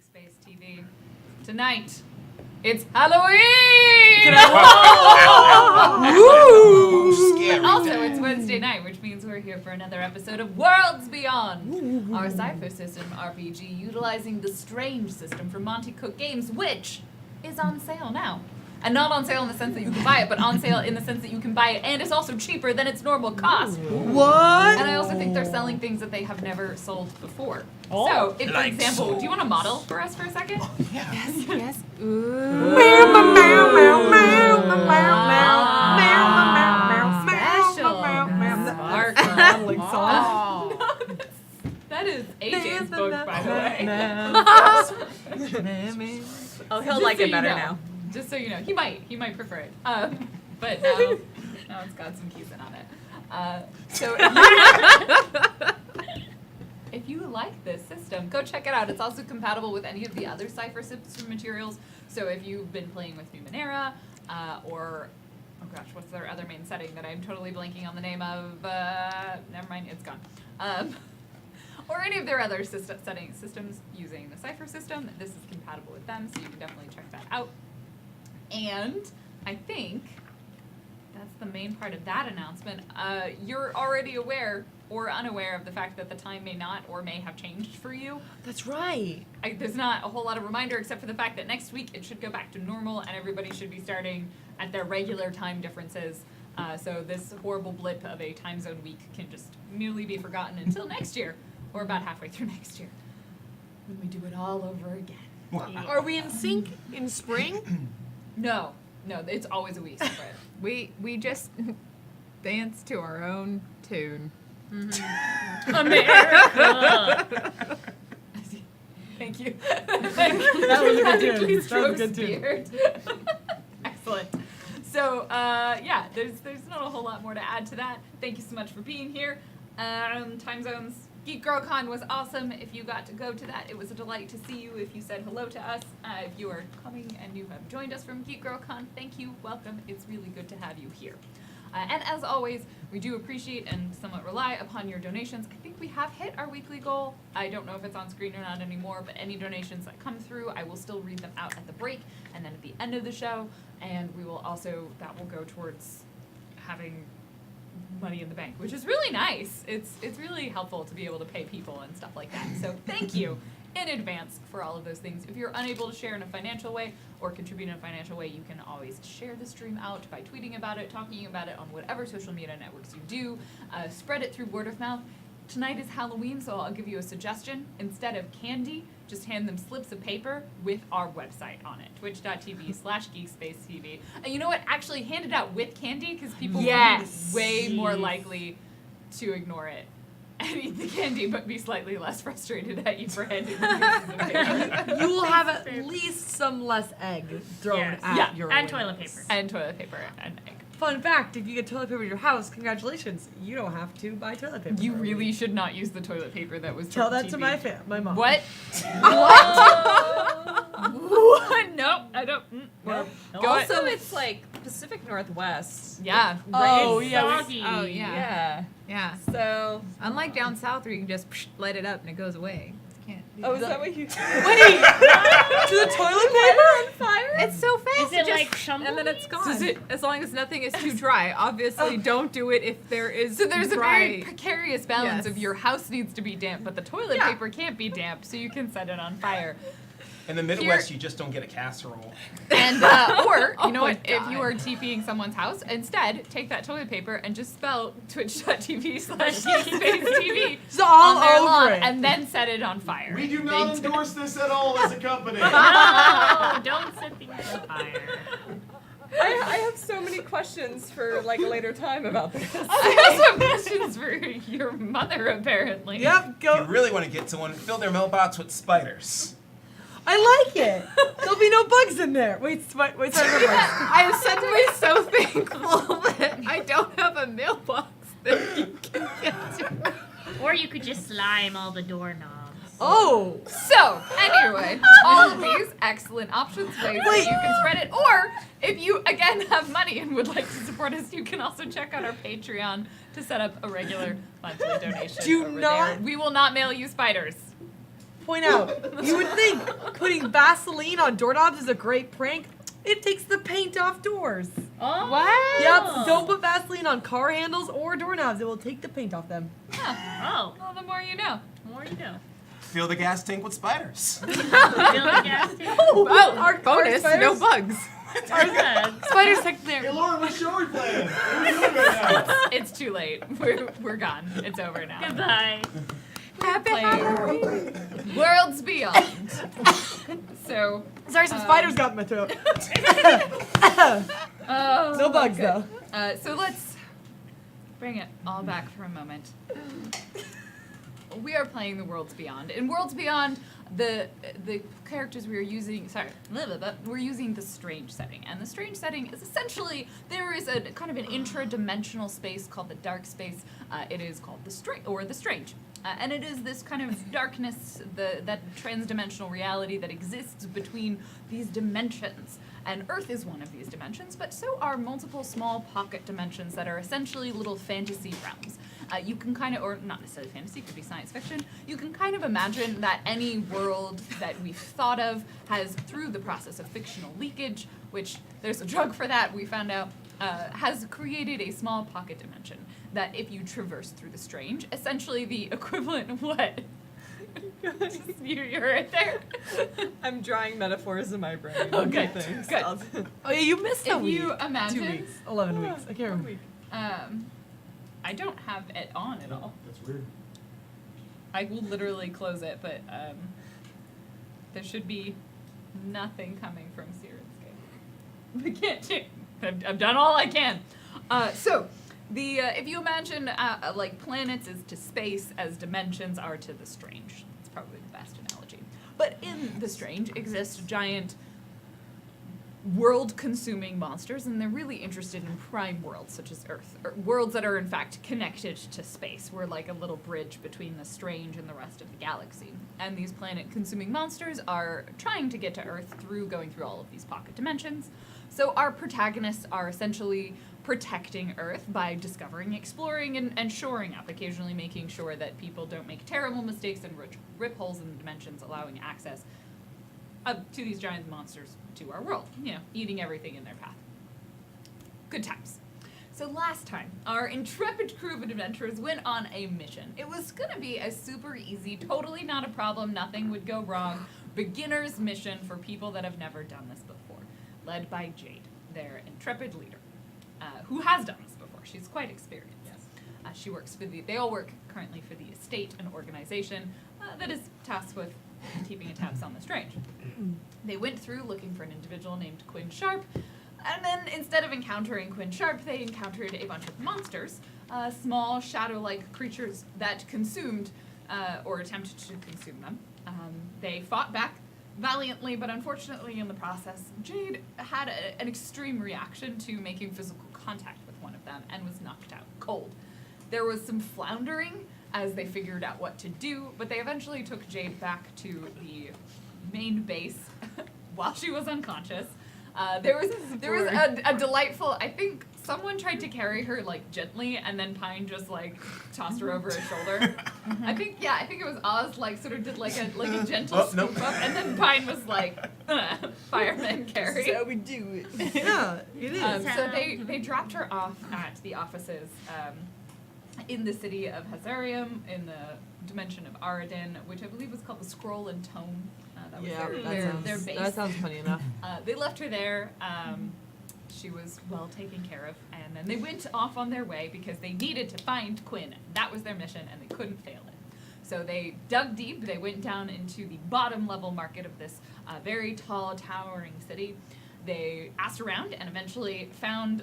Geek Space TV. Tonight, it's Halloween! Ooh, scary. Also, it's Wednesday night, which means we're here for another episode of Worlds Beyond, our Cypher System RPG utilizing the Strange system from Monty Cook Games, which is on sale now. And not on sale in the sense that you can buy it, but on sale in the sense that you can buy it, and it's also cheaper than its normal cost. What? And I also think they're selling things that they have never sold before. Oh. So, if, for Like example, souls. do you want to model for us for a second? Yeah. Yes. That is AJ's book, by the way. Oh, he'll Just like so it you better know. now. Just so you know, he might prefer it. But now it's got some keys in on it. So if you like this system, go check it out. It's also compatible with any of the other Cypher system materials. So if you've been playing with Numenera, or oh gosh, what's their other main setting that I'm totally blanking on the name of? Never mind, it's gone. Or any of their other systems using the Cypher system, this is compatible with them, so you can definitely check that out. And I think that's the main part of that announcement. You're already aware or unaware of the fact that the time may not or may have changed for you. That's right. There's not a whole lot of reminder except for the fact that next week it should go back to normal and everybody should be starting at their regular time differences. So this horrible blip of a time zone week can just merely be forgotten until next year, or about halfway through next year, when we do it all over again. Are we in sync in spring? No, it's always a week separate. We just dance to our own tune. America. Thank you. That was a good tune. Please That was a strokes good tune. beard. Excellent. So, yeah, there's not a whole lot more to add to that. Thank you so much for being here. Time zones. Geek Girl Con was awesome. If you got to go to that, it was a delight to see you. If you said hello to us, if you are coming and you have joined us from Geek Girl Con, thank you. Welcome. It's really good to have you here. And as always, we do appreciate and somewhat rely upon your donations. I think we have hit our weekly goal. I don't know if it's on screen or not anymore, but any donations that come through, I will still read them out at the break and then at the end of the show. And we will also, that will go towards having money in the bank, which is really nice. It's really helpful to be able to pay people and stuff like that. So thank you in advance for all of those things. If you're unable to share in a financial way or contribute in a financial way, you can always share the stream out by tweeting about it, talking about it on whatever social media networks you do. Spread it through word of mouth. Tonight is Halloween, so I'll give you a suggestion. Instead of candy, just hand them slips of paper with our website on it, twitch.tv/geekspacetv. And you know what? Actually, hand it out with candy, because people Yes. will be way more likely to ignore it and eat the candy, but be slightly less frustrated at you for handing them pieces of paper. You will have at least some less egg thrown Yes. at Yeah, your and wings. toilet paper. And toilet paper and egg. Fun fact, if you get toilet paper in your house, congratulations. You don't have to buy toilet paper. You for a really week. should not use the toilet paper that was Tell from that to TV. my mom. What? What? No, I don't. Nope. Go Also, ahead. it's like Pacific Northwest. Yeah. Oh, It's yeah. soggy. Oh, yeah. Yeah. Yeah. So. Unlike down south where you can just light it up and it goes away. You can't do Oh, is that. that what you? Wait! To the toilet paper? on fire? It's so fast. Is it just- like shumble? and then it's gone. Does it- as long as nothing is too dry. Obviously, don't do it if there is So there's a very dry. precarious balance Yes. of your house needs to be damp, but the toilet Yeah. paper can't be damp, so you can set it on fire. In the Midwest, you just don't get a casserole. And or you know Oh my what? If God. you are TPing someone's house, instead take that toilet paper and just spell twitch.tv/geekspace.tv It's all on their over lawn, it. and then set it on fire. We do not They- endorse this at all as a company. No, don't set things on fire. I have so many questions for like a later time about this. I also have questions for your mother, apparently. Yep, If go. you really want to get to one, fill their mailbox with spiders. I like it. There'll be no bugs in there. Wait, sorry, no bugs. I'm suddenly so thankful that I don't have a mailbox that you can get to. Or you could just slime all the doorknobs. Oh! So, anyway, all of these excellent options, ways that Wait. you can spread it. Or, if you, again, have money and would like to support us, you can also check out our Patreon to set up a regular monthly donation Do over not- there. We will not mail you spiders. point out, you would think putting Vaseline on doorknobs is a great prank. It takes the paint off doors. Oh. What? Yep, don't put Vaseline on car handles or doorknobs. It will take the paint off them. Oh. Well, the more you know. More you know. Fill the gas tank with spiders. Fill the gas tank. Oh, our bonus, no spiders- bugs. Bugs. Spiders technically Hey, are. Lauren, what show are we playing? What are we doing right now? It's too late. We're gone. It's over now. Goodbye. Happy Playing Worlds Beyond. So, Sorry, some spiders got in my throat. oh, No bugs, okay. though. So let's bring it all back for a moment. We are playing the Worlds Beyond. In Worlds Beyond, the characters we are using, we're using the strange setting. And the strange setting is essentially, there is a kind of an intra-dimensional space called the dark space. It is called the strange. And it is this kind of darkness, that trans-dimensional reality that exists between these dimensions. And Earth is one of these dimensions, but so are multiple small pocket dimensions that are essentially little fantasy realms. You can kind of, or not necessarily fantasy, could be science fiction, you can kind of imagine that any world that we've thought of has, through the process of fictional leakage, which there's a drug for that, we found out, has created a small pocket dimension that if you traverse through the strange, essentially the equivalent of what? You're right there. I'm drawing metaphors in my brain. Oh, good. Things. Good. Oh, yeah, you missed a If week. you 2 imagine, weeks. 11 weeks. I can't remember. I don't have it on at all. That's weird. I will literally close it, but there should be nothing coming from Sirenscape. I can't change. I've done all I can. So, if you imagine like planets is to space as dimensions are to the strange. It's probably the best analogy. But in the strange exist giant world-consuming monsters, and they're really interested in prime worlds such as Earth, or worlds that are in fact connected to space. We're like a little bridge between the strange and the rest of the galaxy. And these planet-consuming monsters are trying to get to Earth through going through all of these pocket dimensions. So our protagonists are essentially protecting Earth by discovering, exploring, and shoring up, occasionally making sure that people don't make terrible mistakes and rip holes in the dimensions, allowing access to these giant monsters to our world, eating everything in their path. Good times. So last time, our intrepid crew of adventurers went on a mission. It was gonna be a super easy, totally not a problem, nothing would go wrong, beginner's mission for people that have never done this before, led by Jade, their intrepid leader, who has done this before. She's quite experienced. She works for they all work currently for the estate, an organization that is tasked with keeping tabs on the strange. They went through looking for an individual named Quinn Sharp, and then instead of encountering Quinn Sharp, they encountered a bunch of monsters, small shadow-like creatures that consumed or attempted to consume them. They fought back valiantly, but unfortunately in the process, Jade had an extreme reaction to making physical contact with one of them and was knocked out cold. There was some floundering as they figured out what to do, but they eventually took Jade back to the main base while she was unconscious. There was a delightful, I think someone tried to carry her like gently, and then Pine just like tossed her over his shoulder. I think it was Oz like sort of did like a gentle scoop up, and then Pine was like fireman carry. That's how we do it. Yeah, it is. So they dropped her off at the offices in the city of Hazarium, in the dimension of Aradin, which I believe was called the Scroll and Tome. That was their base. That sounds funny enough. They left her there. She was well taken care of, and then they went off on their way because they needed to find Quinn. That was their mission, and they couldn't fail it. So they dug deep. They went down into the bottom level market of this very tall, towering city. They asked around and eventually found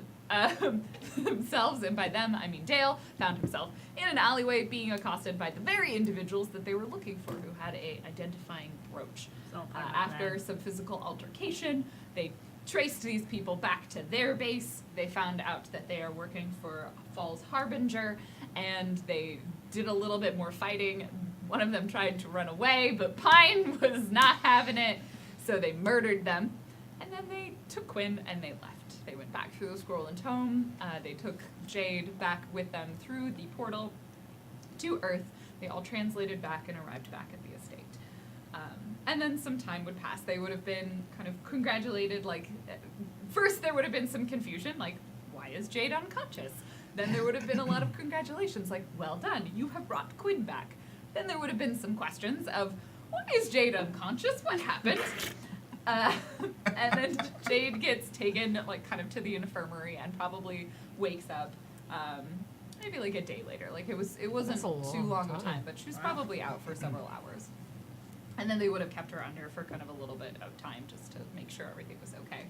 themselves, and by them I mean Dale, found himself in an alleyway being accosted by the very individuals that they were looking for, who had a identifying brooch. After some physical altercation, they traced these people back to their base. They found out that they are working for Falls Harbinger, and they did a little bit more fighting. One of them tried to run away, but Pine was not having it, so they murdered them. And then they took Quinn and they left. They went back through the Scroll and Tome. They took Jade back with them through the portal to Earth. They all translated back and arrived back at the estate. And then some time would pass. They would have been kind of congratulated, like, first there would have been some confusion, like, why is Jade unconscious? Then there would have been a lot of congratulations, like, well done, you have brought Quinn back. Then there would have been some questions of, why is Jade unconscious? What happened? And then Jade gets taken, like, kind of to the infirmary and probably wakes up, maybe like a day later. Like, it wasn't That's a too long long of time. time, but she was probably out for several hours. And then they would have kept her under for kind of a little bit of time just to make sure everything was okay.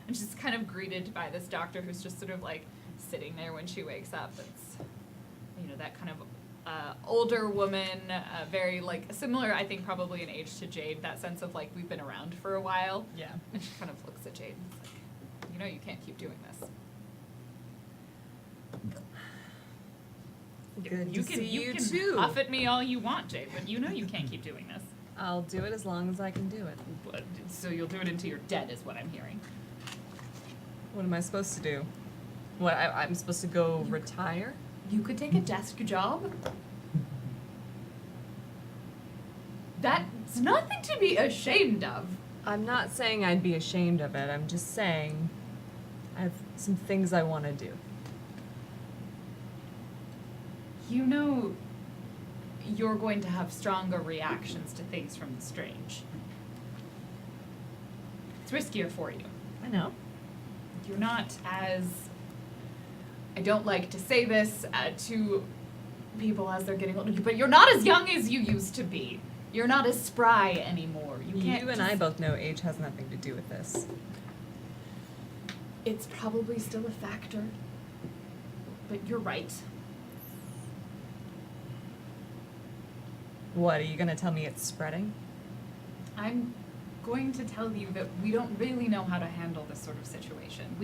And she's kind of greeted by this doctor who's just sort of like sitting there when she wakes up. It's, you know, that kind of older woman, very like similar, I think, probably in age to Jade, that sense of like we've been around for a while. Yeah. And she kind of looks at Jade and is like, you know, you can't keep doing this. Good you to can see you you can too. huff at me all you want, Jade, but you know you can't keep doing this. I'll do it as long as I can do it. But- So you'll do it until you're dead, is what I'm hearing. What am I supposed to do? What, I'm supposed to go retire? You could take a desk job. That's nothing to be ashamed of. I'm not saying I'd be ashamed of it. I'm just saying I have some things I want to do. You know you're going to have stronger reactions to things from the strange. It's riskier for you. I know. You're not as, I don't like to say this to people as they're getting older, but you're not as young as you used to be. You're not as spry anymore. You can't You and I just- both know age has nothing to do with this. It's probably still a factor. But you're right. What, are you going to tell me it's spreading? I'm going to tell you that we don't really know how to handle this sort of situation.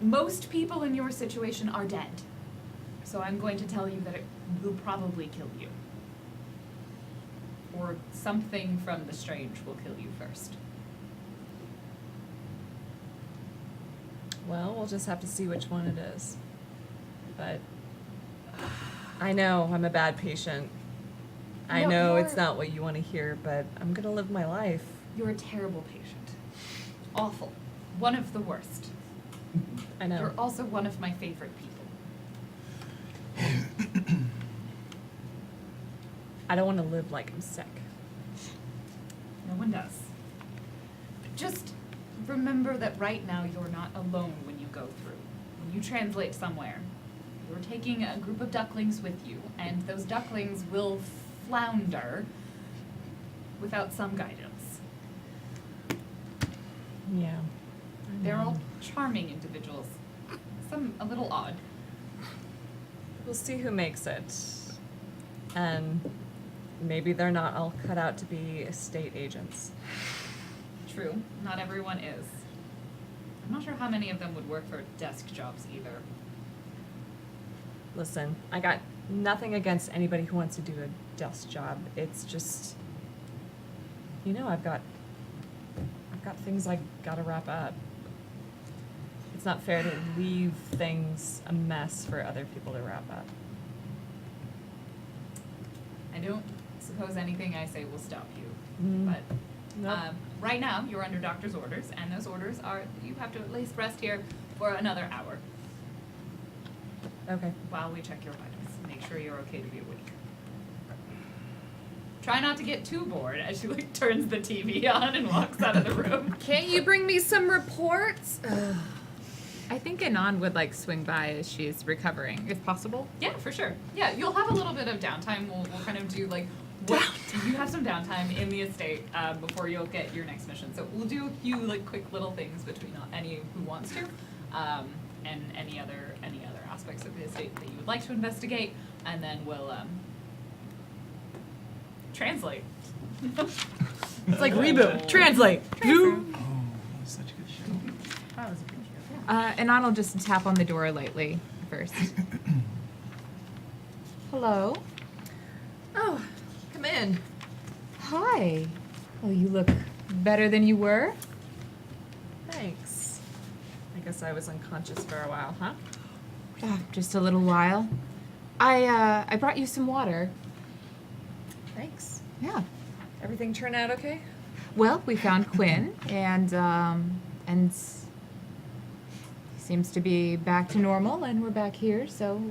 Most people in your situation are dead. So I'm going to tell you that it will probably kill you. Or something from the strange will kill you first. Well, we'll just have to see which one it is. But I know I'm a bad patient. I No, know you're- it's not what you want to hear, but I'm going to live my life. You're a terrible patient. Awful. One of the worst. I know. You're also one of my favorite people. I don't want to live like I'm sick. No one does. But just remember that right now you're not alone when you go through. When you translate somewhere, you're taking a group of ducklings with you, and those ducklings will flounder without some guidance. Yeah. They're all charming individuals. Some a little odd. We'll see who makes it. And maybe they're not all cut out to be estate agents. True, not everyone is. I'm not sure how many of them would work for desk jobs either. Listen, I got nothing against anybody who wants to do a desk job. It's just, you know, I've got things I gotta wrap up. It's not fair to leave things a mess for other people to wrap up. I don't suppose anything I say will stop you, Mm. but Nope. right now you're under doctor's orders, and those orders are you have to at least rest here for another hour Okay. while we check your vitals. Make sure you're okay to be awake. Try not to get too bored as she like turns the TV on and walks out of the room. Can't you bring me some reports? I think Anon would like swing by as she's recovering, if possible. Yeah, for sure. Yeah, you'll have a little bit of downtime. We'll kind of do like you have some downtime in the estate before you'll get your next mission. So we'll do a few like quick little things between any who wants to, and any other aspects of the estate that you would like to investigate, and then we'll translate. It's like reboot. Translate. Oh, such a good show. That was a good show. Anon will just tap on the door lightly first. Hello. Oh, come in. Hi. Oh, you look better than you were. Thanks. I guess I was unconscious for a while, huh? Just a little while. I brought you some water. Thanks. Yeah. Everything turn out okay? Well, we found Quinn, and he seems to be back to normal, and we're back here. So,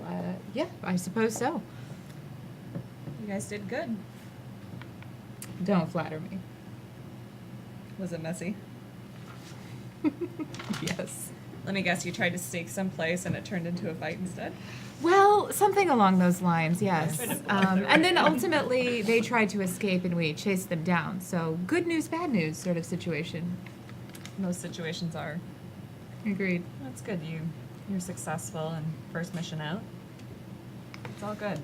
yeah, I suppose so. You guys did good. Don't flatter me. Was it messy? Yes. Let me guess, you tried to sneak someplace and it turned into a fight instead? Well, something along those lines, yes. Trying to block the And then road. ultimately, they tried to escape, and we chased them down. So, good news, bad news sort of situation. Most situations are. Agreed. That's good. You're successful and first mission out. It's all good.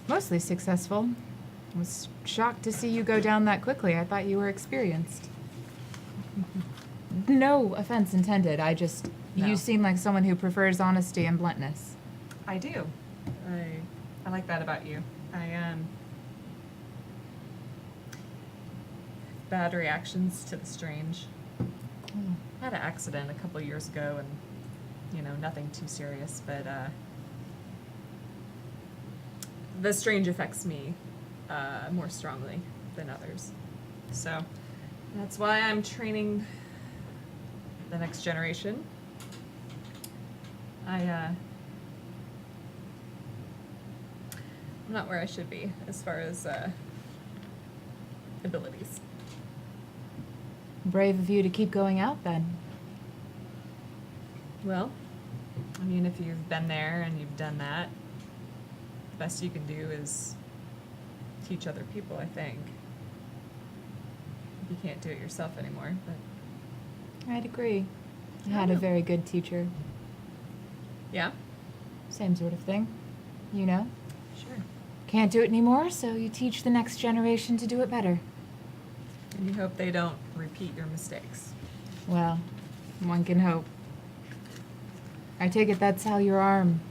Mostly successful. I was shocked to see you go down that quickly. I thought you were experienced. No offense intended. No. You seem like someone who prefers honesty and bluntness. I do. I like that about you. Bad reactions to the strange. I had an accident a couple years ago, and nothing too serious, but the strange affects me more strongly than others. So that's why I'm training the next generation. I'm not where I should be as far as abilities. Brave of you to keep going out then. Well, I mean, if you've been there and you've done that, the best you can do is teach other people, I think. You can't do it yourself anymore, but I'd agree. I had a very good teacher. yeah, Same sort of thing. You know? sure. Can't do it anymore, so you teach the next generation to do it better. And you hope they don't repeat your mistakes. Well, one can hope. I take it that's how your arm.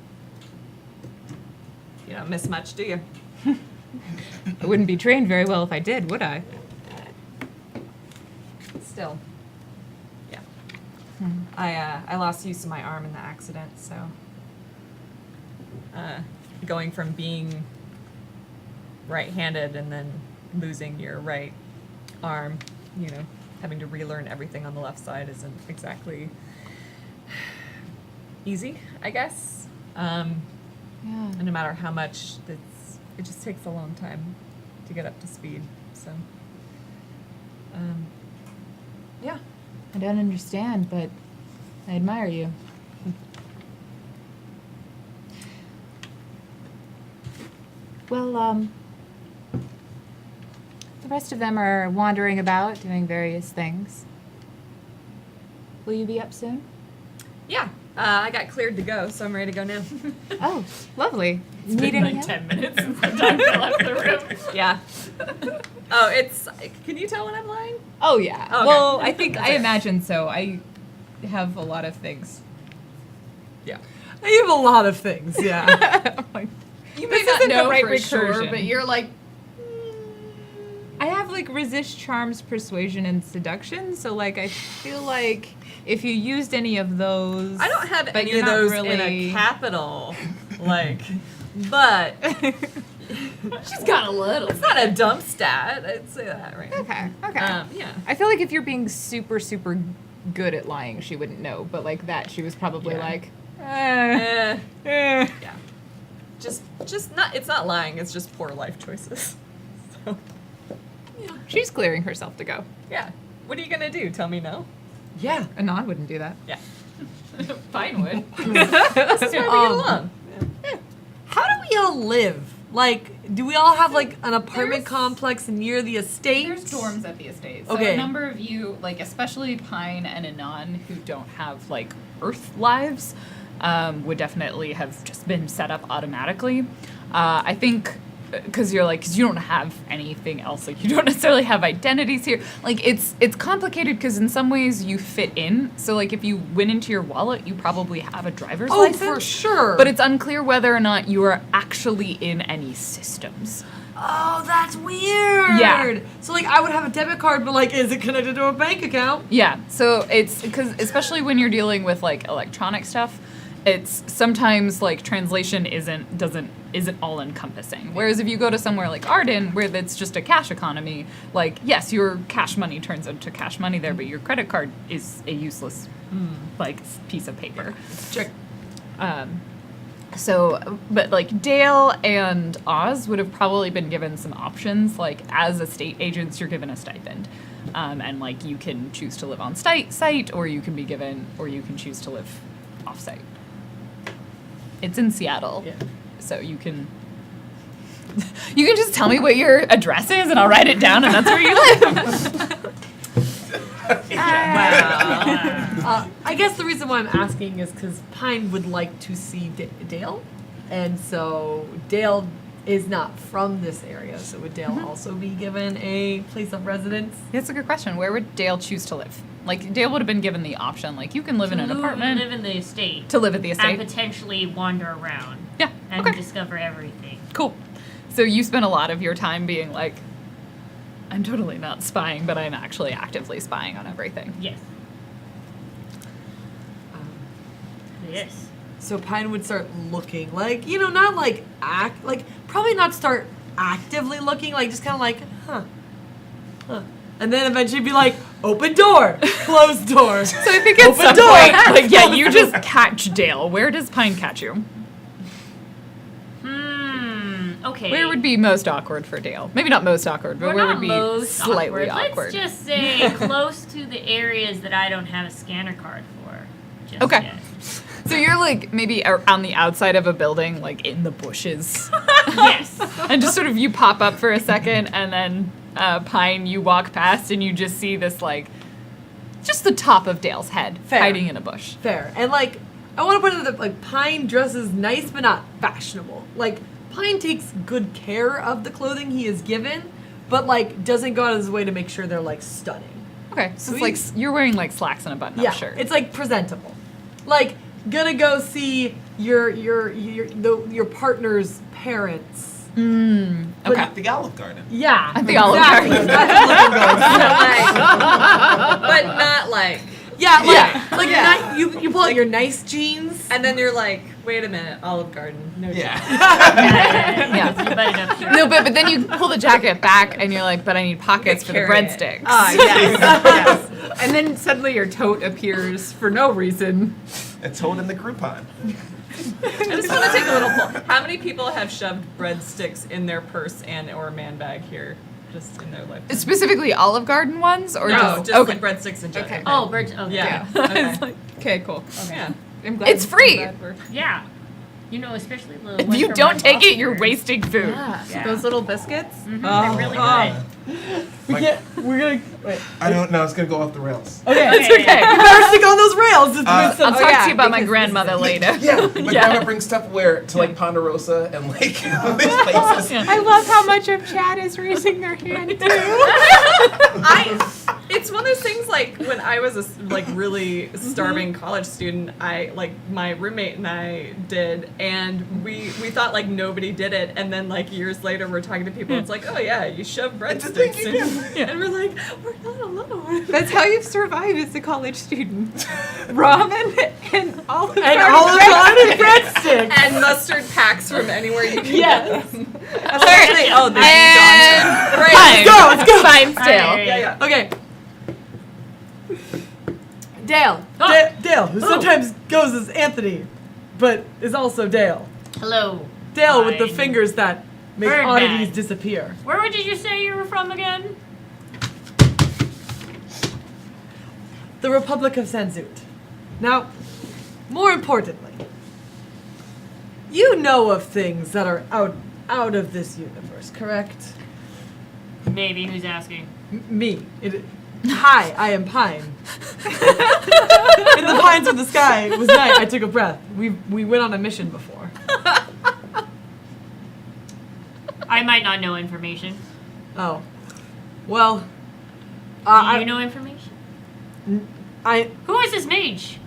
You don't miss much, do you? I wouldn't be trained very well if I did, would I? Still. Yeah. I lost use of my arm in the accident, so going from being right-handed and then losing your right arm, having to relearn everything on the left side isn't exactly easy, I guess. Yeah. And no matter how much, it just takes a long time to get up to speed. So, yeah. I don't understand, but I admire you. Well, the rest of them are wandering about, doing various things. Will you be up soon? Yeah, I got cleared to go, so I'm ready to go now. Oh, lovely. It's Need been any like help? 10 minutes since the time I left the room. Yeah. Oh, can you tell when I'm lying? Oh, yeah. Oh, okay. Well, I imagine so. I have a lot of things. Yeah. You have a lot of things, yeah. You This may not isn't the know right for sure, recursion. but you're like, I have like resist, charms, persuasion, and seduction. So like I feel like if you used any of those, I don't have but any you're of not those really... in a capital, but she's got a little. it's not a dump stat. I'd say that, right? Okay. Okay. Yeah. I feel like if you're being super, super good at lying, she wouldn't know. But like that, she was probably Yeah. like, Eh, eh. yeah. Just not. It's not lying. It's just poor life choices. So, She's clearing herself to go. yeah. What are you gonna do? Tell me no. Yeah. Anon wouldn't do that. Yeah. Fine would. This is why we get along. How do we all live? Like, do we all have like an apartment There's- complex near the estate? There's dorms at the estate. So Okay. a number of you, like especially Pine and Anon, who don't have like Earth lives, would definitely have just been set up automatically. I think because you don't have anything else. Like you don't necessarily have identities here. Like it's complicated because in some ways you fit in. So like if you went into your wallet, you probably have a driver's Oh, license. for sure. But it's unclear whether or not you are actually in any systems. Oh, that's weird. Yeah. So like, I would have a debit card, but like, is it connected to a bank account? Yeah, so it's because especially when you're dealing with like electronic stuff, it's sometimes like translation isn't all encompassing. Whereas if you go to somewhere like Arden, where it's just a cash economy, like yes, your cash money turns into cash money there, but your credit card is a useless like piece of paper. Check. So, but like Dale and Oz would have probably been given some options. Like as estate agents, you're given a stipend, and like you can choose to live on site, or you can choose to live off site. It's in Seattle, Yeah. so you can just tell me what your address is, and I'll write it down, and that's where you live. I guess the reason why I'm asking is because Pine would like to see Dale, and so Dale is not from this area. So would Dale also be given a place of residence? That's a good question. Where would Dale choose to live? Like Dale would have been given the option, like you can live in an apartment, Live in the estate. to live at the estate. And potentially wander around. Yeah. And Okay. discover everything. Cool. So you spend a lot of your time being like, I'm totally not spying, but I'm actually actively spying on everything. Yes. Yes. So Pine would start looking, like, not like probably not start actively looking, like just kind of like, huh. And then eventually be like, open door, closed door. So I think at Open some door. point, like, yeah, you just catch Dale. Where does Pine catch you? Okay. Where would be most awkward for Dale? Maybe not most awkward, but We're where not would be most slightly awkward. awkward? Let's just say close to the areas that I don't have a scanner card for. Just Okay. yet. So you're like maybe on the outside of a building, like in the bushes. Yes. And just sort of you pop up for a second, and then Pine, you walk past, and you just see this like, just the top of Dale's head Fair. hiding in a bush. Fair. And like, I want to put it that like Pine dresses nice but not fashionable. Like Pine takes good care of the clothing he is given, but like doesn't go out of his way to make sure they're like stunning. Okay, so it's Sweet. like you're wearing like slacks and a button-up Yeah, shirt. it's like presentable. Like gonna go see your partner's parents. Okay. At the Olive Garden. Yeah, At the Olive exactly. Garden. That's what I'm going. But not like. Yeah, like, Yeah. like Yeah. you pull out your nice jeans. And then you're like, wait a minute, Olive Garden. No Yeah. Yeah. You button up here. No, but then you pull the jacket back, and you're like, but I need pockets for the Carry it. breadsticks. Yes. Yes. And then suddenly your tote appears for no reason. It's holding the Groupon. I just want to take a little poll. How many people have shoved breadsticks in their purse and or man bag here, just in their life? Specifically Olive Garden ones, or No, just, just okay. like breadsticks in general. Okay. Oh, birds. Okay. Yeah. It's Okay. like, Okay, cool. Yeah. I'm glad. It's free. I'm glad we're- Yeah. You know, especially the If ones you from don't my take it, you're foster. wasting food. Yeah. Those little biscuits. Mhm, they're really good. We're gonna wait. I don't know. It's gonna go off the rails. Okay, It's okay. you better stick on those rails. It's Uh, been some- I'll talk yeah, to you about my because grandmother later. Yeah, my grandma brings Tupperware to like Ponderosa and like all these places. I love how much of Chad is raising their hand too. It's one of those things like when I was a like really starving college student, I like my roommate and I did, and we thought like nobody did it, and then like years later we're talking to people, it's like, oh yeah, you shove It's a thing breadsticks you in, and we're like, we're not alone. That's how you survive as a college student. Ramen and Olive Garden breadsticks. And mustard packs from anywhere you can Yes. get them. Especially, oh, there's And Right, fine. let's go. Fine still. Alright. Yeah, yeah. Okay. Dale. Oh. Dale, who sometimes goes as Anthony, but is also Dale. Hello. Dale with the Fine. fingers that make Birdman. oddities disappear. Where did you say you were from again? The Republic of Sanzut. Now, more importantly, you know of things that are out of this universe, correct? Maybe. Who's asking? Me. Hi, I am Pine. In the pines of the sky was night. I took a breath. We went on a mission before. I might not know information. Oh, well. Do you know information? Who is this mage?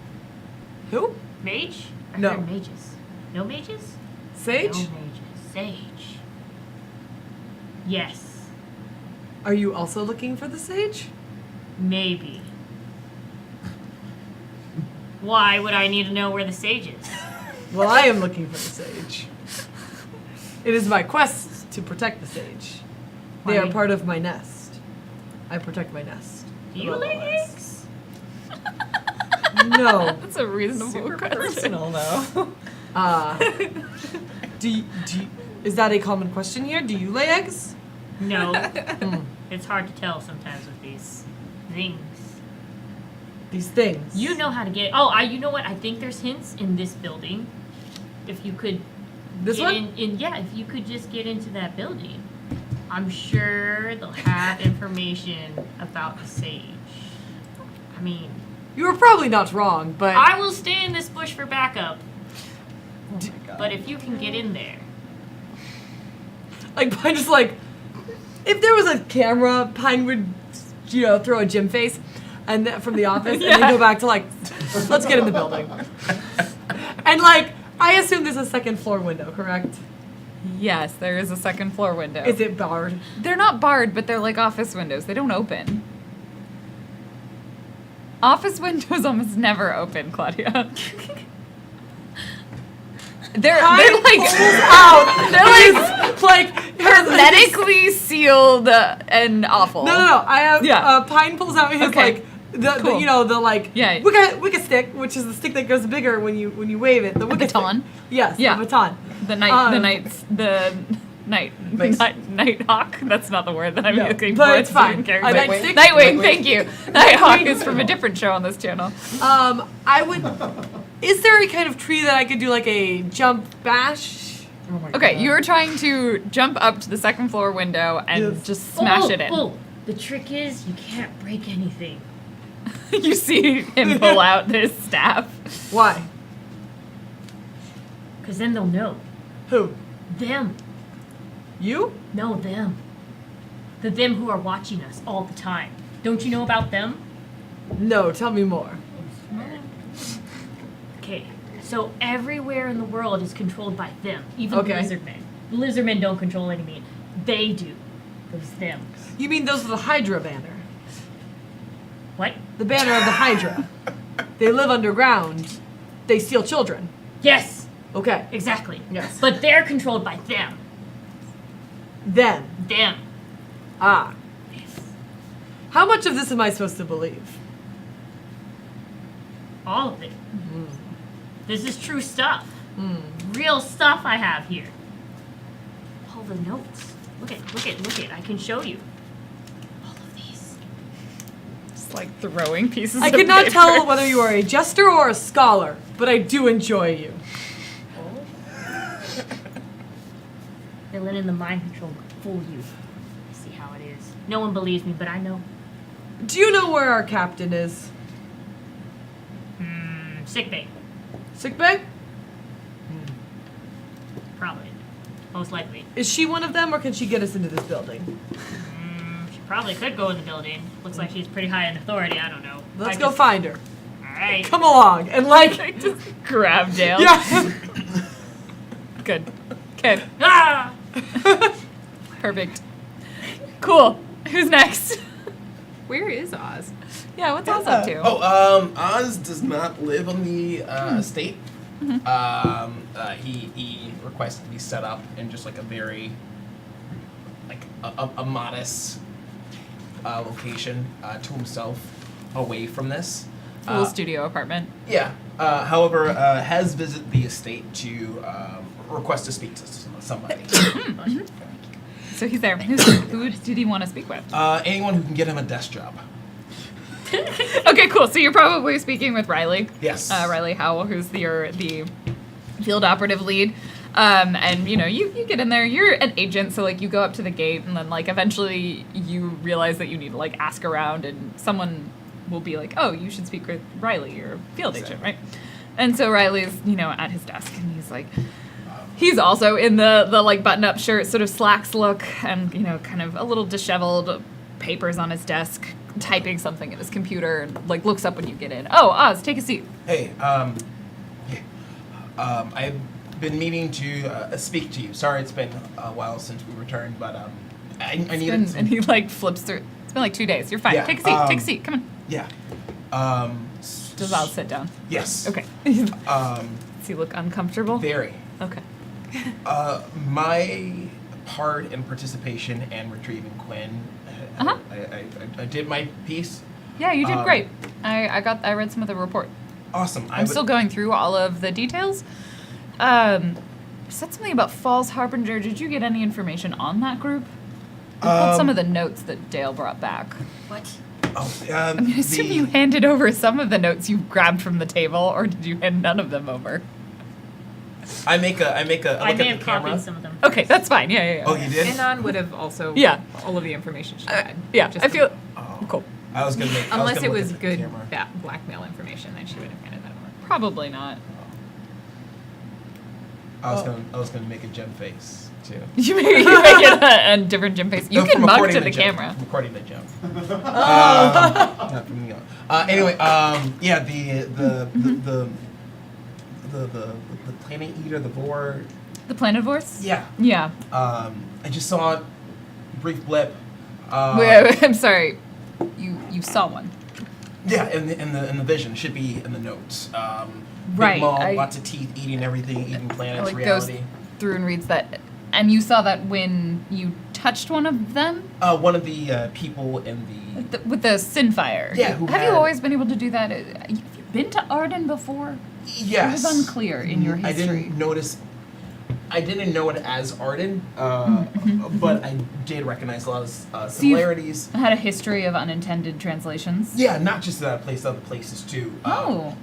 Who? Mage? I No. heard mages. No mages? Sage? No mages. Sage. Yes. Are you also looking for the sage? Maybe. Why would I need to know where the sage is? Well, I am looking for the sage. It is my quest to protect the sage. They are Why? part of my nest. I protect my nest. Do you above all lay else. eggs? No. That's a reasonable Super question. personal though. Is that a common question here? Do you lay eggs? No. Hmm. It's hard to tell sometimes with these things. These things. You know how to get. You know what? I think there's hints in this building. If you could This get one? if you could just get into that building, I'm sure they'll have information about the sage. I mean, You were probably not wrong, but I will stay in this bush for backup. Oh my god. But if you can get in there, like Pine just like, if there was a camera, Pine would, throw a Jim face, and from The Office, and then go back to like, let's get in the building. And like, I assume there's a second floor window, correct? Yes, there is a second floor window. Is it barred? They're not barred, but they're like office windows. They don't open. Office windows almost never open, Claudia. they're like out. they're like hermetically. hermetically sealed and awful. No. I have. Yeah. Pine pulls out his Okay. like. The Cool. the like Yeah. wicca stick, which is the stick that goes bigger when you wave it. The wicca stick. baton? Yes, Yeah. the baton. The night, Nice. night hawk. That's not the word that I'm No, looking but for. it's fine. a character. A Nightwing? nightstick? Nightwing, Nightwing. thank you. Nighthawk is from a different show on this channel. I would. Is there a kind of tree that I could do like a jump bash? Oh my Okay, god. you were trying to jump up to the second floor window and Yes. just smash oh, it in. Oh, the trick is you can't break anything. You see him pull out this staff. Why? Because then they'll know. Who? Them. You? No, them. The them who are watching us all the time. Don't you know about them? No. Tell me more. Okay, so everywhere in the world is controlled by them. Even Okay. the lizard men. The lizard men don't control anything. They do. Those them. You mean those are the Hydra banner? What? The banner of the Hydra. They live underground. They steal children. Yes, Okay. exactly. Yes. But they're controlled by them. Then. Them. Ah. How much of this am I supposed to believe? All of it. Mm-hmm. This is true stuff. Hmm. Real stuff I have here. All the notes. Look at. I can show you. All of these. Just like throwing pieces I of could not paper. tell whether you are a jester or a scholar, but I do enjoy you. They're letting the mind control fool you. See how it is. No one believes me, but I know. Do you know where our captain is? Sick bay. Sick bay? Probably. Most likely. Is she one of them, or can she get us into this building? She probably could go in the building. Looks like she's pretty high in authority. I don't know. Let's go find her. Alright. Come along, and like, Just grab Dale. yeah. Good. Okay. Ah! Perfect. Cool. Who's next? Where is Oz? Yeah, what's Oz up to? Oz does not live on the estate. He requests to be set up in just like a very, like a modest location to himself, away from this. Little studio apartment. Yeah. However, has visited the estate to request to speak to somebody. So he's there. Who did he want to speak with? Anyone who can get him a desk job. Okay, cool. So you're probably speaking with Riley. Yes. Riley Howell, who's the field operative lead. And you get in there. You're an agent, so like you go up to the gate, and then like eventually you realize that you need to like ask around, and someone will be like, "Oh, you should speak with Riley, you're a field agent, right?" And so Riley's at his desk, and he's like. He's also in the like button-up shirt, sort of slacks look, and kind of a little disheveled, papers on his desk, typing something at his computer, and like looks up when you get in. Oh, Oz, take a seat. Hey, I've been meaning to speak to you. Sorry, it's been a while since we returned, but I needed some. And he like flips through. It's been like 2 days. You're fine. Yeah, Take a seat. Take a seat. Come on. Yeah. Does Oz sit down? Yes. Okay. Does he look uncomfortable? Very. Okay. My part in participation and retrieving Quinn, Uh-huh. I did my piece. Yeah, you did Um, great. I read some of the report. Awesome. I'm still going through all of the details. You said something about Falls Harbinger. Did you get any information on that group? I pulled some of the notes that Dale brought back. What? I mean, I assume you handed over some of the notes you grabbed from the table, or did you hand none of them over? I make a I look may at the have camera. copied some of them. Okay, that's fine. Yeah. Oh, you did? Anon would have also Yeah. all of the information she had. Yeah, Just I feel Oh. cool. I was gonna make. I unless gonna it look was at the good camera. blackmail information, then she would have handed that over. Probably not. I was gonna make a gem face too. You make it a different Jim face. You No, can from mug according to the Gem. camera. From according to Gem. Not from me. Anyway, yeah, the planet eater, the boar. The Planivores? Yeah. Yeah. I just saw a brief blip. Wait, I'm sorry. You saw one. Yeah, in the vision should be in the notes. Right, Big maw, I- lots of teeth, eating everything, eating planets, Like reality. goes through and reads that, and you saw that when you touched one of them One of the people in the. with the Sinfire. Yeah, who Have you had- always been able to do that? Have you been to Arden before? Yes. It was unclear in your history. I didn't notice. I didn't know it as Arden, but I did recognize a lot of So you've similarities. had a history of unintended translations. Yeah, not just that place, other places too. Oh.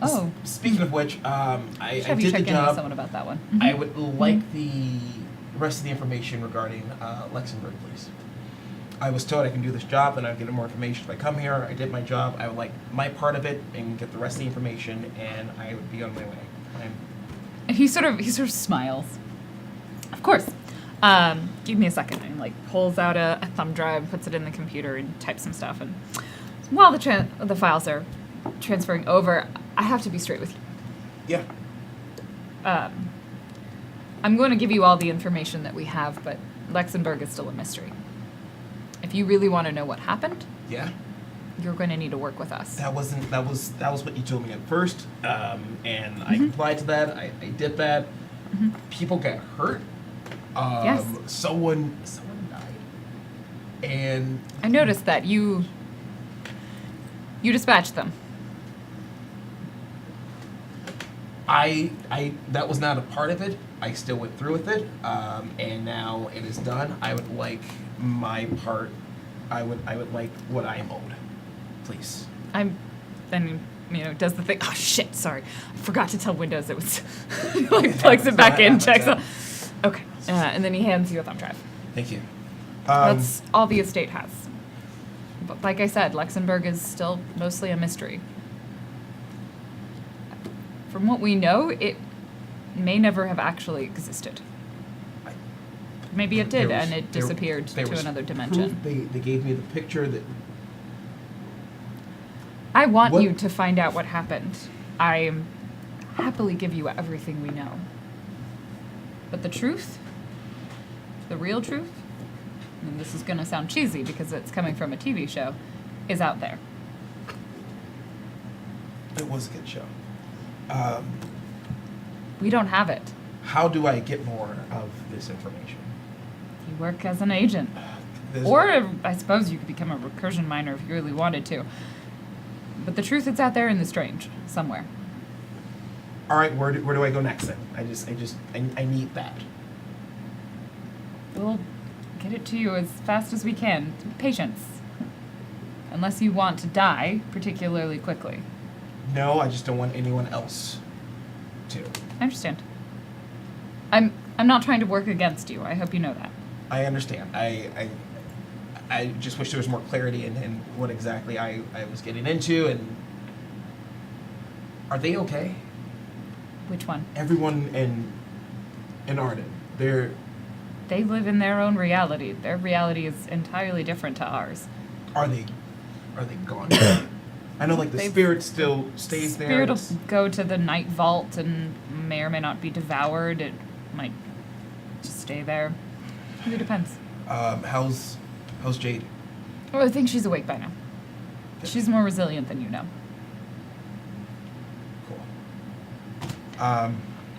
Speaking of which, I Have you did the checked in with job. someone about that one? I would like the rest of the information regarding Luxembourg, please. I was told I can do this job and I'd get more information if I come here. I did my job. I would like my part of it and get the rest of the information, and I would be on my way. And he sort of smiles. Of course. Give me a second. And like pulls out a thumb drive, puts it in the computer, and types some stuff. And while the files are transferring over, I have to be straight with you. Yeah. I'm going to give you all the information that we have, but Luxembourg is still a mystery. If you really want to know what happened, Yeah. you're going to need to work with us. That was what you told me at first, and I complied to that. I did that. People got hurt. Yes. Someone died, and I noticed that you dispatched them. I that was not a part of it. I still went through with it, and now it is done. I would like my part. I would like what I am owed, please. Then does the thing. Oh shit! Sorry, I forgot to tell Windows it was. Like plugs it back in, checks. Okay, and then he hands you a thumb drive. Thank you. That's all the estate has. But like I said, Luxembourg is still mostly a mystery. From what we know, it may never have actually existed. Maybe it did, There was- and it there- disappeared there to was another proof. dimension. They gave me the picture that. I want What- you to find out what happened. I happily give you everything we know. But the truth, the real truth, and this is going to sound cheesy because it's coming from a TV show, is out there. It was a good show. We don't have it. How do I get more of this information? You work as an agent. There's- Or I suppose you could become a recursion miner if you really wanted to. But the truth is out there in the strange, somewhere. All right, where do I go next then? I need that. We'll get it to you as fast as we can. Patience. Unless you want to die particularly quickly. No, I just don't want anyone else to. I understand. I'm not trying to work against you. I hope you know that. I understand. I just wish there was more clarity in what exactly I was getting into, and are they okay? Which one? Everyone in Arden, They live in their own reality. Their reality is entirely different to ours. are they gone? I know, like the They've- spirit still stays there. Spirit will It's- go to the night vault and may or may not be devoured. It might just stay there. It depends. How's Jade? Oh, I think she's awake by now. She's more resilient than you know. Cool.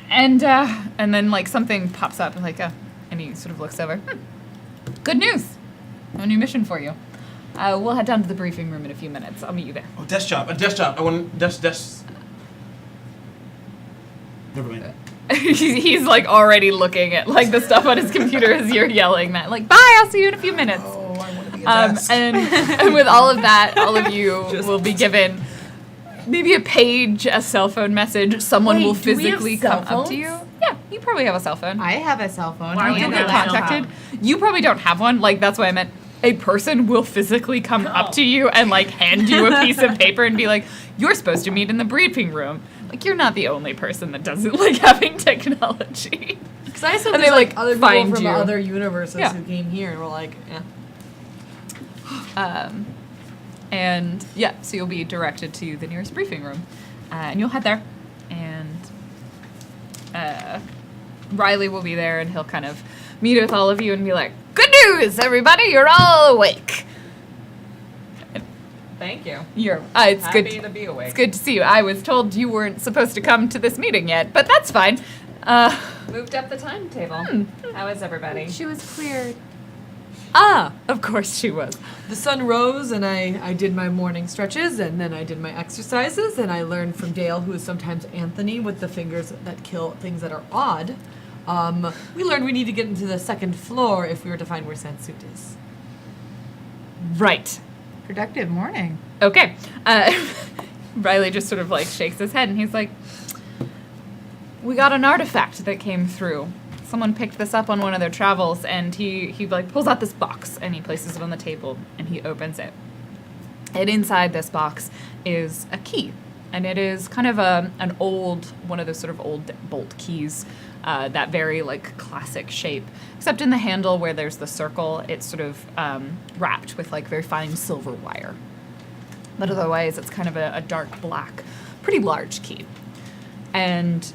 And then like something pops up, like and he sort of looks over. Good news. A new mission for you. We'll head down to the briefing room in a few minutes. I'll meet you there. Oh, desk job. A desk job. I want desk. Never mind. He's like already looking at like the stuff on his computer as you're yelling that. Like, bye, I'll see you in a few minutes. Oh, I want to be a desk. And with all of that, all of you will be given maybe a page, a cell phone message. Someone Wait, will do we have physically cell come up to you. Yeah, you probably have a cell phone. I have a cell phone. Why You'll would get I still contacted. You probably don't have one. Like, that's why I meant a person will physically come up to you and like hand you a piece of paper and be like, you're supposed to meet in the briefing room. Like, you're not the only person that doesn't like having technology. Because I assume And there's they, like like, other find people from you. other universes Yeah. who came here and were like, And yeah, so you'll be directed to the nearest briefing room. And you'll head there. And Riley will be there and he'll kind of meet with all of you and be like, good news, everybody, you're all awake. Thank you. It's Happy good. to be awake. It's good to see you. I was told you weren't supposed to come to this meeting yet, but that's fine. Moved up the timetable. How is everybody? She was cleared. Of course she was. the sun rose and I did my morning stretches and then I did my exercises and I learned from Dale, who is sometimes Anthony with the fingers that kill things that are odd. We learned we need to get into the second floor if we were to find where Sansut is. Right. Productive morning. Okay. Riley just sort of like shakes his head and he's like, we got an artifact that came through. Someone picked this up on one of their travels and he like pulls out this box and he places it on the table and he opens it. And inside this box is a key. And it is kind of an old, one of those sort of old bolt keys, that very like classic shape. Except in the handle where there's the circle, it's sort of wrapped with like very fine silver wire. But otherwise, it's kind of a dark black, pretty large key. And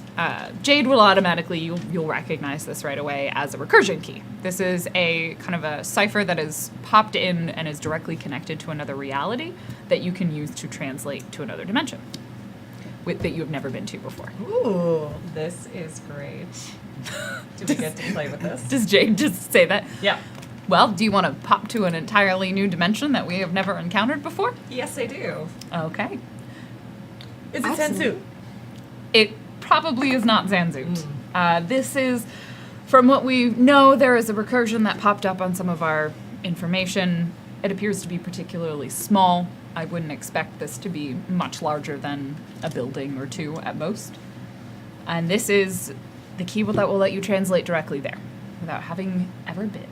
Jade will automatically, you'll recognize this right away as a recursion key. This is a kind of a cipher that is popped in and is directly connected to another reality that you can use to translate to another dimension that you have never been to before. Ooh. This is great. Do we get to play with this? Does Jade just say that? Yeah. Well, do you want to pop to an entirely new dimension that we have never encountered before? Yes, I do. Okay. Is it Sansut? It probably is not Zanzut. This is, from what we know, there is a recursion that popped up on some of our information. It appears to be particularly small. I wouldn't expect this to be much larger than a building or two at most. And this is the key that will let you translate directly there without having ever been.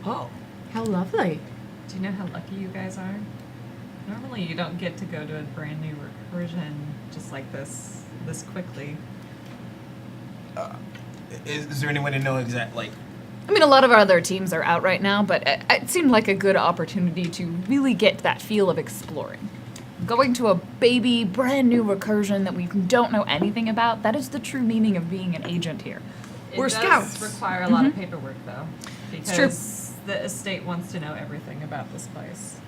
Oh. How lovely. Do you know how lucky you guys are? Normally you don't get to go to a brand new recursion just like this quickly. Is there any way to know exactly, like, I mean, a lot of our other teams are out right now, but it seemed like a good opportunity to really get that feel of exploring. Going to a baby, brand new recursion that we don't know anything about, that is the true meaning of being an agent here. We're It does scouts. require a lot of paperwork though. It's true. Because the estate wants to know everything about this place.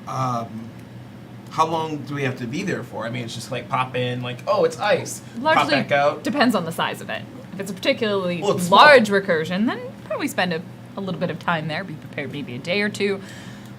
how long do we have to be there for? I mean, it's just like pop in, like, oh, it's ice. Pop Largely back out. depends on the size of it. If it's a particularly Well, it's small. large recursion, then probably spend a little bit of time there, be prepared maybe a day or two,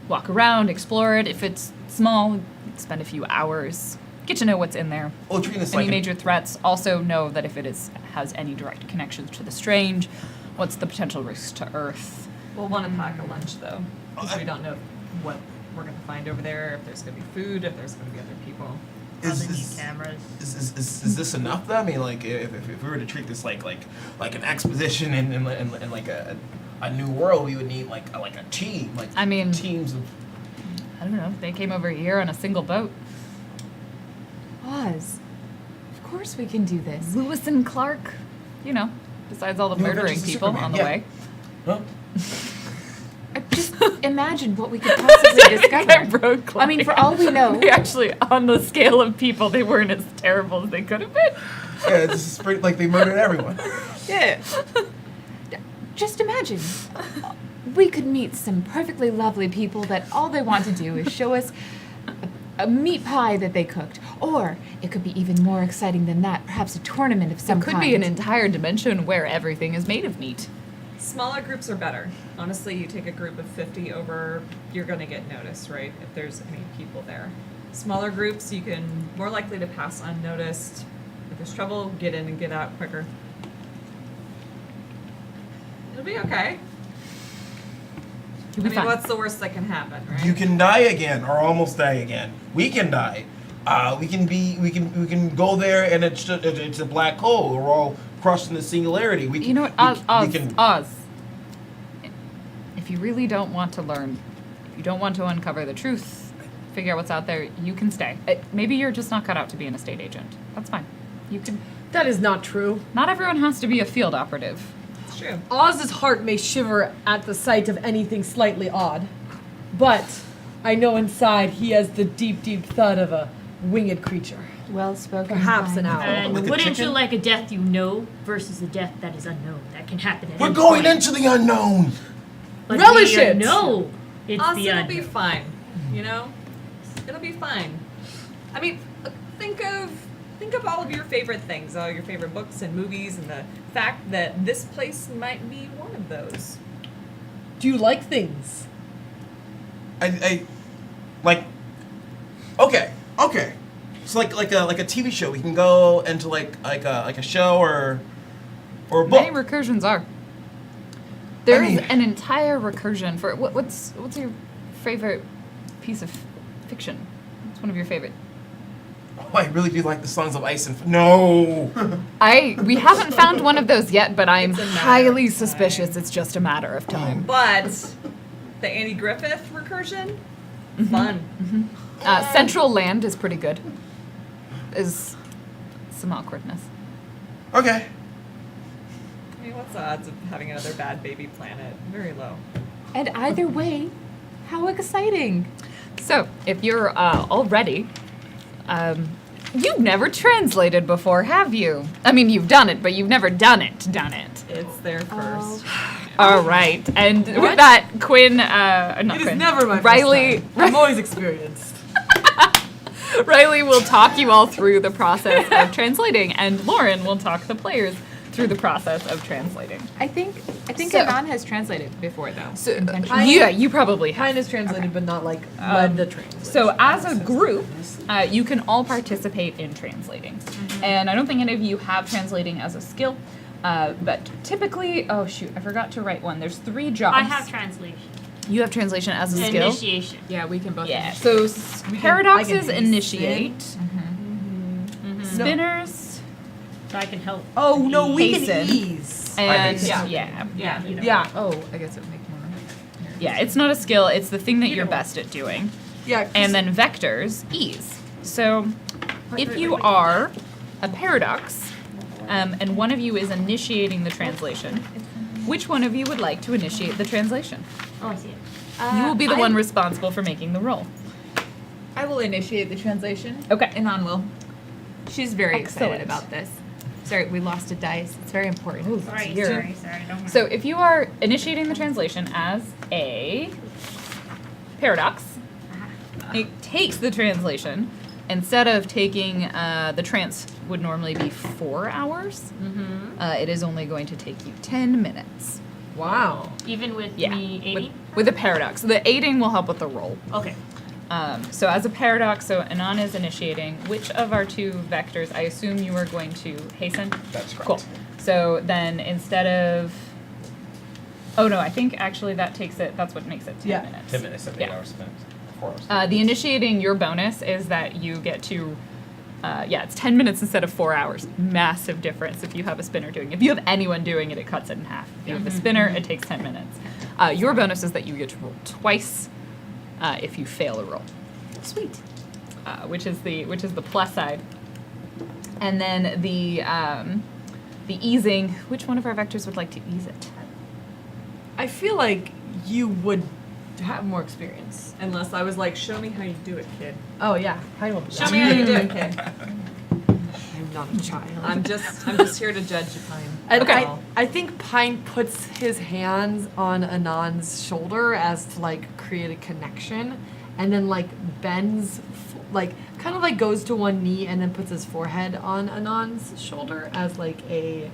walk around, explore it. If it's small, spend a few hours, get to know what's in there. Well, treating this Any like major threats, also know that if it has any direct connections to the strange, what's the potential risks to Earth. We'll want to pack a lunch though, because we don't know what we're going to find over there, if there's going to be food, if there's going to be other people. Probably need is, cameras. is this enough though? I mean, like, if we were to treat this like an exposition in like a new world, we would need like a team, like I mean- teams of. I don't know, they came over here on a single boat. Oz. Of course we can do this. Lewis and Clark, you know, besides all the New murdering Adventures of people Superman, on the yeah. way. Huh? Just imagine what we could possibly discover. Road I mean, for all we know, They actually, on the scale of people, they weren't as terrible as they could have been. Yeah, this is pretty, like they murdered everyone. yeah. Just imagine. We could meet some perfectly lovely people that all they want to do is show us a meat pie that they cooked, or it could be even more exciting than that. Perhaps a tournament of some It could kind. be an entire dimension where everything is made of meat. Smaller groups are better. Honestly, you take a group of 50 over, you're going to get noticed, right? If there's any people there. Smaller groups, you can more likely to pass unnoticed. If there's trouble, get in and get out quicker. It'll be okay. You'll be I mean, fine. what's the worst that can happen, right? You can die again, or almost die again. We can die. We can go there, and it's a black hole. We're all crushed in the singularity. We can, You know what, we can- Oz. If you really don't want to learn, if you don't want to uncover the truth, figure out what's out there, you can stay. Maybe you're just not cut out to be an estate agent. That's fine. You can. That is not true. Not everyone has to be a field operative. It's true. Oz's heart may shiver at the sight of anything slightly odd, but I know inside he has the deep, deep thud of a winged creature. Well spoken. Perhaps an owl. And Like a wouldn't you chicken? like a death you know versus a death that is unknown? That can happen at We're any going point. into the unknown. But Relish we it! know it's Also, the it'll be unknown. fine. You know, it'll be fine. I mean, think of all of your favorite things, all your favorite books and movies, and the fact that this place might be one of those. Do you like things? I like. Okay. It's like a TV show. We can go into like a show or a book. Many recursions are. There is mean- an entire recursion for what's your favorite piece of fiction? What's one of your favorite? Oh, I really do like the Songs of Ice and No. We haven't found one of those yet, but I'm It's a matter highly of time. suspicious it's just a matter of time. But the Andy Griffith recursion, fun. Central Land is pretty good. Is some awkwardness. Okay. I mean, what's the odds of having another bad baby planet? Very low. And either way, how exciting! So, if you're all ready, you've never translated before, have you? I mean, you've done it, but you've never done it. It's there first. All right, and with that, Quinn, not It is Quinn, never my Riley, first time. I'm always experienced. Riley will talk you all through the process of translating, and Lauren will talk the players through the process of translating. I think So- Anon has translated before though. So, intentionally. yeah, you probably have. Mine is translated, but not like led the translation. So, as a group, you can all participate in translating. And I don't think any of you have translating as a skill, but typically, oh shoot, I forgot to write one. There's 3 jobs. I have translation. You have translation as a skill? Initiation. Yeah, we can both. Yeah, initiate. so I can paradoxes hasten. initiate. Spinners So I can help. Oh no, we Hasten. can ease. and hasten. yeah. Yeah. You know. Yeah, Oh, I guess it would make more. Yeah, it's not a skill, it's the thing that you're Either one. best at doing. yeah. 'cause And then vectors, ease. So if you are a paradox, and one of you is initiating the translation, which one of you would like to initiate the translation? Oh, I see it. You will be the one responsible for making the roll. I will initiate the translation. Okay. Anon will. She's very Excellent. excited about this. Sorry, we lost a dice. It's very important. Sorry, You're- sorry, don't worry. So if you are initiating the translation as a paradox, it takes the translation. Instead of taking the trance would normally be 4 hours, it is only going to take you 10 minutes. wow. Even with Yeah, me aiding? with a paradox. The aiding will help with the roll. Okay. So as a paradox, so Anon is initiating. Which of our 2 vectors? I assume you are going to hasten. That's correct. Cool. So then instead of, oh no, I think actually that takes it. That's what makes it 10 Yeah. minutes. 10 minutes, 8 Yeah. hours spent. 4 hours. The initiating, your bonus is that you get to, it's 10 minutes instead of 4 hours. Massive difference if you have a spinner doing it. If you have anyone doing it, it cuts it in half. If you have a spinner, it takes 10 minutes. Your bonus is that you get to roll twice if you fail a roll. Sweet. Which is the plus side. And then the easing, which one of our vectors would like to ease it? I feel like you would have more experience. Unless I was like, show me how you do it, kid. Oh yeah, I will. do Show that. me how you do it, kid. I'm not a child. I'm just here to judge Pine. And Okay. I think Pine puts his hands on Anon's shoulder as to like create a connection, and then like bends, like kind of like goes to one knee and then puts his forehead on Anon's shoulder as like a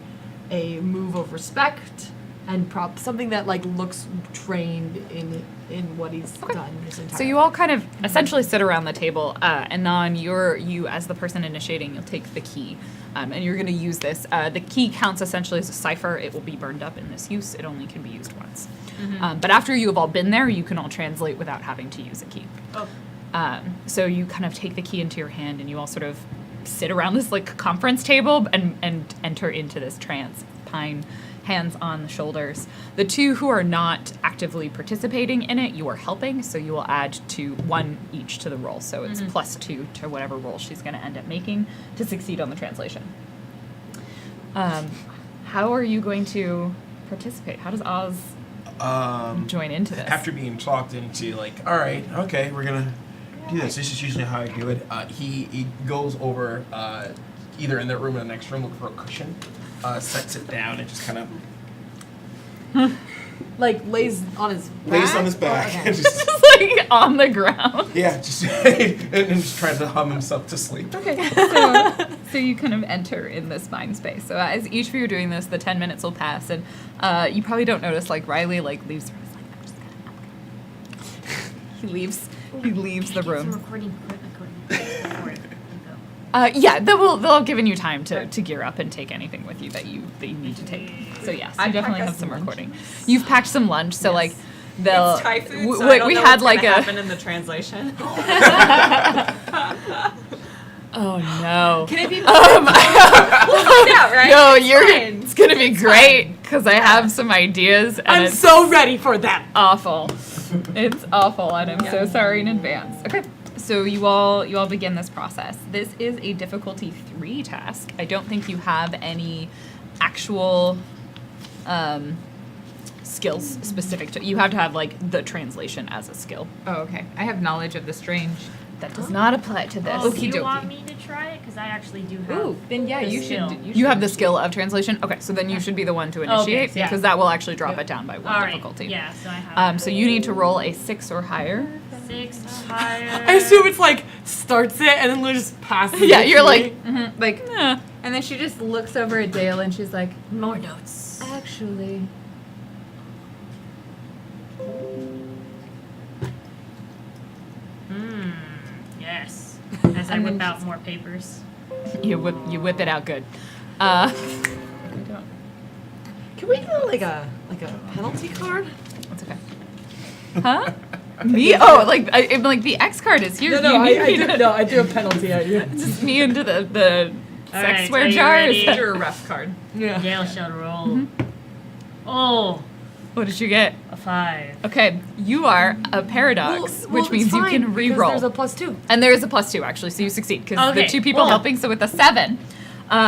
move of respect and something that like looks trained in what he's done his entire So you all kind of essentially sit around the table, and Nan, you as the person initiating, you'll take the key, and you're going to use this. The key counts essentially as a cipher. It will be burned up in this use. It only can be used once. But after you have all been there, you can all translate without having to use a key. Oh. So you kind of take the key into your hand, and you all sort of sit around this like conference table and enter into this trance. Pine, hands on the shoulders. The two who are not actively participating in it, you are helping, so you will add one each to the roll. So it's +2 to whatever roll she's going to end up making to succeed on the translation. How are you going to participate? How does Oz join into this? After being talked into, like, all right, okay, we're gonna do this. This is usually how I do it. He goes over either in that room or the next room, looking for a cushion, sets it down, and just kind of like lays on his back. lays on his back. Okay. And just, Just like on the ground. yeah, just and just trying to hum himself to sleep. Okay, so you kind of enter in this mind space. So as each of you are doing this, the 10 minutes will pass, and you probably don't notice, like, Riley, like, leaves the room. He's like, I'm just gonna, he leaves the Can I get some room. recording equipment before you go? Yeah, they'll have given you time to gear up and take anything with you that you need to take. So yes, I you definitely pack have us some lunch. recording. You've packed some lunch, so like they'll. It's Thai food, so we I don't know had what's like gonna a. happen in the translation. Oh no. Can it be? Yeah, right? No, It's fine. it's gonna be great because I have some ideas and I'm it's so ready for that. awful. It's awful, and I'm so sorry in advance. Okay, so you all begin this process. This is a difficulty 3 task. I don't think you have any actual skills specific to. You have to have like the translation as a skill. Oh, okay. I have knowledge of the strange. That does not apply to this. Oh, do you Okey-dokey. want me to try it? Because I actually do have. Ooh, then yeah, the you skill. should. You have the skill of translation. Okay, so then you should be the one to initiate so yeah. because that will actually drop it down by 1 All right. difficulty. Yeah, so I have. So you need to roll a 6 or higher. 6 higher. I assume it's like starts it and then just passes. Yeah, it you're to like, me. Like, eh. and then she just looks over at Dale and she's like, more notes. actually. Yes. As I And then whip out just- more papers. You whip it out good. Uh, Can we do like a penalty card? That's okay. Huh? Me? Oh, like the X card is here. No, You need I me do. to- No, I do a penalty at you. Just me into the All sex right, swear are you jar. Is ready? that- Your ref card. Yeah. Dale shall roll. Oh, What did you get? a 5. Okay, you are a paradox, which means you can re-roll. There's a +2. And there is a +2 actually, so you succeed because the Okay, 2 people cool. helping. So with a 7. This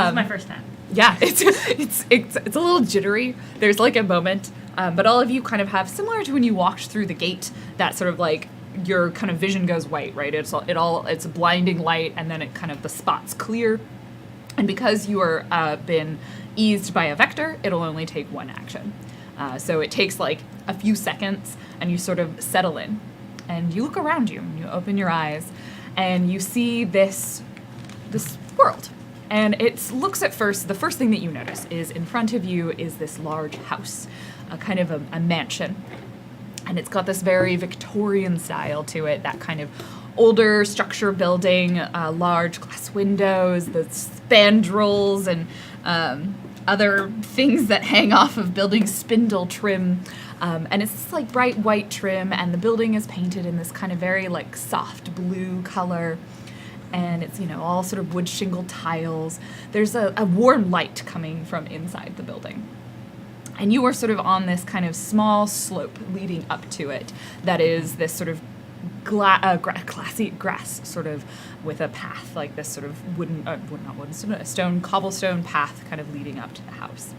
is my first time. Yeah, it's a little jittery. There's like a moment, but all of you kind of have similar to when you walked through the gate. That sort of like your kind of vision goes white, right? It's a blinding light, and then it kind of the spots clear. And because you are been eased by a vector, it'll only take 1 action. So it takes like a few seconds, and you sort of settle in, and you look around you, and you open your eyes, and you see this world. And it looks at first, the first thing that you notice is in front of you is this large house, a kind of a mansion. And it's got this very Victorian style to it, that kind of older structure building, large glass windows, the spandrels and other things that hang off of building spindle trim. And it's this like bright white trim, and the building is painted in this kind of very like soft blue color. And it's, all sort of wood shingle tiles. There's a warm light coming from inside the building. And you are sort of on this kind of small slope leading up to it that is this sort of classy grass sort of with a path, like this sort of a stone, cobblestone path kind of leading up to the house.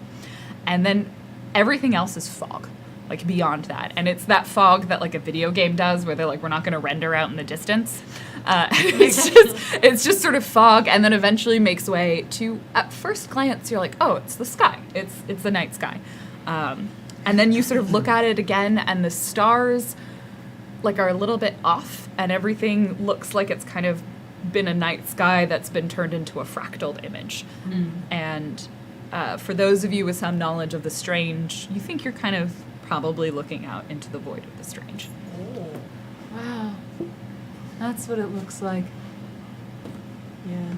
And then everything else is fog, like beyond that. And it's that fog that like a video game does where they're like, we're not going to render out in the distance. It's just sort of fog, and then eventually makes way to, at first glance, you're like, oh, it's the sky. It's the night sky. And then you sort of look at it again, and the stars like are a little bit off, and everything looks like it's kind of been a night sky that's been turned into a fractaled image. And for those of you with some knowledge of the strange, you think you're kind of probably looking out into the void of the strange. Wow. That's what it looks like. Yeah.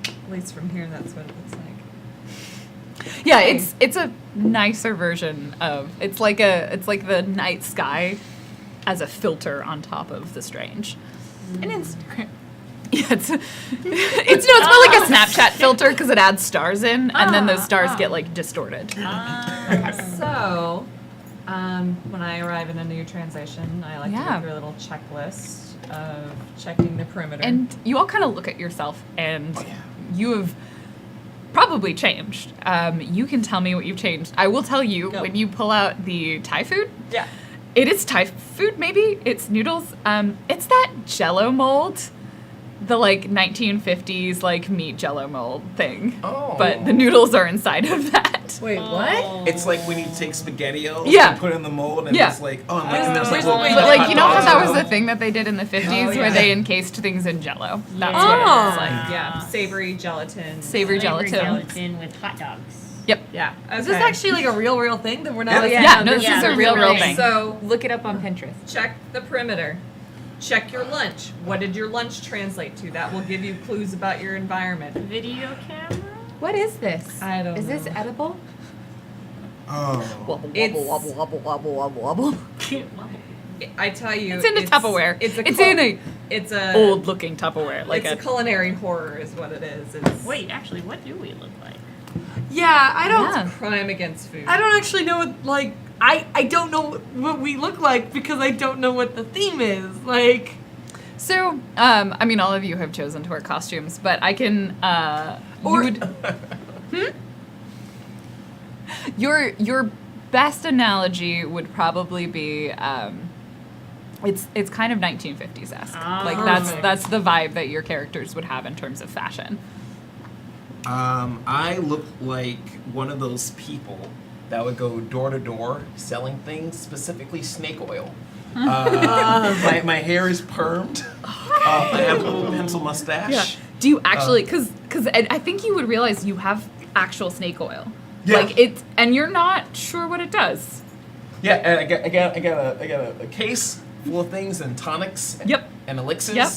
At least from here, that's what it looks like. Yeah, it's a nicer version of it's like the night sky as a filter on top of the strange. An Instagram. Yeah, it's more like a Snapchat filter because it adds stars in, and then those stars get like distorted. So, when I arrive in a new translation, I like to Yeah. go through a little checklist of checking the perimeter. And you all kind of look at yourself, and Oh, yeah. you have probably changed. You can tell me what you've changed. I will tell you Go. when you pull out the Thai food. yeah. It is Thai food, maybe. It's noodles. It's that Jello mold, the like 1950s like meat Jello mold thing. Oh. But the noodles are inside of that. Wait, what? It's like when you take SpaghettiOs Yeah. and put it in the mold, and Yeah. it's like, oh, and there's like Where's little the- But like you know how hot that dogs was in the thing that they did in the 50s Oh, where yeah. they encased things in Jello. That's Yeah. what it Oh. was like. Yeah. Savory gelatin. Savory Savory gelatin. gelatin with hot dogs. Yep. Yeah. Is this actually like a real thing that we're not? Yeah. like, Yeah, no, this this is yeah, a real right. thing. So, Look it up on Pinterest. check the perimeter. Check your lunch. What did your lunch translate to? That will give you clues about your environment. Video camera? What is this? I don't Is this know. edible? Oh. Wobble, It's- wobble, wobble, wobble, wobble, wobble. I tell you, It's in a Tupperware. It's a It's in a It's a old looking Tupperware. Like it's a culinary horror, is what it is. It's Wait, actually, what do we look like? Yeah, I don't. Yeah. crime against food. I don't actually know what like. I don't know what we look like because I don't know what the theme is. Like, So, I mean, all of you have chosen to wear costumes, but I can. Or- You would, your best analogy would probably be. It's kind of 1950s esque. Ah. Like that's the vibe that your characters would have in terms of fashion. I look like one of those people that would go door to door selling things, specifically snake oil. My hair is permed. I have a little pencil mustache. Do you actually? Because I think you would realize you have actual snake oil. Yeah. Like it, and you're not sure what it does. Yeah, and I got a case full of things and tonics. Yep. And elixirs. Yep.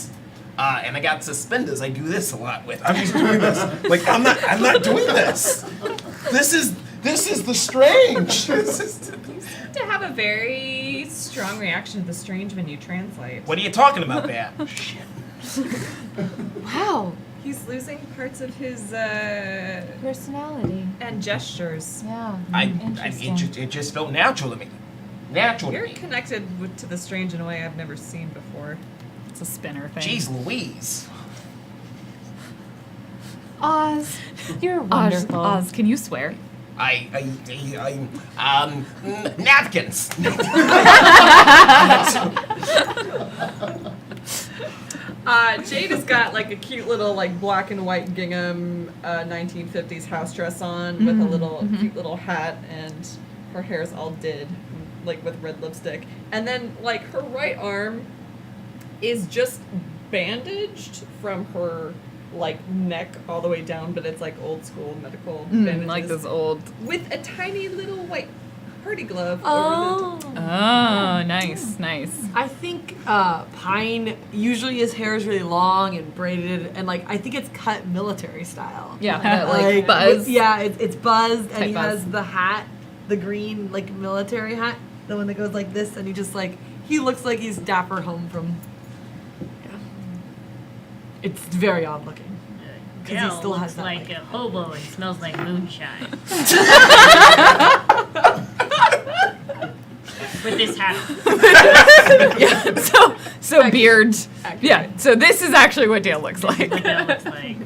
And I got suspenders. I do this a lot with. I'm just doing this. Like I'm not doing this. This is the strange. This is to have a very strong reaction to the strange when you translate. what are you talking about, Bat? Shit. Wow. He's losing parts of his Personality. and gestures. Yeah. It just felt natural to me. Natural You're to me. connected to the strange in a way I've never seen before. It's a spinner thing. Jeez Louise. Oz, you're Oz, wonderful. Oz, can you swear? Napkins. Jade has got like a cute little like black and white gingham 1950s house dress on with a little cute little hat, and her hair's all did like with red lipstick. And then like her right arm is just bandaged from her like neck all the way down, but it's like old school medical bandages. Like this old. with a tiny little white party glove over oh. Oh, nice, nice. I think Pine usually his hair is really long and braided, and like I think it's cut military style. Yeah, like buzz. Yeah, it's buzzed, and Tight he buzz. has the hat, the green like military hat, the one that goes like this, and he just like he looks like he's dapper home from. Yeah. It's very odd looking. Because he Dale still has looks that, like like- a hobo and smells like moonshine. With this hat on. Yeah. So beard. Yeah. So this is actually what Dale looks like. What Dale looks like.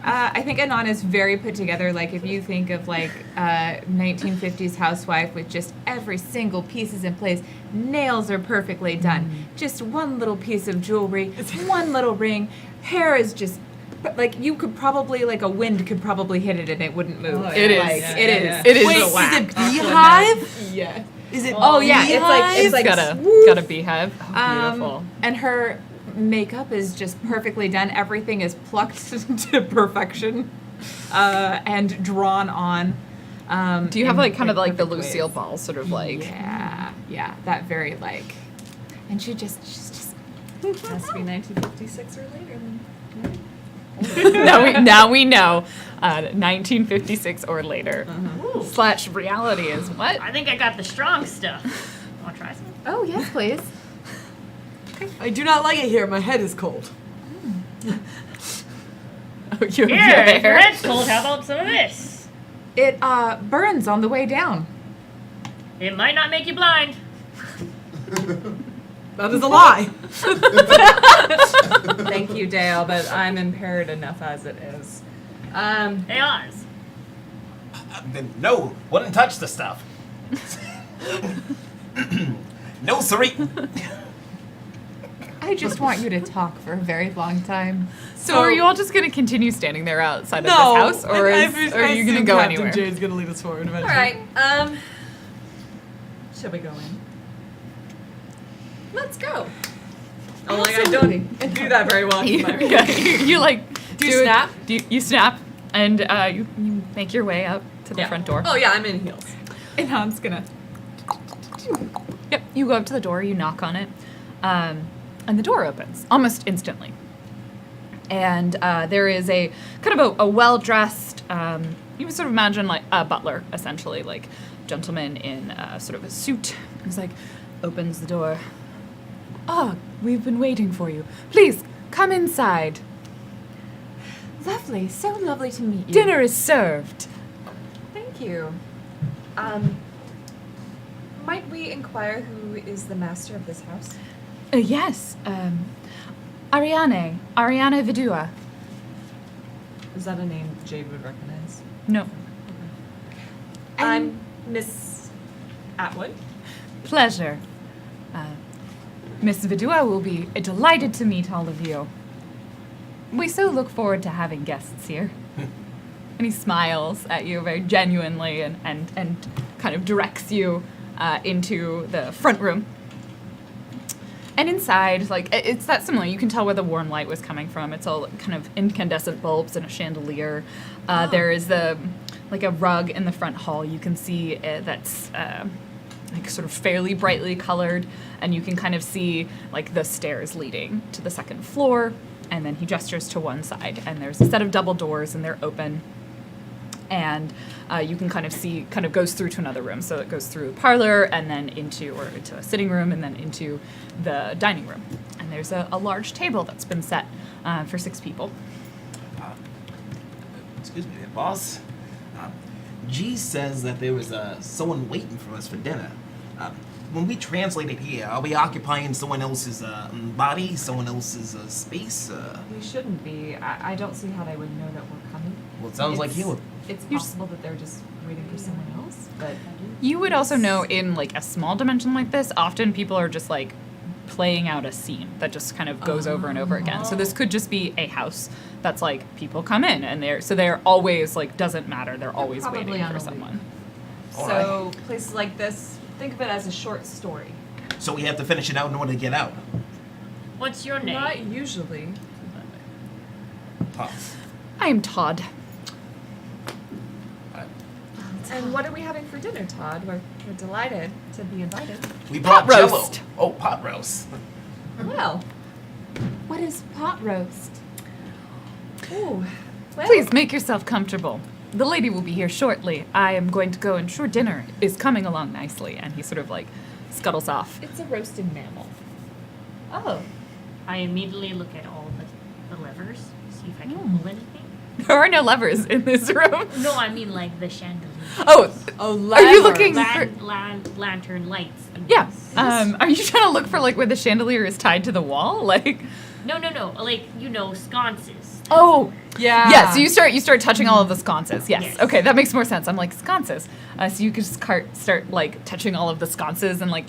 I think Anon is very put together. Like if you think of like 1950s housewife with just every single piece is in place, nails are perfectly done. Just one little piece of jewelry, one little ring, hair is just like you could probably like a wind could probably hit it and it wouldn't move. Oh, It is. yeah, it is. yeah. It is. Wait, a is whack. it beehive? Yeah. Is it? Oh yeah, it's like got a beehive. Oh, beautiful. And her makeup is just perfectly done. Everything is plucked to perfection, and drawn on. Do you have in, like kind of like the perfect ways. Lucille Ball sort of like? Yeah, that very like, and she's just. It has to be 1956 or later then. now we know, 1956 or later. Ooh, Slash reality is what? I think I got the strong stuff. Want to try some? Oh yes, please. I do not like it here. My head is cold. Oh, you're Here, if your there. head's cold, how about some of this? It burns on the way down. It might not make you blind. That is a lie. Thank you, Dale, but I'm impaired enough as it is. Hey, Oz. Then no, wouldn't touch the stuff. No, siree. I just want you to talk for a very long time. So are you all just gonna continue standing there outside of No. this house, or are you gonna go anywhere? Captain Jade's gonna lead us forward eventually. All right. Shall we go in? Let's go. Oh, like I don't do that very well. you like Do you snap? You snap, and you make your way up to the front door. Oh yeah, I'm in heels. And Han's gonna. Yep, you go up to the door, you knock on it, and the door opens almost instantly. And there is a kind of a well-dressed, you would sort of imagine like a butler, essentially, like gentleman in sort of a suit. He's like, opens the door. Ah, we've been waiting for you. Please, come inside. Lovely, so lovely to meet you. Dinner is served. Thank you. Might we inquire who is the master of this house? Yes, Ariane Vidua. Is that a name Jade would recognize? No, I'm Miss Atwood. pleasure. Miss Vidua will be delighted to meet all of you. We so look forward to having guests here. And he smiles at you very genuinely and kind of directs you into the front room. And inside, like, it's that similar. You can tell where the warm light was coming from. It's all kind of incandescent bulbs and a chandelier. There is like a rug in the front hall. You can see that's like sort of fairly brightly colored, and you can kind of see like the stairs leading to the second floor. And then he gestures to one side, and there's a set of double doors, and they're open. And you can kind of see, kind of goes through to another room. So it goes through a parlor, and then into a sitting room, and then into the dining room. And there's a large table that's been set for 6 people. Excuse me, there, boss. G says that there was someone waiting for us for dinner. When we translate it here, are we occupying someone else's body, someone else's space? We shouldn't be. I don't see how they would know that we're coming. Well, it sounds like you. It's possible that they're just waiting for someone else, but You would also know in like a small dimension like this, often people are just like playing out a scene that just kind of goes over and over again. So this could just be a house that's like people come in and they're always like, doesn't matter, they're always probably waiting on for a loop. someone. so places like this, think of it as a short story. So we have to finish it out in order to get out. What's your name? Not usually. Huh. I am Todd. And what are we having for dinner, Todd? We're delighted to be invited. We brought Pot Jello. roast. Oh, pot roast. Well, What is pot roast? ooh. Well, Please make yourself comfortable. The lady will be here shortly. I am going to go, and sure, dinner is coming along nicely. And he sort of like scuttles off. it's a roasted mammal. Oh. I immediately look at all the levers, see if I can pull anything. There are no levers in this room. No, I mean like the chandelier. Oh, are you looking for? Lantern lights. and Yeah. things. Are you trying to look for like where the chandelier is tied to the wall? Like, No. Like, sconces. oh, Yeah. yeah. So you start touching all of the sconces. Yes. Yes. Okay, that makes more sense. I'm like sconces. So you could just start like touching all of the sconces, and like,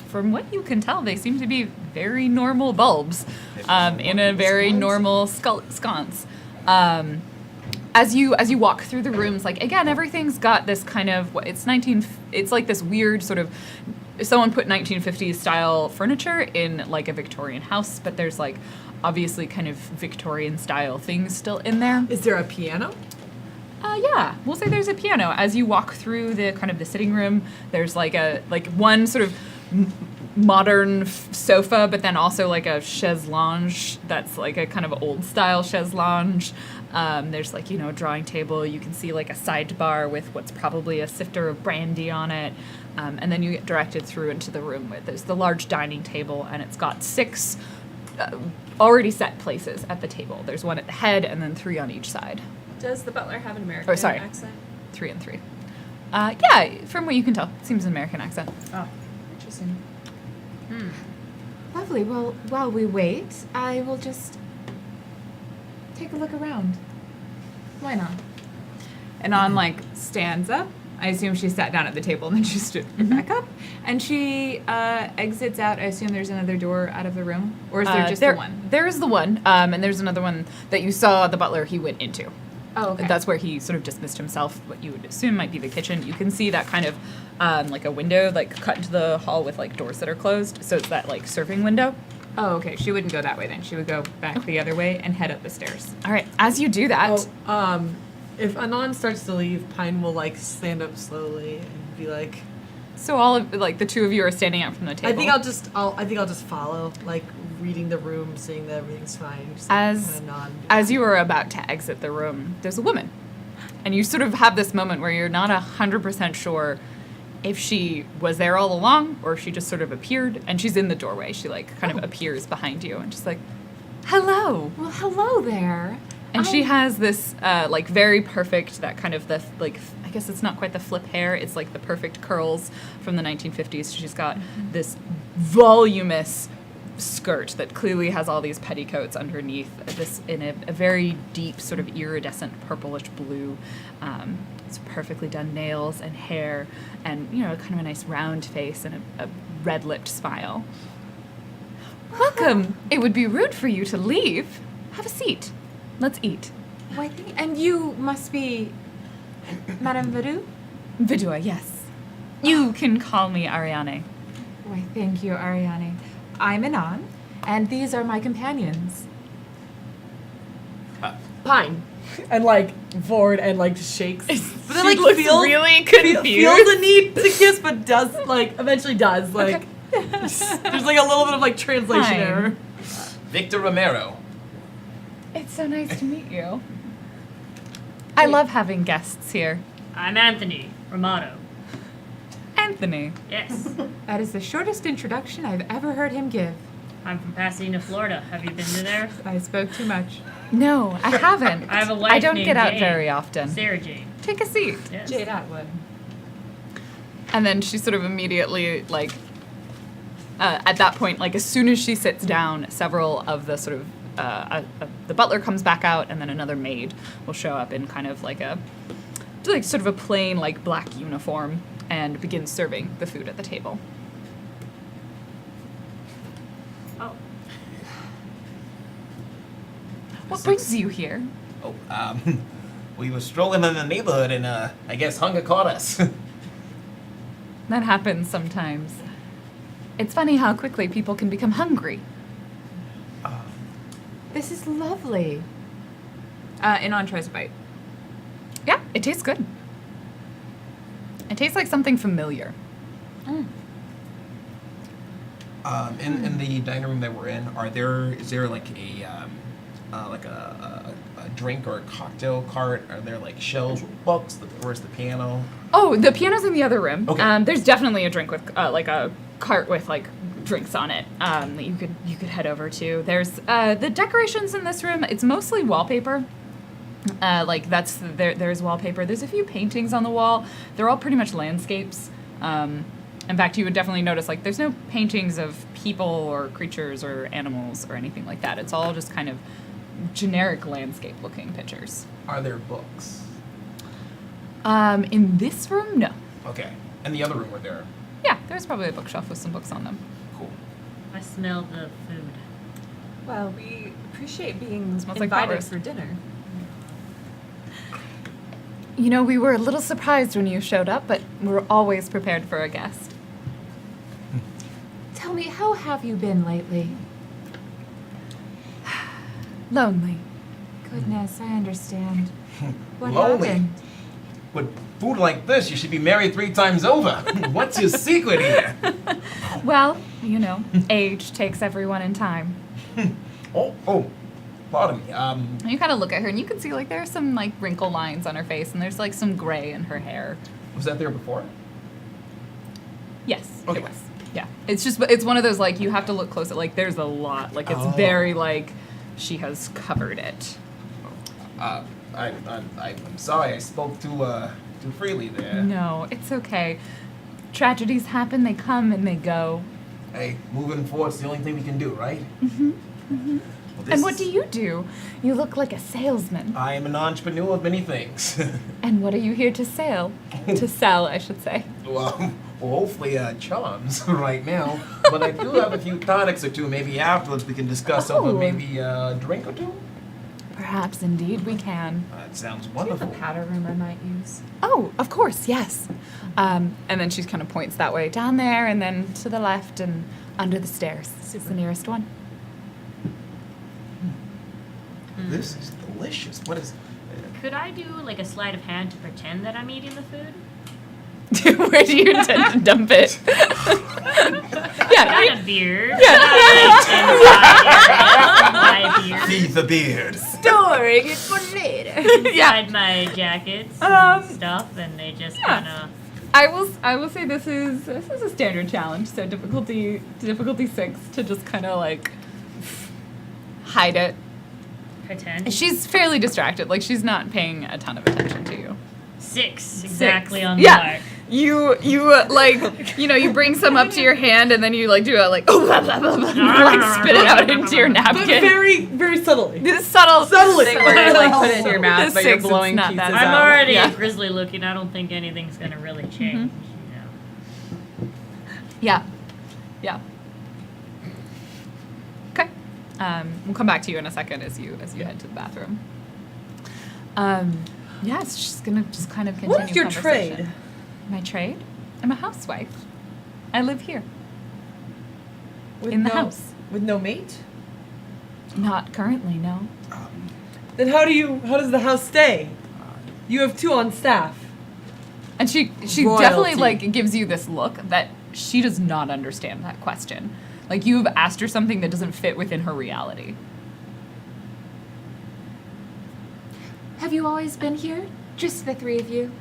from what you can tell, they seem to be very normal bulbs in a very normal sconce. as you walk through the rooms, like again, everything's got this kind of it's like this weird sort of, someone put 1950s style furniture in like a Victorian house, but there's like obviously kind of Victorian style things still in there. Is there a piano? Yeah, we'll say there's a piano. As you walk through the kind of the sitting room, there's like one sort of modern sofa, but then also like a chaise lounge that's like a kind of old style chaise lounge. There's like, a drawing table. You can see like a sidebar with what's probably a sifter of brandy on it. And then you get directed through into the room where there's the large dining table, and it's got 6 already set places at the table. There's 1 at the head and then 3 on each side. Does the butler have an American accent? 3 and 3. Yeah, from what you can tell, it seems an American accent. Oh, interesting. Lovely. Well, while we wait, I will just take a look around. Why not? Anon stands up. I assume she sat down at the table and then she stood back up. And she exits out. I assume there's another door out of the room, or is there just the one? There is the one, and there's another one that you saw the butler he went into. Oh, okay. That's where he sort of dismissed himself. What you would assume might be the kitchen. You can see that kind of like a window cut into the hall with like doors that are closed. So it's that like serving window. Oh, okay. She wouldn't go that way then. She would go back the other way and head up the stairs. All right. As you do that, If Anon starts to leave, Pine will stand up slowly and be like, so all of the 2 of you are standing out from the table. I think I'll just follow, reading the room, seeing that everything's fine. Just, As as you are about to exit the room, there's a woman, and you sort of have this moment where you're not 100% sure if she was there all along or if she just sort of appeared, and she's in the doorway. She kind of appears behind you and just hello. Well, hello there. And she has this very perfect, that kind of I guess it's not quite the flip hair, it's like the perfect curls from the 1950s. She's got this voluminous skirt that clearly has all these petticoats underneath, this in a very deep sort of iridescent purplish blue. It's perfectly done nails and hair, and kind of a nice round face and a red-lipped smile. Welcome. It would be rude for you to leave. Have a seat. Let's eat. Why, and you must be Madame Vidou? Vidua, yes. You can call me Ariane. Why, thank you, Ariane. I'm Anon, and these are my companions. Pine. And forward and shakes. But then She looks feels really feels confused. the need to kiss, but does eventually does. There's a little bit of translation Fine. error. Victor Romero. It's so nice to meet you. I love having guests here. I'm Anthony Romano. Anthony. Yes. That is the shortest introduction I've ever heard him give. I'm from Pasadena, Florida. Have you been to there? I spoke too much. No, I haven't. I have a wife I don't named get out Jane. very often. Sarah Jane. Take a seat. Yes. Jade Atwood. And then she sort of immediately, at that point, as soon as she sits down, several of the sort of, the butler comes back out, and then another maid will show up in kind of sort of a plain, black uniform, and begin serving the food at the table. Oh, What brings you here? Oh, we were strolling in the neighborhood and I guess hunger caught us. That happens sometimes. It's funny how quickly people can become hungry. This is lovely. Anon tries a bite. Yeah, it tastes good. It tastes like something familiar. In the dining room that we're in, is there a drink or a cocktail cart? Are there shelves with books? Where's the piano? Oh, the piano's in the other room. Okay. There's definitely a drink with a cart with drinks on it that you could head over to. There's the decorations in this room. It's mostly wallpaper. There's wallpaper. There's a few paintings on the wall. They're all pretty much landscapes. In fact, you would definitely notice there's no paintings of people or creatures or animals or anything like that. It's all just kind of generic landscape-looking pictures. Are there books? In this room, no. Okay. In the other room, were there? Yeah, there's probably a bookshelf with some books on them. Cool. I smell the food. Well, we appreciate being Smells like invited flowers. for dinner. You know, we were a little surprised when you showed up, but we're always prepared for a guest. Tell me, how have you been lately? Lonely. Goodness, I understand. What Lonely? happened? With food like this, you should be married 3 times over. What's your secret here? Well, you know, age takes everyone in time. Oh, pardon me. And you kind of look at her, and you can see like there are some like wrinkle lines on her face, and there's like some gray in her hair. Was that there before? Yes, Okay. it was. Yeah, it's one of those like you have to look close at like there's a lot like it's Oh. very like she has covered it. I'm sorry I spoke too freely there. No, it's okay. Tragedies happen, they come and they go. Hey, moving forward's the only thing we can do, right? Well, And what do you do? You look like a salesman. I am an entrepreneur of many things. And what are you here to sell? To sell, I should say. well, hopefully charms right now. But I do have a few tonics or two. Maybe afterwards we can discuss over Oh. maybe a drink or two. Perhaps indeed we can. That sounds Do you have a wonderful. powder room I might use? Oh, of course, yes. And then she kind of points that way down there, and then to the left and under the stairs. It's the nearest one. This is delicious. What is? Could I do like a sleight of hand to pretend that I'm eating the food? Where do you intend to dump it? yeah, Got a beard. My beard. Feed the beard. Storing it for later. yeah. Inside my jackets Um, and stuff, and they just yeah. kind of. I will say this is a standard challenge. So difficulty 6 to just kind of like hide it. Pretend. She's fairly distracted. Like she's not paying a ton of attention to you. 6 exactly on the Yeah. mark. You like you bring some up to your hand and then you like do a like oh blah, blah, blah, blah, and, like spit it out into your But napkin. very, very subtly. This subtle Subtly. Thing where you like put it in your mouth, The but you're 6, it's blowing not pieces that out. I'm already Yeah. grizzly looking. I don't think anything's gonna really change. Yeah. Yeah. Okay. We'll come back to you in a second as you head to the bathroom. Yeah, it's just gonna just kind of continue. What is your conversation. trade? My trade? I'm a housewife. I live here. With In the no, house. With no mate? Not currently, no. Then how does the house stay? You have 2 on staff. And she Royalty. definitely like gives you this look that she does not understand that question. Like you've asked her something that doesn't fit within her reality. Have you always been here? Just the 3 of you?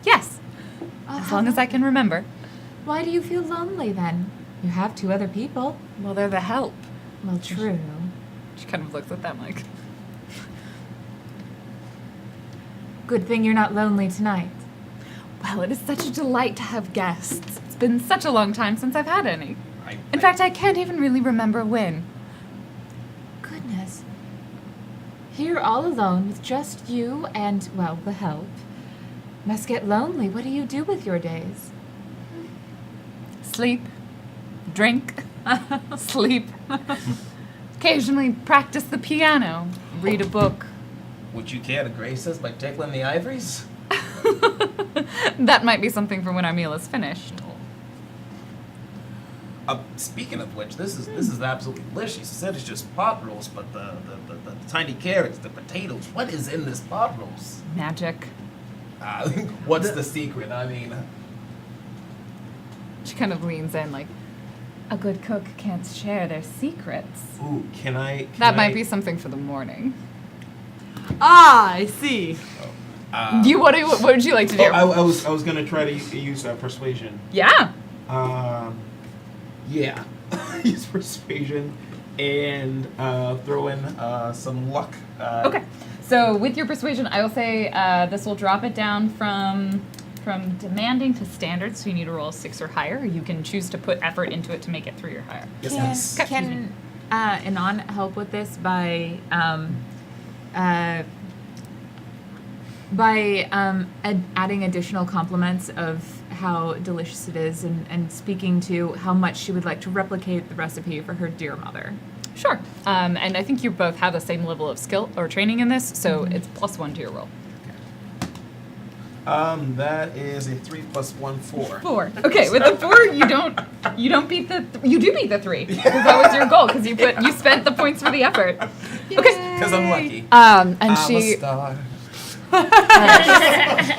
Yes, Oh, as long as I can remember. Why do you feel lonely then? You have 2 other people. Well, they're the help. Well, true. She kind of looks at them like, Good thing you're not lonely tonight. well, it is such a delight to have guests. It's been such a long time since I've had any. I, In fact, I can't even really remember when. Goodness. Here all alone with just you and, well, the help. Must get lonely. What do you do with your days? Sleep, drink, sleep. Occasionally practice the piano, read a book. would you care to grace us by tickling the ivories? That might be something for when our meal is finished. Speaking of which, this is absolutely delicious. You said it's just pot roast, but the tiny carrots, the potatoes. What is in this pot roast? Magic. What's the secret? I mean, She kind of leans in like, a good cook can't share their secrets. ooh, can I? That might be something for the morning. Ah, I see. What would you like to do? I was gonna try to use persuasion. Yeah. Yeah, use persuasion and throw in some luck. Okay. So with your persuasion, I will say this will drop it down from demanding to standard. So you need to roll a 6 or higher. Or you can choose to put effort into it to make it 3 or higher. Yes, Can Anon help with this by adding additional compliments of how delicious it is and speaking to how much she would like to replicate the recipe for her dear mother? Sure. And I think you both have the same level of skill or training in this, so it's +1 to your roll. That is a 3 plus 1, 4. 4. Okay, with the 4, you don't beat the. You do beat the 3 because that was your goal because you spent the points for the effort. Okay. Because I'm lucky. And I'm she. a star.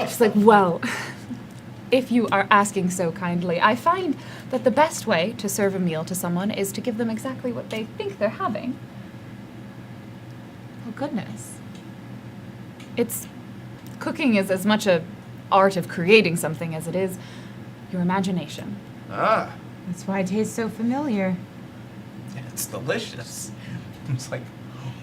She's like, well, if you are asking so kindly, I find that the best way to serve a meal to someone is to give them exactly what they think they're having. Oh, goodness. Cooking is as much a art of creating something as it is your imagination. Ah, That's why it tastes so familiar. it's delicious. It's like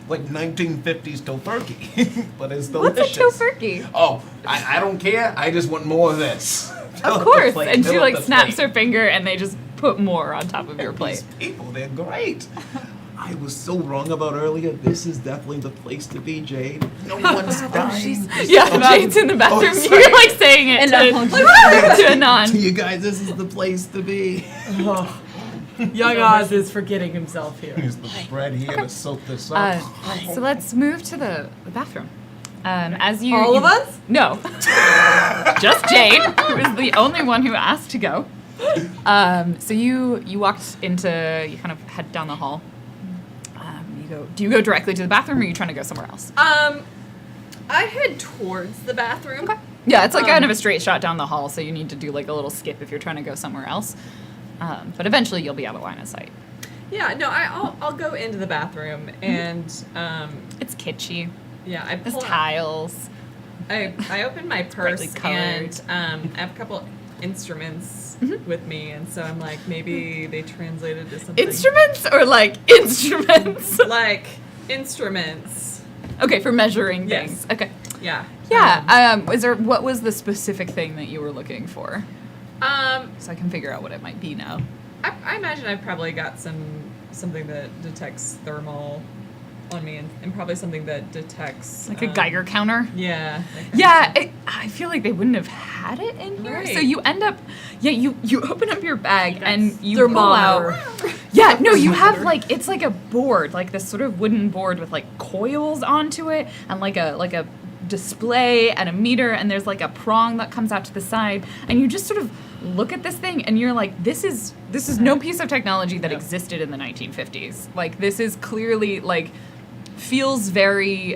1950s tofurkey, but it's delicious. What's a tofurkey? Oh, I don't care. I just want more of this. Fill Of up the course. plate, And she fill up like the snaps plate. her finger and they just put more on top of your plate. These people, they're great. I was so wrong about earlier. This is definitely the place to be, Jade. No one's dying. Yeah, Jade's in the bathroom. sorry. You're like saying it to Anon. To you guys, this is the place to be. Young Oz is forgetting himself here. Use the bread here to soak this up. So let's move to the bathroom. As you All of us? No, just Jade, who is the only one who asked to go. So you walked into, you kind of head down the hall. Do you go directly to the bathroom, or are you trying to go somewhere else? I head towards the bathroom. Okay. Yeah, it's like kind of a straight shot down the hall, so you need to do like a little skip if you're trying to go somewhere else. But eventually you'll be out of line of sight. Yeah, no, I'll go into the bathroom and It's kitschy. yeah, I There's pull out, tiles. I open my brightly purse colored. and I have a couple instruments with me, and so I'm like, maybe they translated to something Instruments or like instruments? like instruments. Okay, for measuring Yes. things. Okay. Yeah. Yeah. What was the specific thing that you were looking for? Um, So I can figure out what it might be now. I imagine I've probably got something that detects thermal on me, and probably something that detects Like a Geiger counter? Yeah. Yeah, I feel like they wouldn't have had it in here. So Right. you end up, you open up your bag and you pull Thermometer. out. Yeah, no, you have like it's like a board, like this sort of wooden board with like coils onto it and like a display and a meter, and there's like a prong that comes out to the side, and you just sort of look at this thing and you're like, this is no piece of technology that existed in the 1950s. Like this is clearly like feels very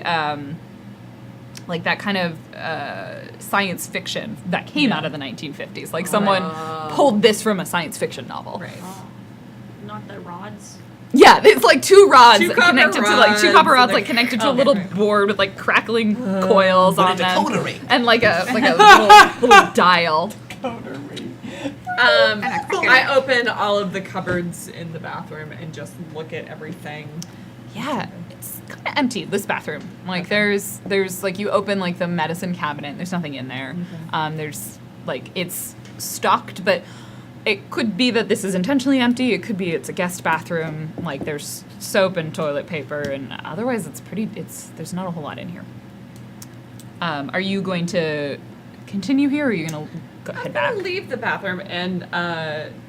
like that kind of science fiction that came out of the 1950s. Like someone pulled this from a science fiction novel. Right. Not the rods. Yeah, it's like two rods Two copper connected to like two rods, copper rods, and like they're- connected to a okay, little right. board with like crackling coils But on a them, decoder ring. and like a little dial. I open all of the cupboards in the bathroom and just look at everything. Yeah, it's kind of empty, this bathroom. Like there's like you open like the medicine cabinet, there's nothing in there. There's like it's stocked, but it could be that this is intentionally empty. It could be it's a guest bathroom. Like there's soap and toilet paper, and otherwise there's not a whole lot in here. Are you going to continue here, or are you gonna head I'm back? gonna leave the bathroom and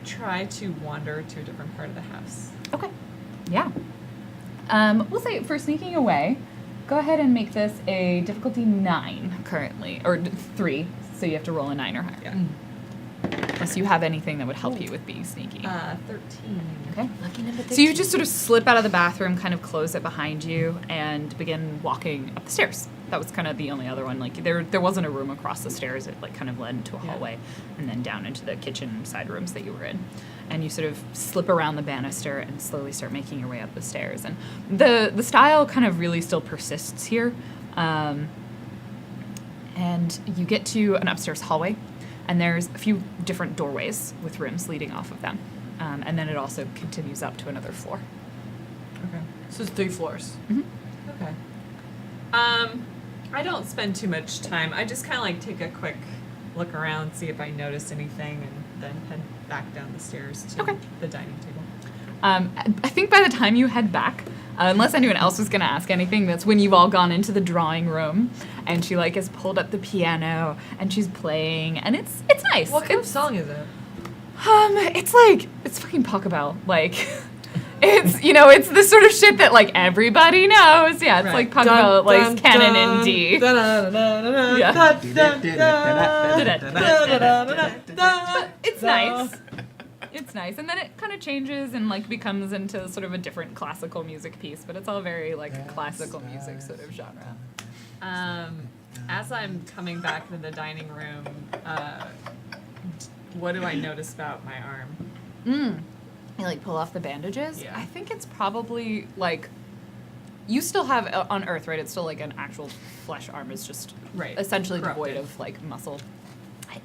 try to wander to a different part of the house. Okay. Yeah. We'll say for sneaking away, go ahead and make this a difficulty 9 currently, or 3. So you have to roll a 9 or higher. Yeah. Unless you have anything that would help you with being sneaky. 13. Okay. So you just sort of slip out of the bathroom, kind of close it behind you, and begin walking up the stairs. That was kind of the only other one. Like there wasn't a room across the stairs. It like kind of led into a hallway, and then down into the kitchen side rooms that you were in. And you sort of slip around the banister and slowly start making your way up the stairs. And the style kind of really still persists here. And you get to an upstairs hallway, and there's a few different doorways with rooms leading off of them. And then it also continues up to another floor. Okay. So it's 3 floors. Okay. I don't spend too much time. I just kind of like take a quick look around, see if I notice anything, and then head back down the stairs to Okay. the dining table. I think by the time you head back, unless anyone else was going to ask anything, that's when you've all gone into the drawing room, and she like has pulled up the piano and she's playing, and it's nice. What kind of song is it? It's like it's fucking Pachelbel. Like It's, you know, it's the sort of shit that like everybody knows. Yeah, it's Right. like Pugbo, like canon in D. Yeah. But it's nice. It's nice, and then it kind of changes and like becomes into sort of a different classical music piece, but it's all very like classical music sort of genre. As I'm coming back to the dining room, what do I notice about my arm? You like pull off the bandages. Yeah. I think it's probably like you still have on Earth, right? It's still like an actual flesh arm. It's just Right. essentially devoid Corrupted. of like muscle.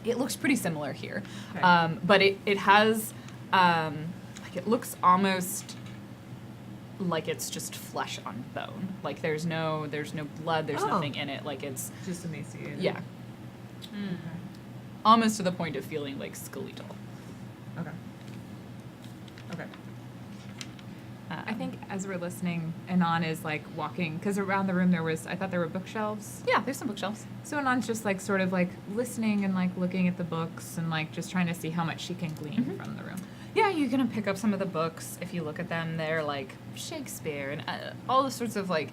It looks pretty similar here, Okay. but it has like it looks almost like it's just flesh on bone. Like there's no blood. There's Oh. nothing in it. Like it's Just emaciated. yeah, almost to the point of feeling like skeletal. Okay. Okay. I think as we're listening, Anon is like walking because around the room I thought there were bookshelves. Yeah, there's some bookshelves. So Anon's just like sort of like listening and like looking at the books and like just trying to see how much she can glean from the room. Yeah, you're gonna pick up some of the books. If you look at them, they're like Shakespeare and all the sorts of like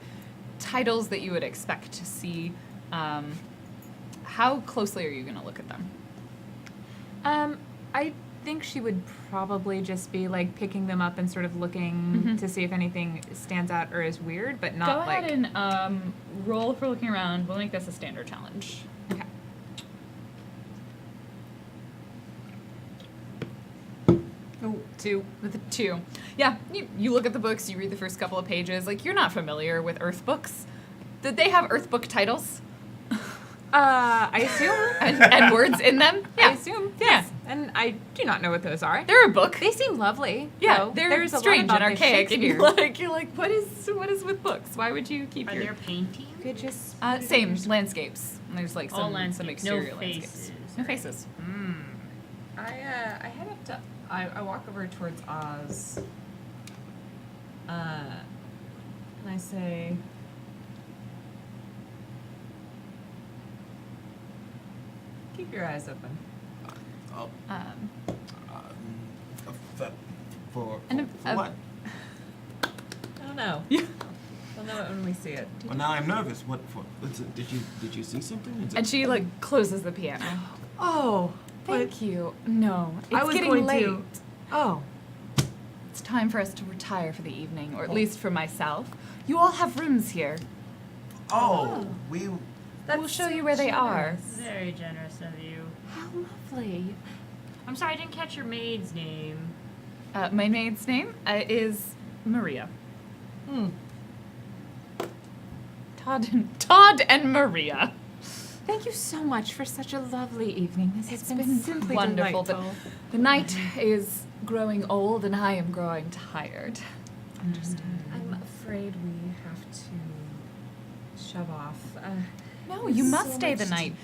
titles that you would expect to see. How closely are you gonna look at them? I think she would probably just be like picking them up and sort of looking to see if anything stands out or is weird, but not Go like. ahead and roll for looking around. We'll make this a standard challenge. Okay. Oh, 2 with a 2. Yeah, you look at the books. You read the first couple of pages. Like you're not familiar with Earth books. Did they have Earth book titles I assume. and words in them? I assume. Yes. And I do not know what those are. They're a book. They seem lovely. Yeah, though. they're There's strange a lot and about this archaic, and Shakespeare. you're like, what is with books? Why would you keep Are your there paintings? Could just same landscapes? And there's like All some landscapes, exterior no landscapes. faces. No faces. I head up to. I walk over towards Oz. And I say, keep your eyes open. Oh, Um, for And what? I don't know. We'll know it when we see it. Well, now I'm nervous. What for? Did you see something? Is it- and she like closes the piano. Oh, Thank you. No, it's I was getting going late. to. Oh, It's time for us to retire for the evening, or at least for myself. You all have rooms here. Oh, we. We'll show you where they are. Very generous of you. How lovely. I'm sorry, I didn't catch your maid's name. My maid's name is Maria. Todd and Maria. Thank you so much for such a lovely evening. This has been simply wonderful. delightful. The night is growing old, and I am growing tired. I'm afraid we have to shove off. No, you must stay the night.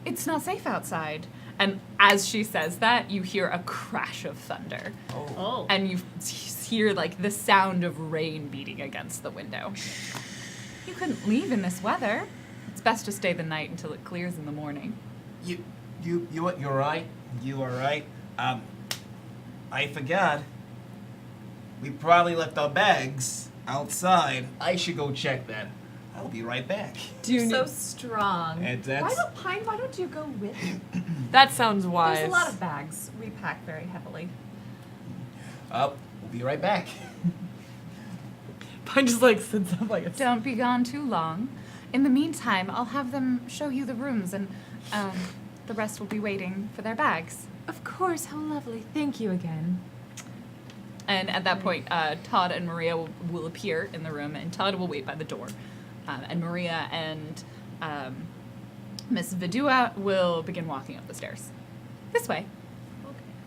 It's not safe outside. And as she says that, you hear a crash of thunder. Oh. And you hear like the sound of rain beating against the window. You couldn't leave in this weather. It's best to stay the night until it clears in the morning. You're right. You are right. I forgot. We probably left our bags outside. I should go check that. I'll be right back. Do you so strong. And that's. Why don't you go with me? that sounds wise. There's a lot of bags. We pack very heavily. We'll be right back. Pine just like sits up like a. Don't be gone too long. In the meantime, I'll have them show you the rooms, and the rest will be waiting for their bags. Of course, how lovely. Thank you again. And at that point, Todd and Maria will appear in the room, and Todd will wait by the door. And Maria and Miss Vidua will begin walking up the stairs. This way.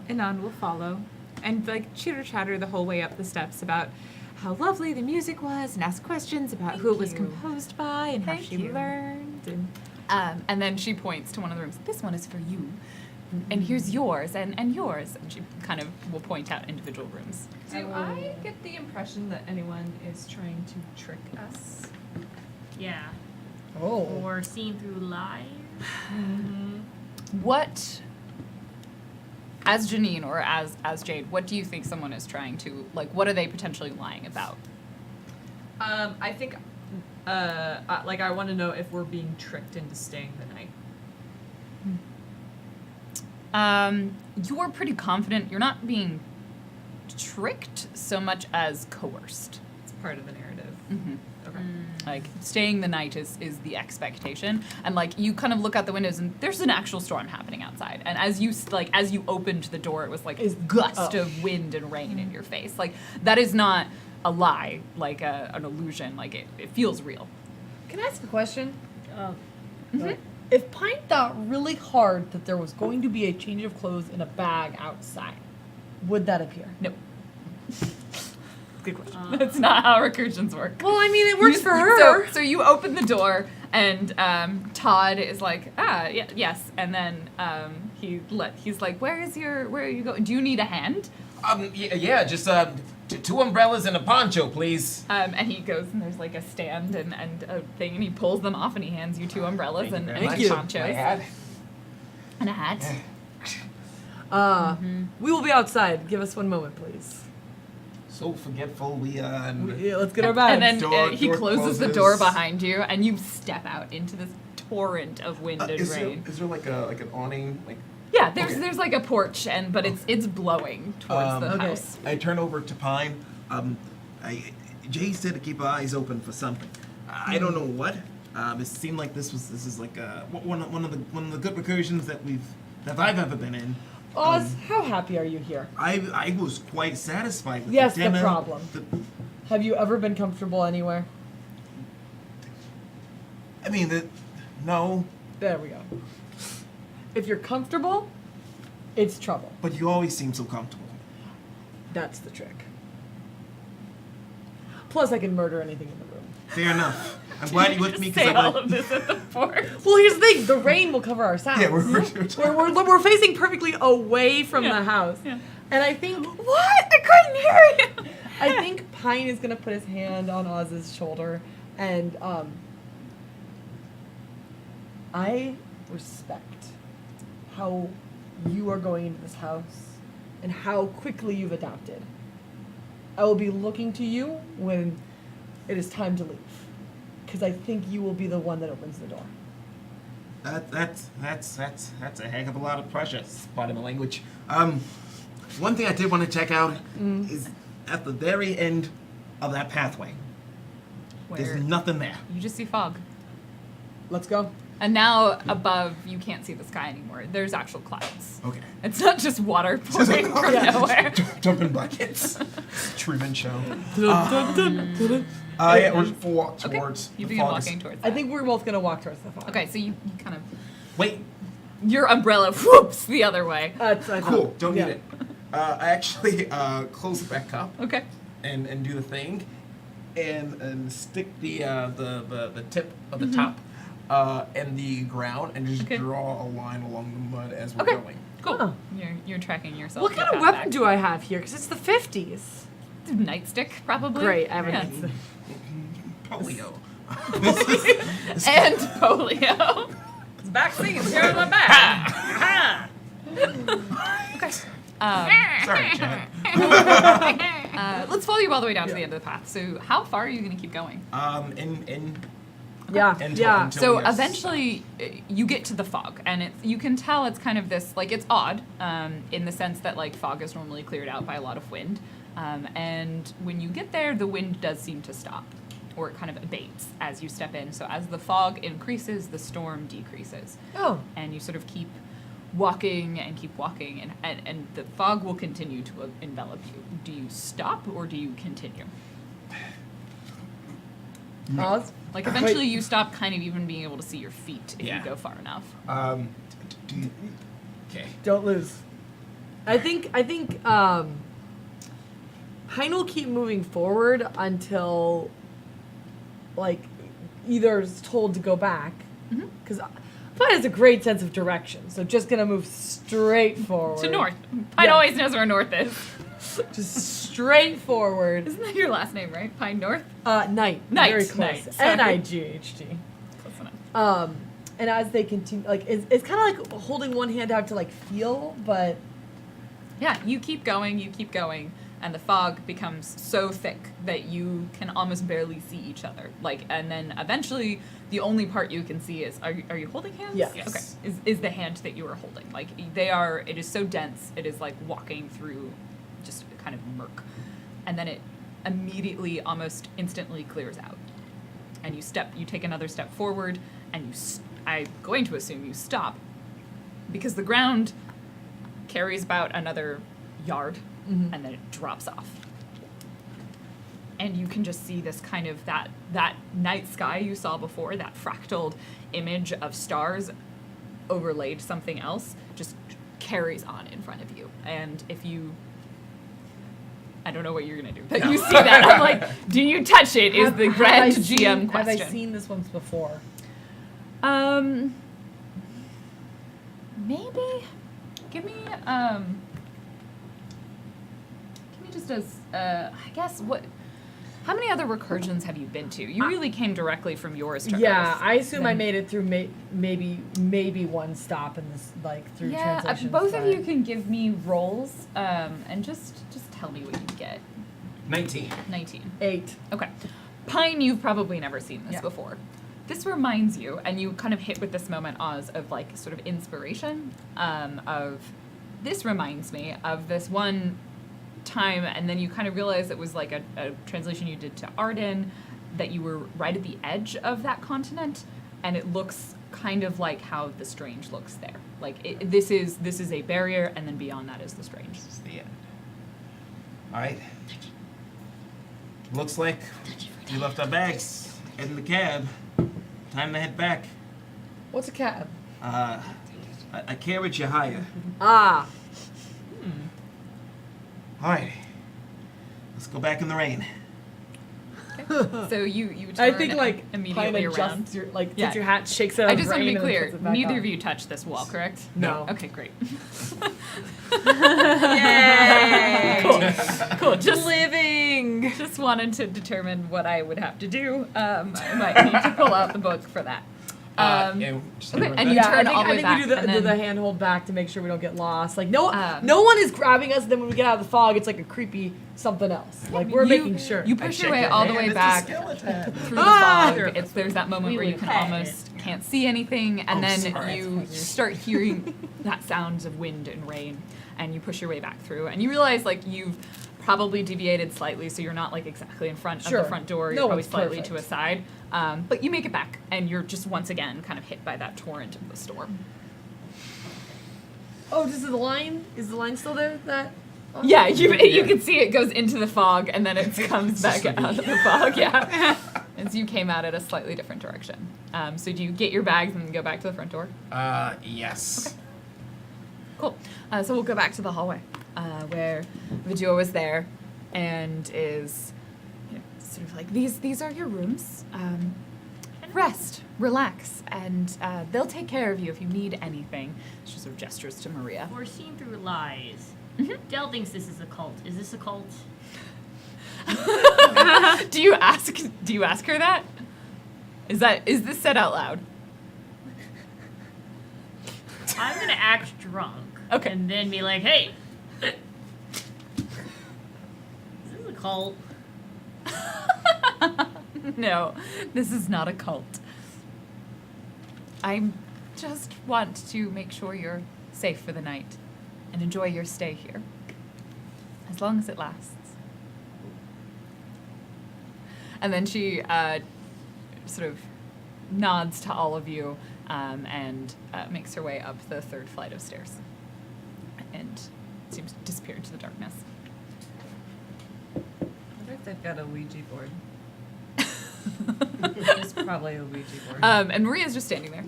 Anon will follow and like chitter chatter the whole way up the steps about how lovely the music was and ask questions about who it was you. composed by and how Thank she you. learned. And then she points to one of the rooms. This one is for you. And here's yours, and yours. And she kind of will point out individual rooms. Do I get the impression that anyone is trying to trick us? Yeah. Oh. Or seen through lies. What as Janine or as Jade, what do you think someone is trying to, like, what are they potentially lying about? I think, I want to know if we're being tricked into staying the night. You're pretty confident you're not being tricked so much as coerced. It's part of the narrative. Mm-hmm. Okay. Like, staying the night is the expectation, and like you kind of look out the windows and there's an actual storm happening outside, and as you opened the door, it was like a gust of wind and rain in your face. Like, that is not a lie, like an illusion. Like, it feels real. Can I ask a question? If Pine thought really hard that there was going to be a change of clothes in a bag outside, would that appear? No. Good question. That's not how recursions work. Well, I mean, it works for her. So you open the door, and Todd is like, yes, and then he's like, where are you going? Do you need a hand? Yeah, just two umbrellas and a poncho, please. And he goes, and there's like a stand and a thing, and he pulls them off, and he hands you 2 umbrellas and ponchos. My hat. And a hat. We will be outside. Give us 1 moment, please. So forgetful, Yeah, let's get our bags. And then Door he closes the door closes. behind you, and you step out into this torrent of wind and rain. Is there like an awning? Like, Yeah, there's like a porch, but it's blowing towards the Okay. house. I turn over to Pine. Jay said to keep our eyes open for something. I don't know what. It seemed like this is like one of the good recursions that I've ever been in. Oz, how happy are you here? I was quite satisfied with Yes, the the demo. problem. Have you ever been comfortable anywhere? No, There we go. If you're comfortable, it's trouble. but you always seem so comfortable. That's the trick. Plus, I can murder anything in the room. Fair enough. I'm glad you with me Say because all of this at the porch. Well, here's the thing: the rain will cover our sounds. Yeah, we're facing perfectly away from the house, yeah. and I think What? I couldn't hear you. I think Pine is gonna put his hand on Oz's shoulder, and I respect how you are going into this house and how quickly you've adapted. I will be looking to you when it is time to leave, because I think you will be the one that opens the door. That's a heck of a lot of pressure. Pardon the language. One thing I did want to check out is at the very end of that pathway. Where There's nothing there. you just see fog. Let's go. And now above, you can't see the sky anymore. There's actual clouds. Okay. It's not just water pouring from nowhere. Jumping buckets. Truman Show. I Yeah, we're walk Okay. towards. You the begin fog. walking towards that. think we're both gonna walk towards the fog. Okay, so you kind of, Wait. your umbrella whoops the other way. That's I Cool. thought. Don't Yeah. need it. I actually close it back up Okay. and do the thing, and stick the tip of the top in the ground and just Okay. draw a line along the mud as we're Okay. going. Cool. Oh. You're tracking yourself. What kind of weapon do I have here? Because it's the 50s. Nightstick, probably. Great, I have a Yeah. nightstick. Polio. And polio. It's vaccines here on my back. Okay. Sorry, Chad. Let's follow you all the way down to the end of the path. So, how far are you going to keep going? Yeah, Until So we are eventually, you get to the fog, and you can tell it's kind of this, like, it's odd in the sense that, like, fog is normally cleared out by a lot of wind, and when you get there, the wind does seem to stop, or it kind of abates as you step in. So as the fog increases, the storm decreases, Oh, and you sort of keep walking, and the fog will continue to envelop you. Do you stop or do you continue? Oz? Like, eventually you stop kind of even being able to see your feet if Yeah. you go far enough. Okay. Don't lose. I think Pine will keep moving forward until, like, either is told to go back, because Pine has a great sense of direction, so just gonna move straight forward. To north. Pine Yeah. always knows where north is. Just straight forward. Isn't that your last name, right? Pine North? Night. Knight, Very close. Knight, sorry. N-I-G-H-T. Close enough. And as they continue, like, it's kind of like holding one hand out to, like, feel, but Yeah, you keep going, and the fog becomes so thick that you can almost barely see each other. And then eventually, the only part you can see is, are you holding hands? Yes. Okay. Is the hand that you are holding. It is so dense, it is like walking through just kind of murk. And then it immediately, almost instantly clears out. And you take another step forward, and I'm going to assume you stop, because the ground carries about another yard, and then it drops off. And you can just see this kind of that night sky you saw before, that fractaled image of stars overlaid something else, just carries on in front of you. And I don't know what you're gonna do, but you see that. I'm like, do you touch it? Is the grand GM question. Have I seen this once before? Maybe. Give me just as I guess how many other recursions have you been to? You really came directly from yours, Traverse. Yeah, I assume I made it through maybe one stop in this, through translations. Both of but- you can give me rolls, and just tell me what you get. 19. 19. 8. Okay. Pine, you've probably never seen this Yeah. before. This reminds you, and you kind of hit with this moment, Oz, of sort of inspiration, this reminds me of this one time, and then you kind of realize it was a translation you did to Arden, that you were right at the edge of that continent, and it looks kind of like how the strange looks there. This is a barrier, and then beyond that is the strange. This is the end. Alright. Looks like we left our bags in the cab. Time to head back. What's a cab? A carriage you hire. Ah. Alright. Let's go back in the rain. So you turn I think immediately Pine around. adjusts your Yeah. takes your hat, shakes it out I of just the want to rain, be and then clear, puts it back neither on. of you touched this wall, correct? No. Okay, great. Yay! Cool. Just Living. just wanted to determine what I would have to do. I might need to pull out the book for that. And just okay, run and back. you Yeah, turn I think, all the way back, we do the, and do then- the handhold back to make sure we don't get lost. No Um, one is grabbing us. Then when we get out of the fog, it's like a creepy something else. We're making sure. You push your check way your all the hand, way it's a back skeleton. through the Ah! fog. There's that moment We where you would can have almost can't see anything, and Oh, then sorry. you start hearing that sounds of wind and rain, and you push your way back through, and you realize you've probably deviated slightly, so you're not exactly in front Sure. of the front door. You're No probably one's slightly perfect. to a side, but you make it back, and you're just once again kind of hit by that torrent of the storm. Oh, is the line still there? That. Yeah, you can see it goes into the fog, and then it comes back out of the fog. Yeah, as you came out at a slightly different direction. So do you get your bags and go back to the front door? Yes. Cool. So we'll go back to the hallway, where Vidua was there, and is sort of these are your rooms. Rest, relax, and they'll take care of you if you need anything. She sort of gestures to Maria. We're seeing through lies. Mhm. Del thinks this is a cult. Is this a cult? Do you ask her that? Is this said out loud? I'm gonna act drunk. Okay. And then be like, hey, is this a cult? No, this is not a cult. I just want to make sure you're safe for the night and enjoy your stay here. As long as it lasts. And then she sort of nods to all of you and makes her way up the third flight of stairs. And seems to disappear into the darkness. I wonder if they've got a Ouija board. There's probably a Ouija board. And Maria's just standing there.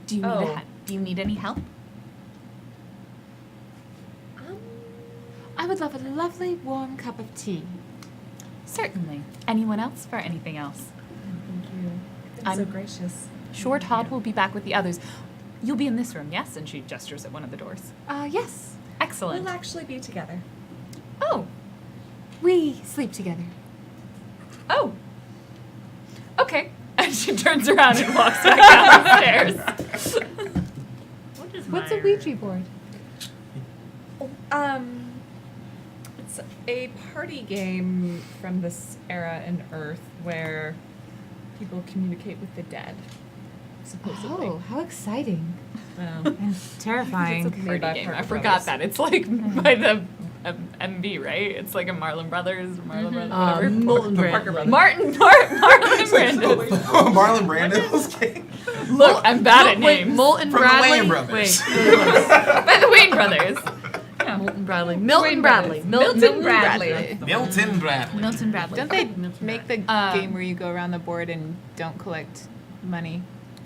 Do you need Oh. Do you need any help? I would love a lovely warm cup of tea. Certainly. Anyone else for anything else? Thank you. I'm so gracious. Sure, Todd will be back with the others. You'll be in this room, yes? And she gestures at one of the doors. Yes. Excellent. We'll actually be together. Oh. We sleep together. Oh. Okay. And she turns around and walks back down the stairs. What is What's a my- Ouija board? It's a party game from this era in Earth where people communicate with the dead, supposedly. Oh, how exciting. Um, And terrifying. It's a party by game. Parker I forgot Brothers. that. It's like by the MB, right? It's like a Marlon Brothers, Marlon Brothers, whatever. Molten Parker Brand. Brothers. Marlon Brando. Marlon Brando's game. Look, I'm bad at Wait, names. Molten From the Bradley. Wayans Brothers. Wait, By the Wayne brothers. Molten Bradley. Milton Wayne Bradley. Brothers. Milton Bradley. Milton Bradley. Milton Bradley. Don't they make the Um, game where you go around the board and don't collect money?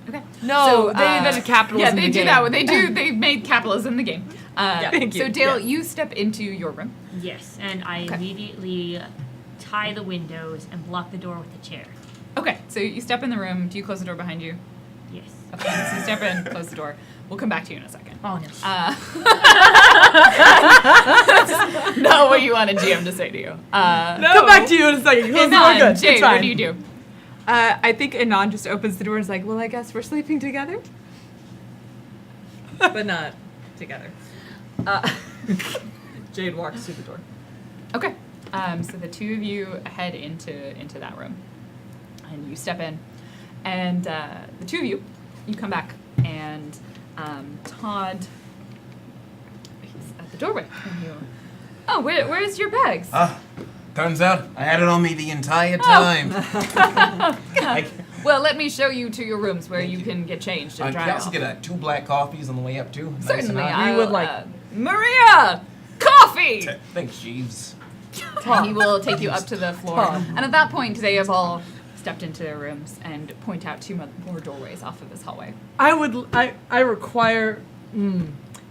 Okay. No, So, they invented capitalism. Yeah, in they the do game. that. They do. They made capitalism the game. Thank you. So Dale, you step into your room. Yes, and I Okay. immediately tie the windows and block the door with a chair. Okay. So you step in the room. Do you close the door behind you? Yes. Okay. So you step in, close the door. We'll come back to you in a second. Oh no. That's not what you want a GM to say to you. Come back to you in a second. Close the door, Anon, good. Jade, It's what fine. do you do? I think Anon just opens the door and is like, well, I guess we're sleeping together. but not together. Jade walks through the door. Okay. So the two of you head into that room, and you step in, and the two of you come back, and Todd, he's at the doorway, and you, oh, where's your bags? Turns out I had it on me the entire time. Well, let me show you to your rooms where you can get changed and Can dry I also off. get 2 black coffees on the way up too? Nice Certainly, and hot. I We would will, like- Maria, coffee. Thanks, Jeeves. And he will take you up to the floor. And at that point, they have all stepped into their rooms and point out 2 more doorways off of this hallway. I require. Do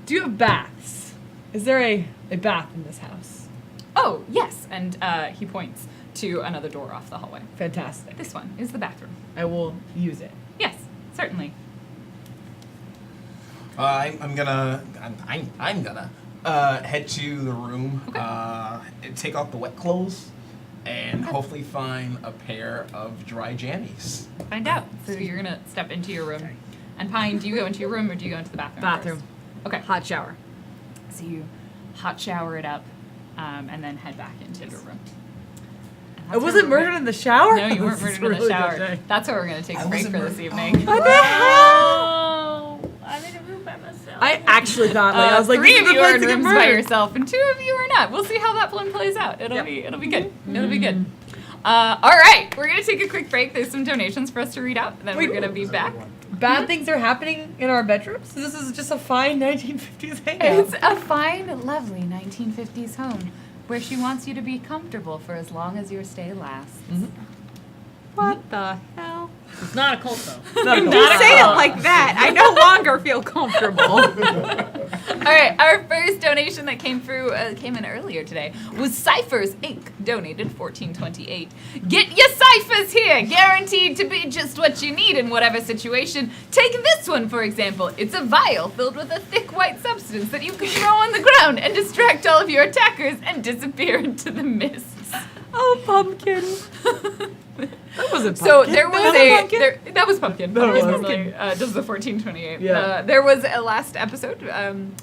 you have baths? Is there a bath in this house? Oh, yes. And he points to another door off the hallway. Fantastic. This one is the bathroom. I will use it. Yes, certainly. I'm gonna head to the room, take off the wet clothes, and hopefully find a pair of dry jammies. Find out. So you're going to step into your room. And Pine, do you go into your room or do you go into the bathroom? Bathroom. First? Okay. Hot shower. So you hot shower it up and then head back into your room. And I that's wasn't where we're murdered in the shower? No, you weren't This is murdered in the really shower. good day. That's where we're going to take I a break wasn't for this murdered. evening. Oh, I'm in a room by myself. I actually thought, I was like, 3 this of is the you are place in to get rooms by murdered. yourself, and 2 of you are not. We'll see how that one plays out. It'll be good. It'll be good. All right, we're gonna take a quick break. There's some donations for us to read out, and then we're gonna be back. Bad things are happening in our bedrooms? This is just a fine 1950s hangout. It's a fine, lovely 1950s home where she wants you to be comfortable for as long as your stay lasts. What the hell? It's not a cult though. Don't Say it like that. I no longer feel comfortable. All right, our first donation that came through came in earlier today was Ciphers Inc. Donated $14.28. Get your ciphers here, guaranteed to be just what you need in whatever situation. Take this one for example. It's a vial filled with a thick white substance that you can throw on the ground and distract all of your attackers and disappear into the mists. Oh, pumpkin. That wasn't pumpkin. So there was Pumpkin? that was pumpkin. That Pumpkin was. normally does the 1428. Yeah. There was a last episode.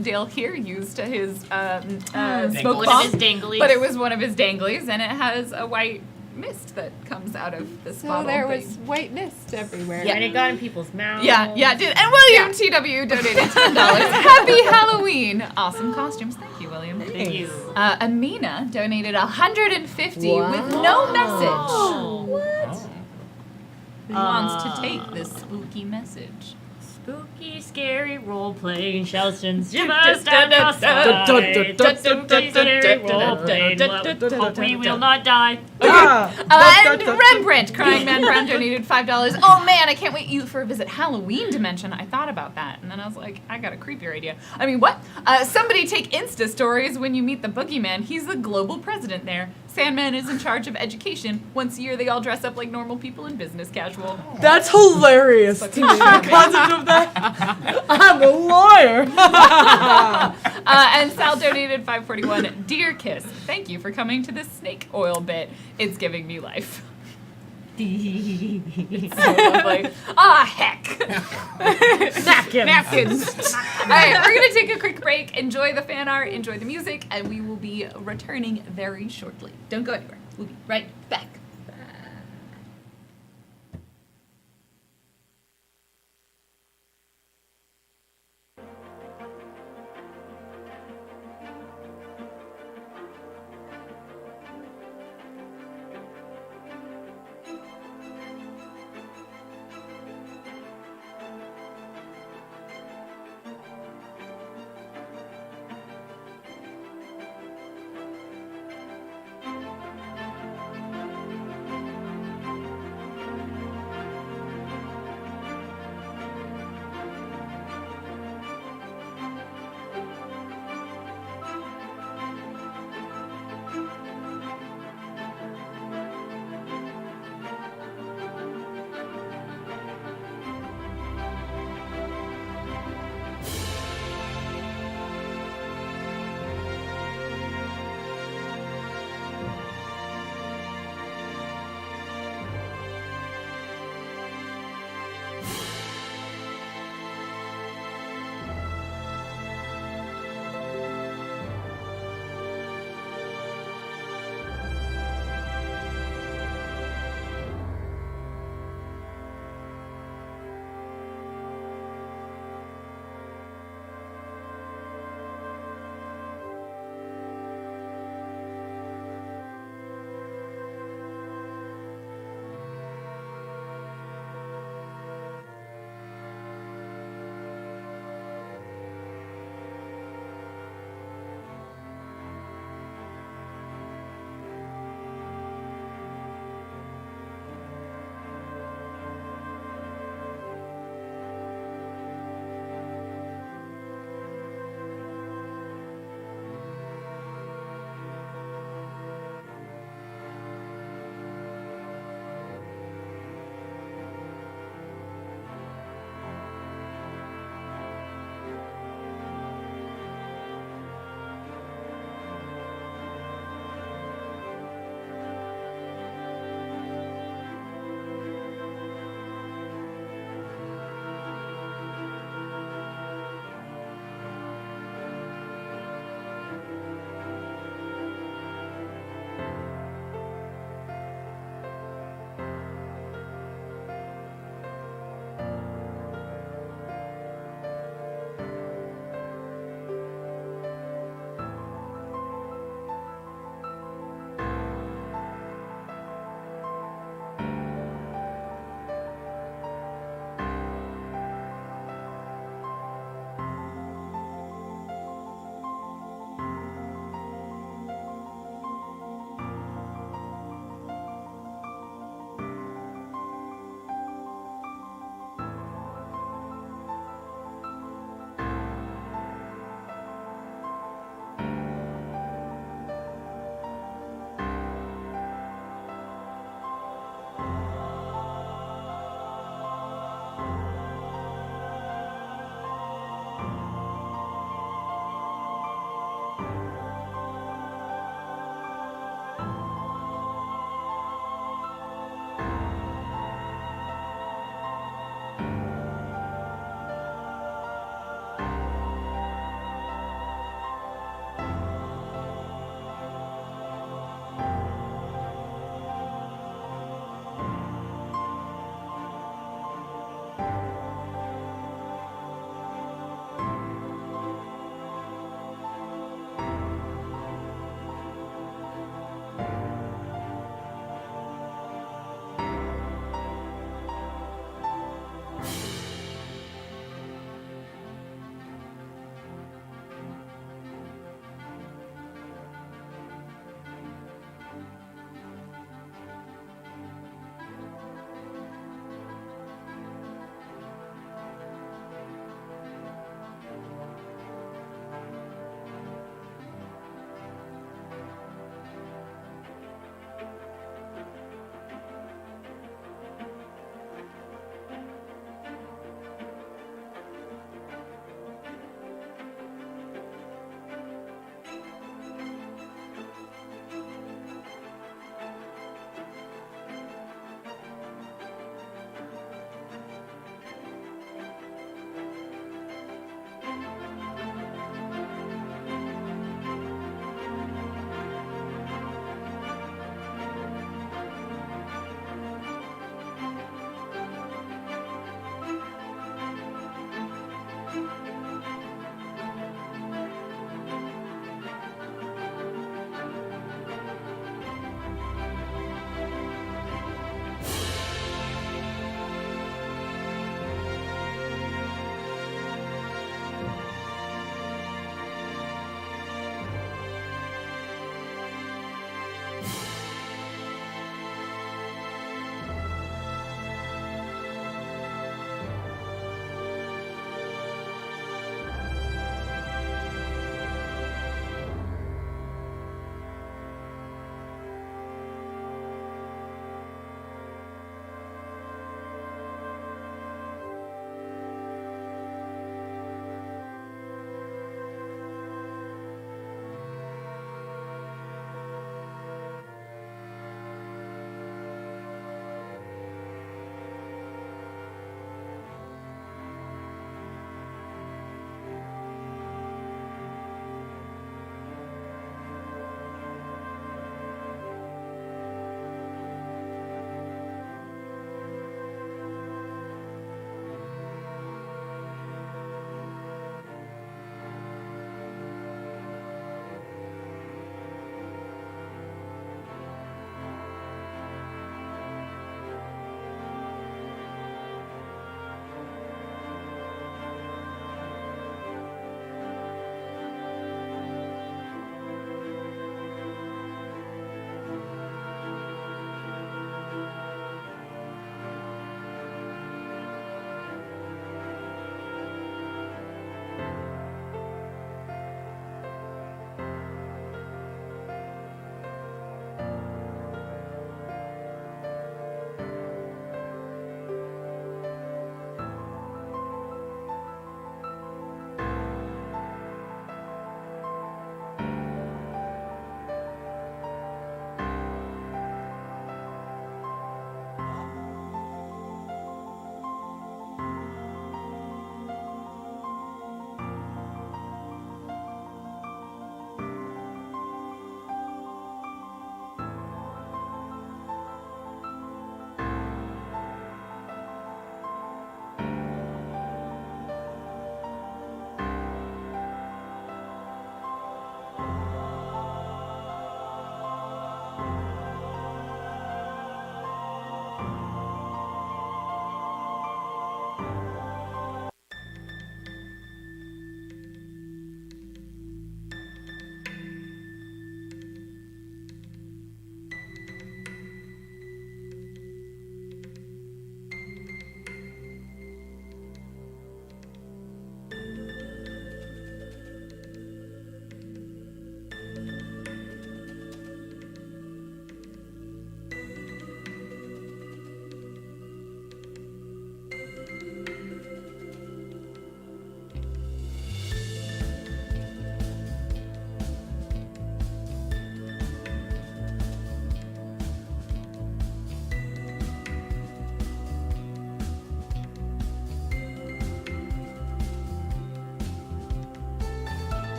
Dale here used his smoke One of bomb, his danglies. but it was one of his danglies, and it has a white mist that comes out of this So bottle. there thing. was white mist everywhere. Yeah. And it got in people's mouths. Yeah, it did. And William TW donated $10. Happy Halloween! Awesome costumes. Thank you, William. Thank you. Amina donated $150 with no message. Oh. What? Who wants to take this spooky message? Spooky, scary role-playing Shelston's Spooky, Dun, dun, dun, dun, dun, scary role-playing. Hope we will not die. And Rembrandt, Crying Man Brown donated $5. Oh man, I can't wait you for a visit Halloween Dimension. I thought about that, and then I was like, I got a creepier idea. I mean, what? Somebody take Insta stories when you meet the Boogeyman. He's the global president there. Sandman is in charge of education. Once a year, they all dress up like normal people in business casual. That's hilarious to me. The concept of that. I'm a lawyer. And Sal donated $5.41. Dear Kiss, thank you for coming to this snake oil bit. It's giving me life. like, ah, heck. Napkins. All right, we're gonna take a quick break. Enjoy the fan art, enjoy the music, and we will be returning very shortly. Don't go anywhere. We'll be right back.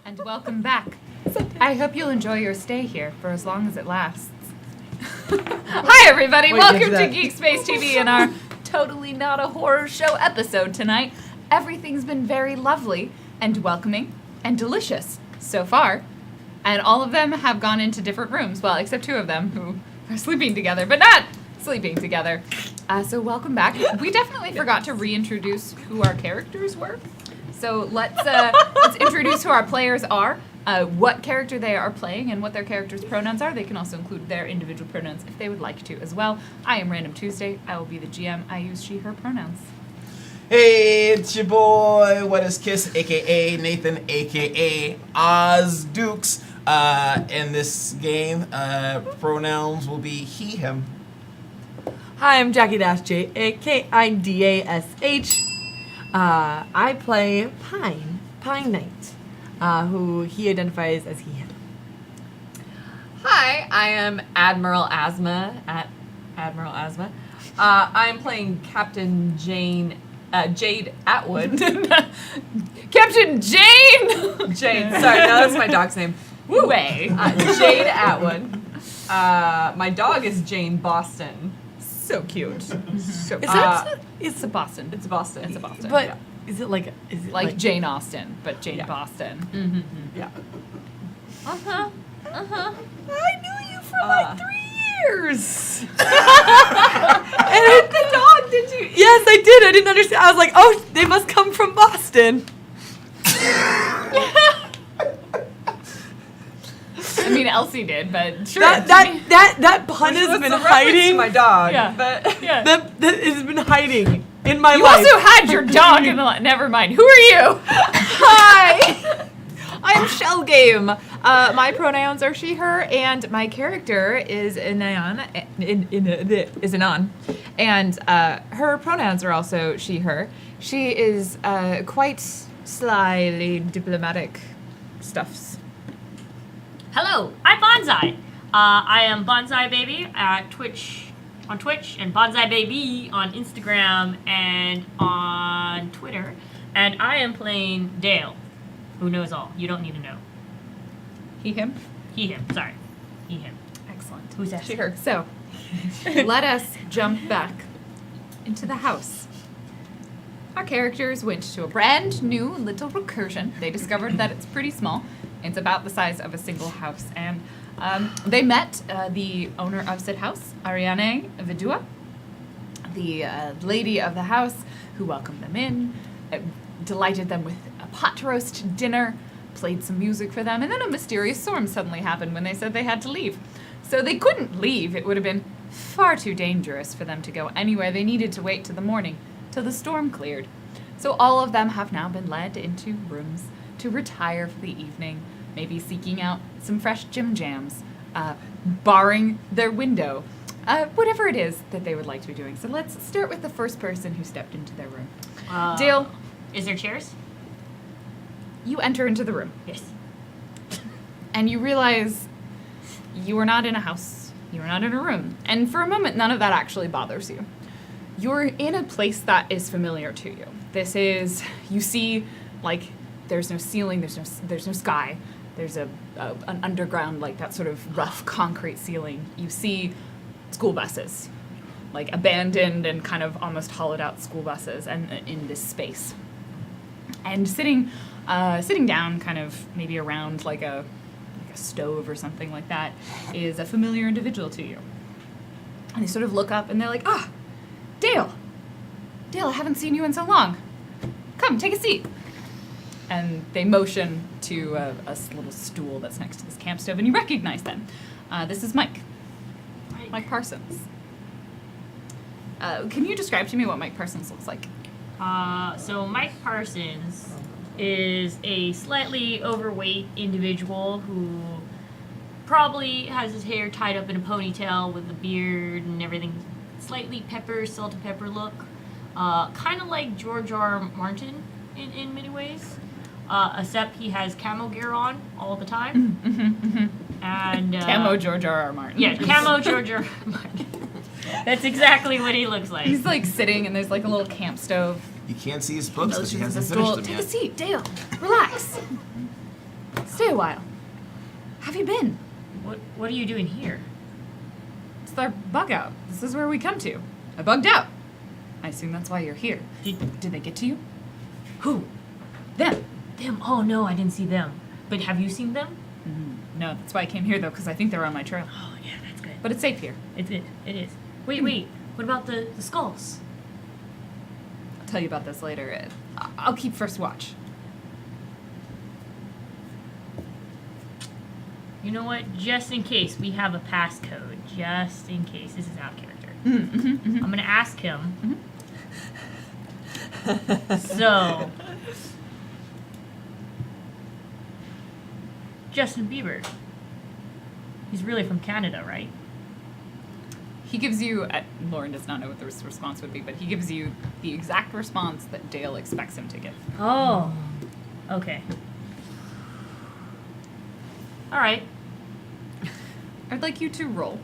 And welcome back. I hope you'll enjoy your stay here for as long as it lasts. Hi, everybody. Wait, Welcome do to that. Geek Space TV and our totally not a horror show episode tonight. Everything's been very lovely and welcoming and delicious so far. And all of them have gone into different rooms. Well, except 2 of them who are sleeping together, but not sleeping together. So welcome back. We definitely forgot to reintroduce who our characters were. So let's introduce who our players are, what character they are playing, and what their character's pronouns are. They can also include their individual pronouns if they would like to as well. I am Random Tuesday. I will be the GM. I use she, her pronouns. Hey, it's your boy, What Is Kiss, aka Nathan, aka Oz Dukes. In this game, pronouns will be he, him. Hi, I'm Jackie Dash J, aka DASH. I play Pine Knight, who he identifies as he, him. Hi, I am Admiral Asma at Admiral Asma. I'm playing Captain Jade Atwood. Captain Jane! Jade, sorry, no, that's my dog's name. Way. Jade Atwood. My dog is Jane Boston. So cute. So Is cute. that It's a Boston. It's Boston. It's a Boston. but yeah. is it like Like Jane Austen, but Jane Yeah. Boston. Yeah. I knew you for like 3 years. And the dog, did you? Yes, I did. I didn't understand. I was like, oh, they must come from Boston. I mean, Elsie did, but sure. That pun has been hiding. My dog. Yeah. But Yeah. That has been hiding in my You life. also had your dog in the never mind. Who are you? Hi! I'm Shell Game. My pronouns are she, her, and my character is Anan. Is Anan. And her pronouns are also she, her. She is quite slyly diplomatic stuffs. Hello, I'm Bonsai. I am Bonsai Baby on Twitch, and Bonsai Baby on Instagram and on Twitter. And I am playing Dale, who knows all. You don't need to know. He, him. He, him. Sorry. He, him. Excellent. Who's that? She, her. So, let us jump back into the house. Our characters went to a brand new little recursion. They discovered that it's pretty small. It's about the size of a single house. And they met the owner of said house, Ariane Vidua, the lady of the house, who welcomed them in, delighted them with a pot roast dinner, played some music for them, and then a mysterious storm suddenly happened when they said they had to leave. So they couldn't leave. It would have been far too dangerous for them to go anywhere. They needed to wait till the morning, till the storm cleared. So all of them have now been led into rooms to retire for the evening, maybe seeking out some fresh gym jams, barring their window, whatever it is that they would like to be doing. So let's start with the first person who stepped into their room. Dale, Is there chairs? you enter into the room, Yes. and you realize you are not in a house, you are not in a room. And for a moment, none of that actually bothers you. You're in a place that is familiar to you. This is, you see, like, there's no ceiling, there's no sky. There's an underground, like, that sort of rough concrete ceiling. You see school buses, like abandoned and kind of almost hollowed out school buses, and in this space. And sitting down, kind of maybe around like a stove or something like that, is a familiar individual to you. And they sort of look up and they're like, "Ah, Dale, I haven't seen you in so long. Come, take a seat." And they motion to a little stool that's next to this camp stove, and you recognize them. This is Mike Parsons. Can you describe to me what Mike Parsons looks like? So Mike Parsons is a slightly overweight individual who probably has his hair tied up in a ponytail with a beard and everything. Slightly salt and pepper look. Kind of like George R. Martin in many ways. Except he has camo gear on all the time. And Camo George R.R. Martin. Yeah, camo George R. Martin. That's exactly what he looks like. He's like sitting, and there's like a little camp stove. You can't see his books because he Motions to the hasn't stool. finished them Take a yet. seat, Dale. Relax. Stay a while. Have you been? What are you doing here? It's our bug out. This is where we come to. I bugged out. I assume that's why you're here. Did they get to you? Who? Them. Them? Oh no, I didn't see them. But have you seen them? No, that's why I came here though, because I think they're on my trail. Oh yeah, that's good. But it's safe here. It is. Wait. What about the skulls? I'll tell you about this later. I'll keep first watch. You know what? Just in case we have a passcode. Just in case. This is out of character. I'm gonna ask him. So, Justin Bieber. He's really from Canada, right? He gives you, Lauren does not know what the response would be, but he gives you the exact response that Dale expects him to give. Oh. Okay. All right. I'd like you to roll.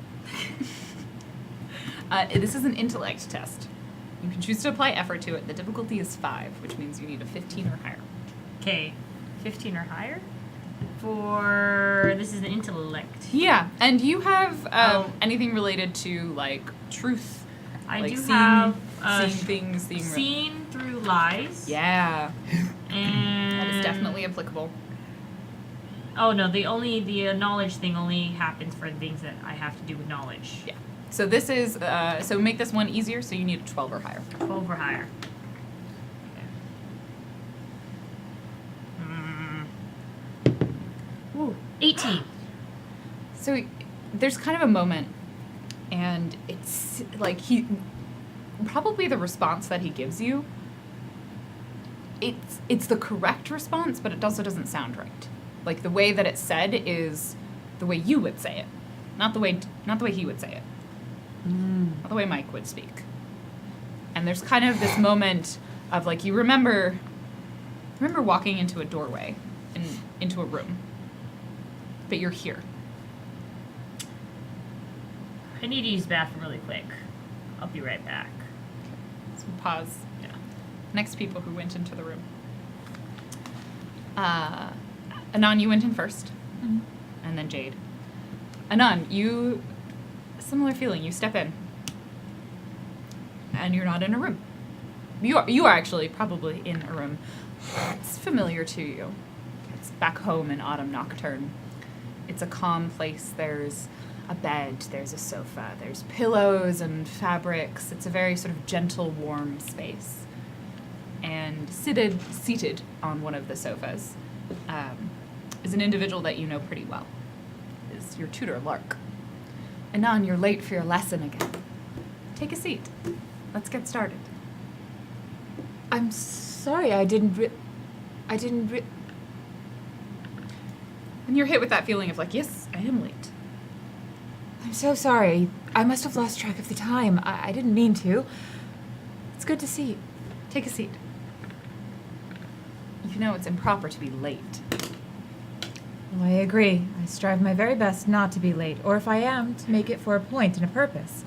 This is an intellect test. You can choose to apply effort to it. The difficulty is 5, which means you need a 15 or higher. Okay. 15 or higher? For this is an intellect. Yeah, and you have anything related to like truth. I like do seeing, have seeing things, seeing. seen through lies. Yeah, And that is definitely applicable. Oh no, the knowledge thing only happens for things that I have to do with knowledge. Yeah. So this is so make this one easier. So you need a 12 or higher. 12 or higher. Ooh, 18. So there's kind of a moment, and it's like probably the response that he gives you. It's the correct response, but it also doesn't sound right. Like the way that it's said is the way you would say it, not the way he would say it, not the way Mike would speak. And there's kind of this moment of like you remember walking into a doorway and into a room, but you're here. I need to use the bathroom really quick. I'll be right back. So pause. Yeah. Next people who went into the room. Anon, you went in 1st, and then Jade. Anon, similar feeling. You step in, and you're not in a room. You are actually probably in a room. It's familiar to you. It's back home in Autumn Nocturne. It's a calm place. There's a bed, there's a sofa, there's pillows and fabrics. It's a very sort of gentle, warm space. And seated on one of the sofas is an individual that you know pretty well. Is your tutor, Lark. Anon, you're late for your lesson again. Take a seat. Let's get started. I'm sorry, I didn't. And you're hit with that feeling of like, yes, I am late. I'm so sorry. I must have lost track of the time. I didn't mean to. It's good to see you. Take a seat. You know it's improper to be late. Well, I agree. I strive my very best not to be late, or if I am, to make it for a point and a purpose.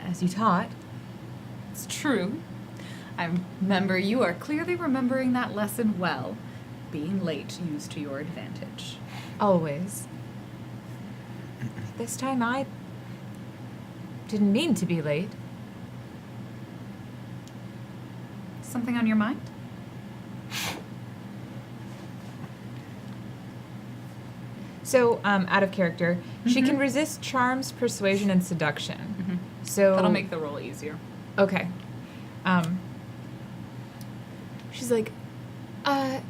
As you taught. It's true. I remember you are clearly remembering that lesson well. Being late used to your advantage. Always. This time I didn't mean to be late. Something on your mind? So, out of character, she can resist charms, persuasion, and seduction. So That'll make the roll easier. Okay. She's like, I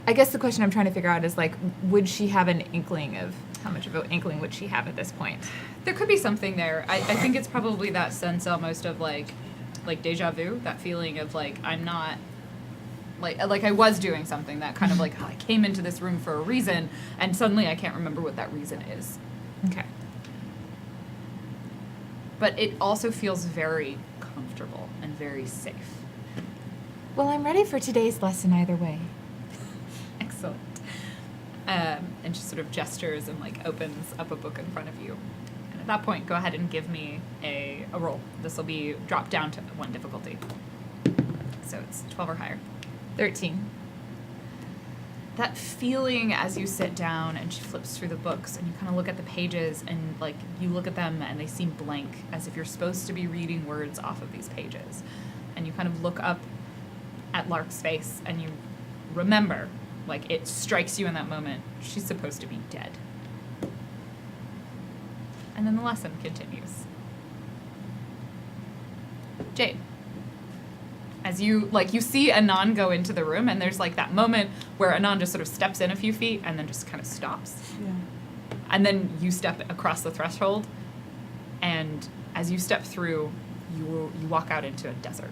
guess the question I'm trying to figure out is like, would she have an inkling of how much of an inkling would she have at this point? There could be something there. I think it's probably that sense almost of like deja vu, that feeling of like I'm not like I was doing something that kind of like I came into this room for a reason and suddenly I can't remember what that reason is. Okay. But it also feels very comfortable and very safe. Well, I'm ready for today's lesson either way. Excellent. And she sort of gestures and like opens up a book in front of you. And at that point, go ahead and give me a roll. This will be dropped down to 1 difficulty. So it's 12 or higher. 13. that feeling as you sit down and she flips through the books and you kind of look at the pages and like you look at them and they seem blank as if you're supposed to be reading words off of these pages. And you kind of look up at Lark's face and you remember, like it strikes you in that moment, she's supposed to be dead. And then the lesson continues. Jade. As you see Anon go into the room, and there's like that moment where Anon just sort of steps in a few feet and then just kind of stops. Yeah. And then you step across the threshold, and as you step through, you walk out into a desert.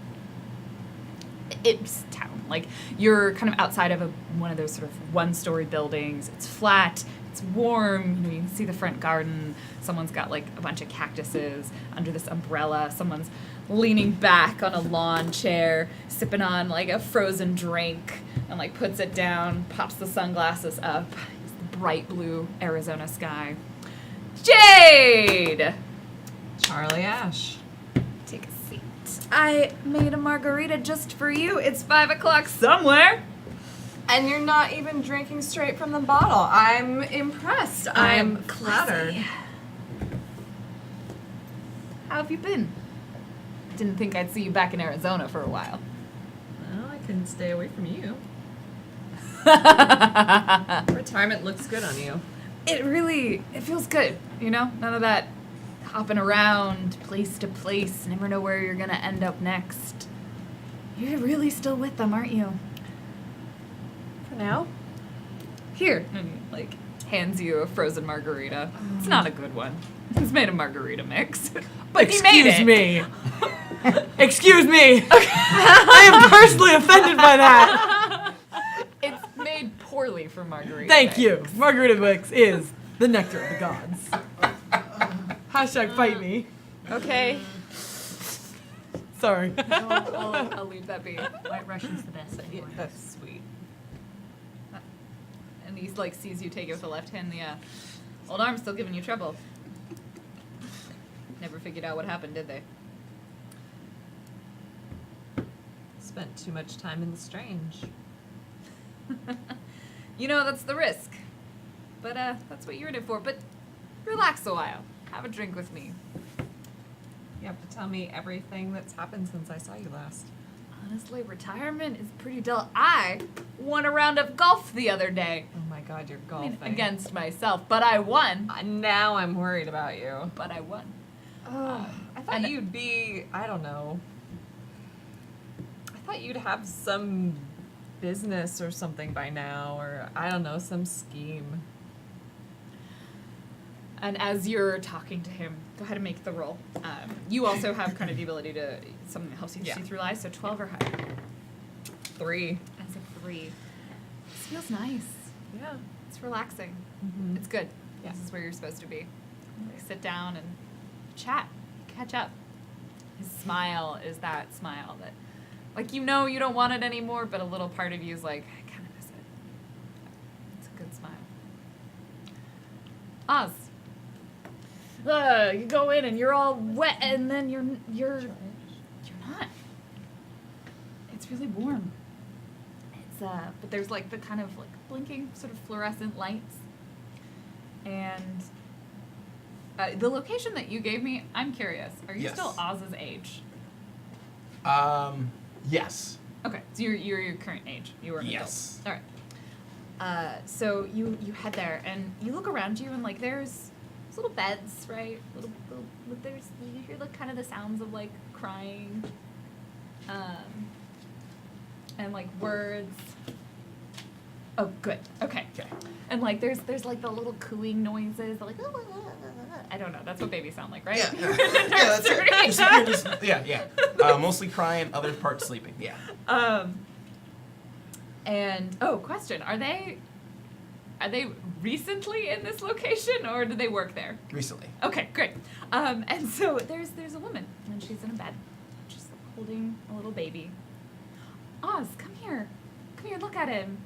It's town. Like you're kind of outside of one of those sort of one-story buildings. It's flat. It's warm. You know, you can see the front garden. Someone's got like a bunch of cactuses under this umbrella. Someone's leaning back on a lawn chair, sipping on like a frozen drink, and like puts it down, pops the sunglasses up. It's the bright blue Arizona sky. Jade! Charlie Ash. Take a seat. I made a margarita just for you. It's 5 o'clock somewhere. And you're not even drinking straight from the bottle. I'm impressed. I'm flattered. How have you been? Didn't think I'd see you back in Arizona for a while. Well, I couldn't stay away from you. Retirement looks good on you. It feels good, you know? None of that hopping around place to place, never know where you're gonna end up next. You're really still with them, aren't you? For now? Here, and like hands you a frozen margarita. It's not a good one. It's made of margarita mix. But he made Excuse it. me. Excuse me. I am personally offended by that. It's made poorly for margarita. Thank mix. you. Margarita mix is the nectar of the gods. Hashtag fight me. Okay. Sorry. I'll leave that be. White Russian's the best anyway. That's sweet. And he like sees you take it with the left hand. The old arm's still giving you trouble. Never figured out what happened, did they? Spent too much time in the Strange. You know, that's the risk. But that's what you're in it for. But relax a while. Have a drink with me. You have to tell me everything that's happened since I saw you last. Honestly, retirement is pretty dull. I won a round of golf the other day. Oh my god, you're I golfing. mean, against myself, but I won. Now I'm worried about you. But I won. I thought and- you'd be, I don't know. I thought you'd have some business or something by now, or I don't know, some scheme. And as you're talking to him, go ahead and make the roll. You also have kind of the ability to, something that helps you Yeah. see through lies, so 12 or higher. 3. As a 3. This feels nice. Yeah. It's relaxing. Mm-hmm. It's good. Yeah. This is where you're supposed to be. Like, sit down and chat, catch up. His smile is that smile that, like, you know you don't want it anymore, but a little part of you is like, I kind of miss it. It's a good smile. Oz. You go in and you're all wet, and then you're not. It's really warm. It's but there's like the kind of like blinking sort of fluorescent lights, and the location that you gave me. I'm curious. Are you Yes. still Oz's age? Yes. Okay, so you're your current age. You were an Yes. adult. All right. So you head there and you look around you and like there's little beds, right? Little there's you hear like kind of the sounds of like crying, and like words. Oh, good. Okay. Okay. And like there's like the little cooing noises, like I don't know. That's what babies sound like, right? Yeah. Yeah, that's it. Yeah. Mostly crying, other parts sleeping. Yeah. And question: Are they recently in this location, or do they work there? Recently. Okay, great. And so there's a woman, and she's in a bed, just holding a little baby. Oz, come here, look at him.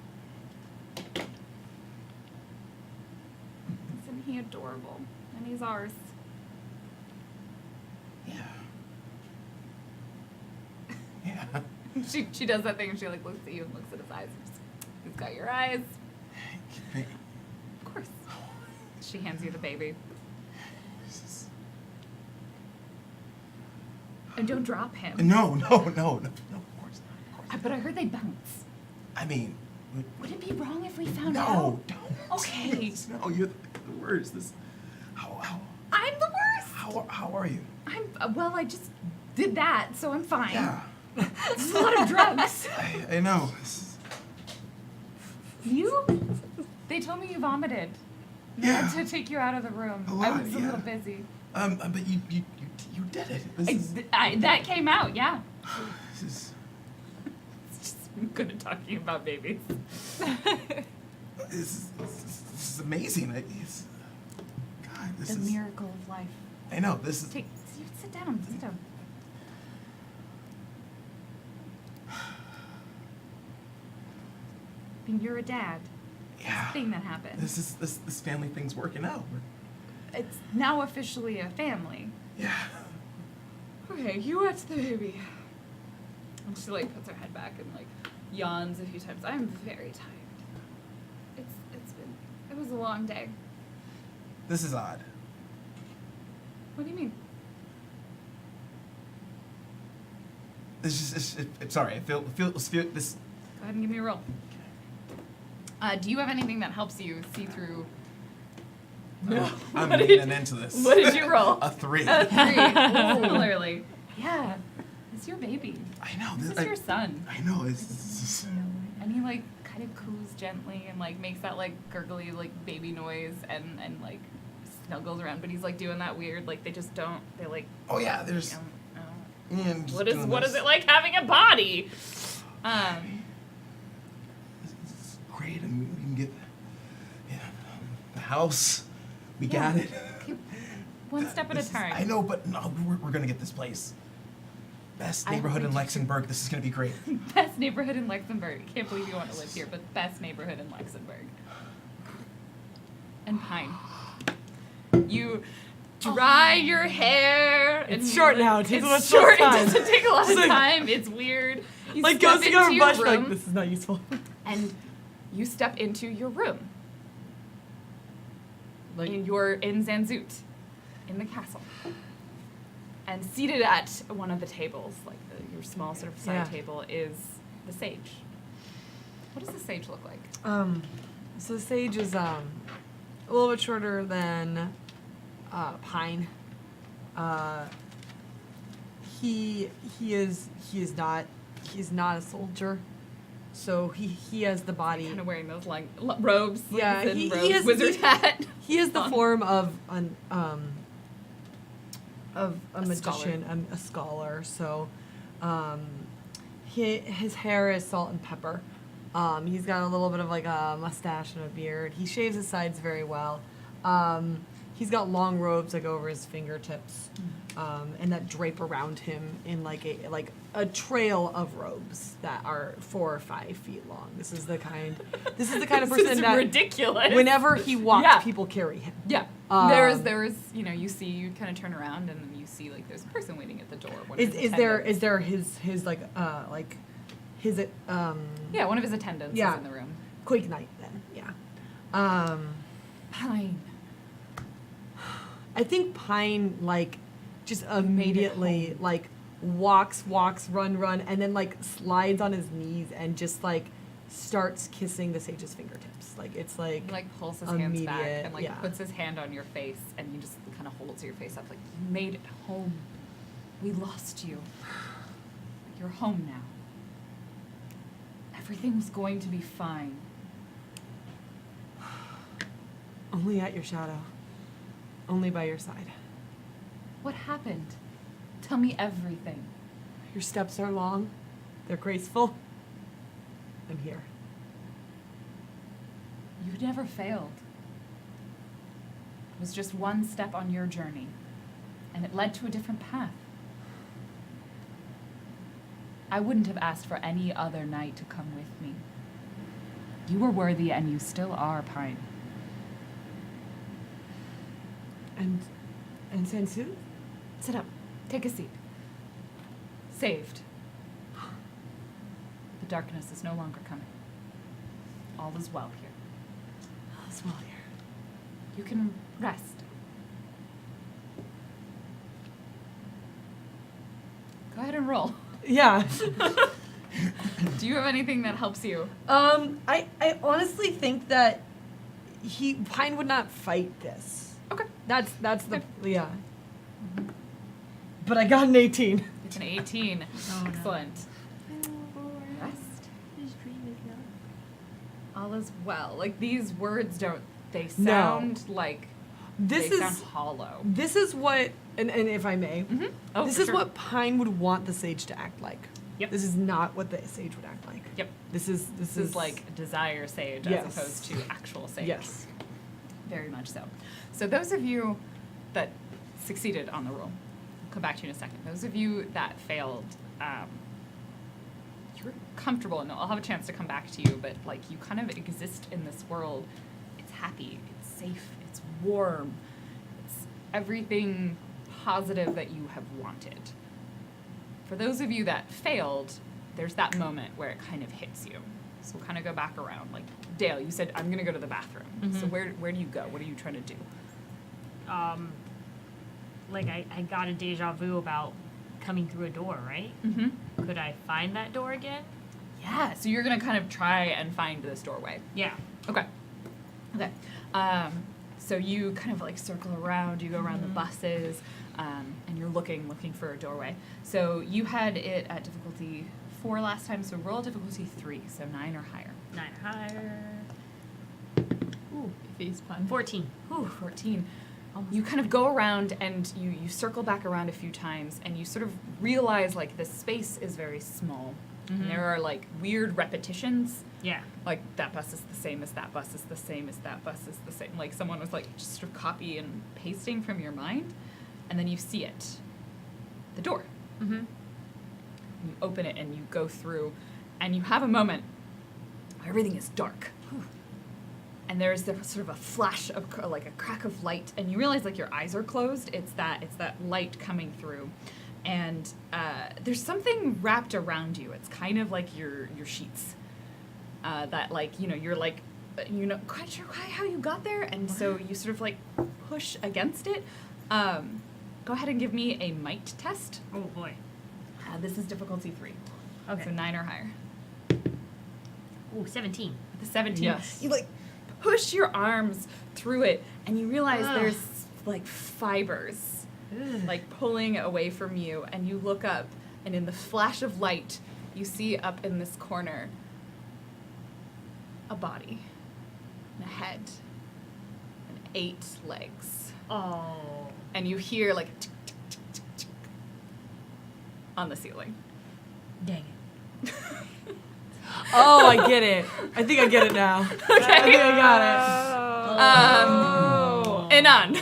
Isn't he adorable? And he's ours. Yeah. Yeah. She does that thing, and she like looks at you and looks at his eyes. And just, he's got your eyes. Of course. She hands you the baby. And don't drop him. No, of course not. But I heard they bounce. I mean, Would it be wrong if we found no, out? don't. Okay. Please, no, you're the worst. This, I'm the worst. how are you? Well, I just did that, so I'm fine. Yeah, This is a lot of drugs. I know. This is, They told me you vomited. I Yeah. had to take you out of the room. A lot, I was a yeah. little busy. but you did it. This is, That came out, yeah. this is, I'm good at talking about babies. this is amazing. God, this The is. miracle of life. I know. This is. Sit down. Sit down. I mean, you're a dad. Yeah. Thing that happened. This family thing's working out. It's now officially a family. Yeah. Okay, you watch the baby. And she like puts her head back and like yawns a few times. I'm very tired. It was a long day. This is odd. What do you mean? This is. Sorry. I feel this. Go ahead and give me a roll. Do you have anything that helps you see through? No. I'm What leaning did- into this. What did you roll? A 3. A 3. Similarly. Yeah. It's your baby. I know. This is your son. I know. It's And he like kind of coos gently and like makes that like gurgly like baby noise and like snuggles around, but he's like doing that weird like they just don't they like oh yeah. There's. And just what is doing this. it like having a body? It's great, and we can get the house. We got it. One step at a This is- time. I know, but no, we're gonna get this place. Best I neighborhood in think- Luxembourg. This is gonna be great. Best neighborhood in Luxembourg. Can't believe you want to live here, but best neighborhood in Luxembourg. And Pine. You dry your hair. And It's short now. It takes it's a lot short. of time. It doesn't take a lot It's of like- time. It's weird. You Like step goes to into go to your brush, like room, this is not useful. and you step into your room. Like And you're in Zanzut, in the castle. And seated at one of the tables, like your small sort of side Yeah. table, is the sage. What does the sage look like? So Sage is a little bit shorter than Pine. He's not a soldier. So he has the body. Kind of wearing those like robes, Yeah, and he robes, is- wizard he- hat. He is the on. form of a magician, a scholar. So, his hair is salt and pepper. He's got a little bit of like a mustache and a beard. He shaves his sides very well. He's got long robes that go over his fingertips, and that drape around him in like a trail of robes that are 4 or 5 feet long. This is the kind of This person is that ridiculous. whenever he walks, Yeah. people carry him. Yeah. There is, you see, you kind of turn around and then you see like there's a person waiting at the door. One of his Is there attendants. his his Yeah, one of his attendants Yeah. is in the room. Quake Knight then, yeah. Pine. I think Pine like just made it immediately home. like walks, run, and then like slides on his knees and just like starts kissing the sage's fingertips. Like it's like He like pulls his hands back immediate, and like yeah. puts his hand on your face and he just kind of holds your face up like you made it home. We lost you. You're home now. Everything was going to be fine. only at your shadow, only by your side. What happened? Tell me everything. Your steps are long, they're graceful. I'm here. You never failed. It was just one step on your journey, and it led to a different path. I wouldn't have asked for any other knight to come with me. You were worthy, and you still are, Pine. And Sensu? Sit up. Take a seat. Saved. The darkness is no longer coming. All is well here. as well here. You can rest. Go ahead and roll. Yeah. Do you have anything that helps you? I honestly think that Pine would not fight this. Okay. That's the yeah. But I got an 18. It's an 18. Oh, no. Excellent. Rest. His dream is not. All is well. Like these words don't. They No. sound like This they is sound hollow. this is what and if I may, Mm-hmm. Oh, this for is sure. what Pine would want the sage to act like. Yep. This is not what the sage would act like. Yep. This is This is like desire sage Yes. as opposed to actual sage. yes. Very much so. So those of you that succeeded on the roll, I'll come back to you in a second. Those of you that failed, you're comfortable, and I'll have a chance to come back to you, but like you kind of exist in this world. It's happy, it's safe, it's warm, it's everything positive that you have wanted. For those of you that failed, there's that moment where it kind of hits you. So we'll kind of go back around. Like Dale, you said I'm gonna go to the bathroom. So where do you go? What are you trying to do? Like I got a deja vu about coming through a door, right? Mm-hmm. Could I find that door again? Yeah. So you're gonna kind of try and find this doorway. Yeah. Okay. Okay. So you kind of like circle around. You go around the buses, and you're looking for a doorway. So you had it at difficulty 4 last time. So roll difficulty 3, so 9 or higher. 9 higher. Ooh, face pun. 14. Ooh, 14. You kind of go around and you circle back around a few times, and you sort of realize like this space is very small. And there are like weird repetitions. Yeah. Like that bus is the same as that bus is the same as that bus is the same. Like someone was like just sort of copy and pasting from your mind, and then you see it. The door. Mm-hmm. You open it and you go through, and you have a moment where everything is dark. And there's sort of a flash of like a crack of light, and you realize like your eyes are closed. It's that light coming through, and there's something wrapped around you. It's kind of like your sheets. That like you're like quite sure how you got there, and so you sort of like push against it. Go ahead and give me a might test. Oh boy. This is difficulty 3. Okay. So 9 or higher. Ooh, 17. The 17. Yes. You like push your arms through it, and you realize there's like fibers like pulling away from you, and you look up, and in the flash of light you see up in this corner a body and a head and 8 legs, Oh. and you hear like tick, tick, tick, tick, tick on the ceiling. Dang it. Oh, I get it. I think I get it now. Okay. I think I got it. Anon.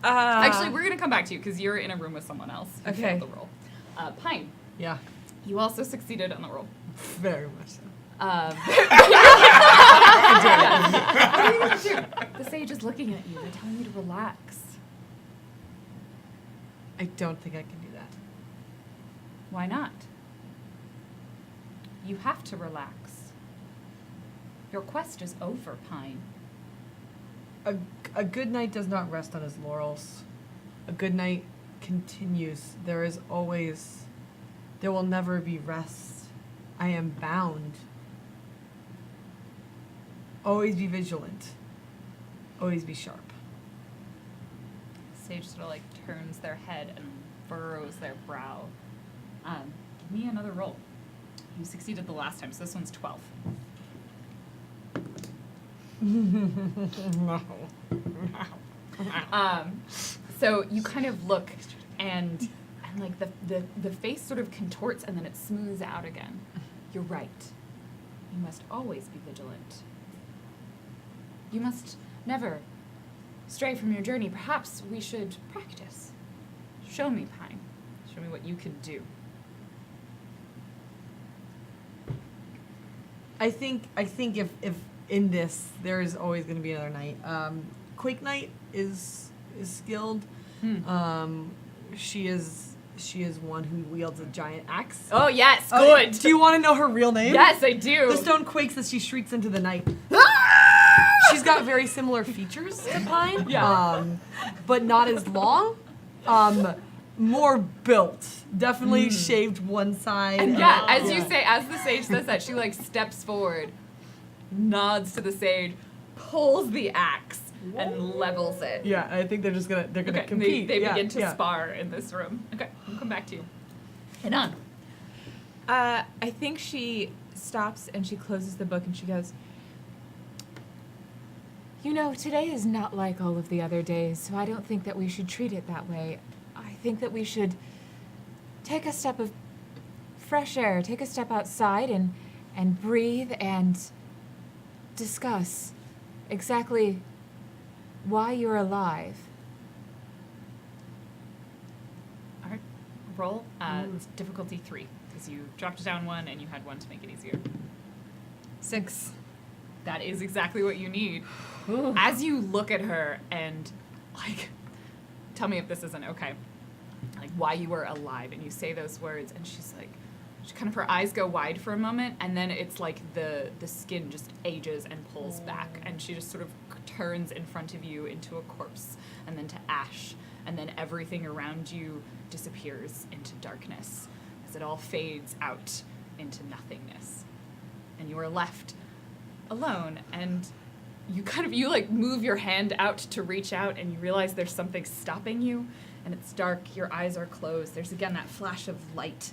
Actually, we're gonna come back to you because you're in a room with someone else. Who Okay. failed the roll. Pine, Yeah, you also succeeded on the roll. very much so. What are you gonna do? The sage is looking at you. They're telling you to relax. I don't think I can do that. Why not? You have to relax. Your quest is over, Pine. A good knight does not rest on his laurels. A good knight continues. There will never be rest. I am bound. Always be vigilant. Always be sharp. Sage sort of like turns their head and furrows their brow. Give me another roll. You succeeded the last time, so this one's 12. No. So you kind of look, and like the face sort of contorts, and then it smooths out again. You're right. You must always be vigilant. You must never stray from your journey. Perhaps we should practice. Show me, Pine. Show me what you can do. I think if in this there is always going to be another knight. Quake Knight is skilled. She is one who wields a giant axe. Oh yes, Oh, good. do you want to know her real name? Yes, I do. The stone quakes as she shrieks into the night. she's got very similar features to Pine. Yeah. But not as long. More built. Definitely shaved one side. And yeah, as you say, as the sage says that, she like steps forward, nods to the sage, pulls the axe, and levels it. Yeah, I think they're gonna Okay, compete. they yeah, begin to yeah. spar in this room. Okay, we'll come back to you. Anon. I think she stops and she closes the book and she goes, "You know, today is not like all of the other days, so I don't think that we should treat it that way. I think that we should take a step of fresh air, take a step outside and breathe and discuss exactly why you're alive." All right, roll. It's difficulty 3 because you dropped down 1 and you had 1 to make it easier. 6. That is exactly what you need. As you look at her and, like, tell me if this isn't okay. Like, why you were alive, and you say those words, and she's like, she kind of, her eyes go wide for a moment, and then it's like the skin just ages and pulls back, and she just sort of turns in front of you into a corpse, and then to ash, and then everything around you disappears into darkness as it all fades out into nothingness. And you are left alone, and you like move your hand out to reach out, and you realize there's something stopping you, and it's dark, your eyes are closed, there's again that flash of light.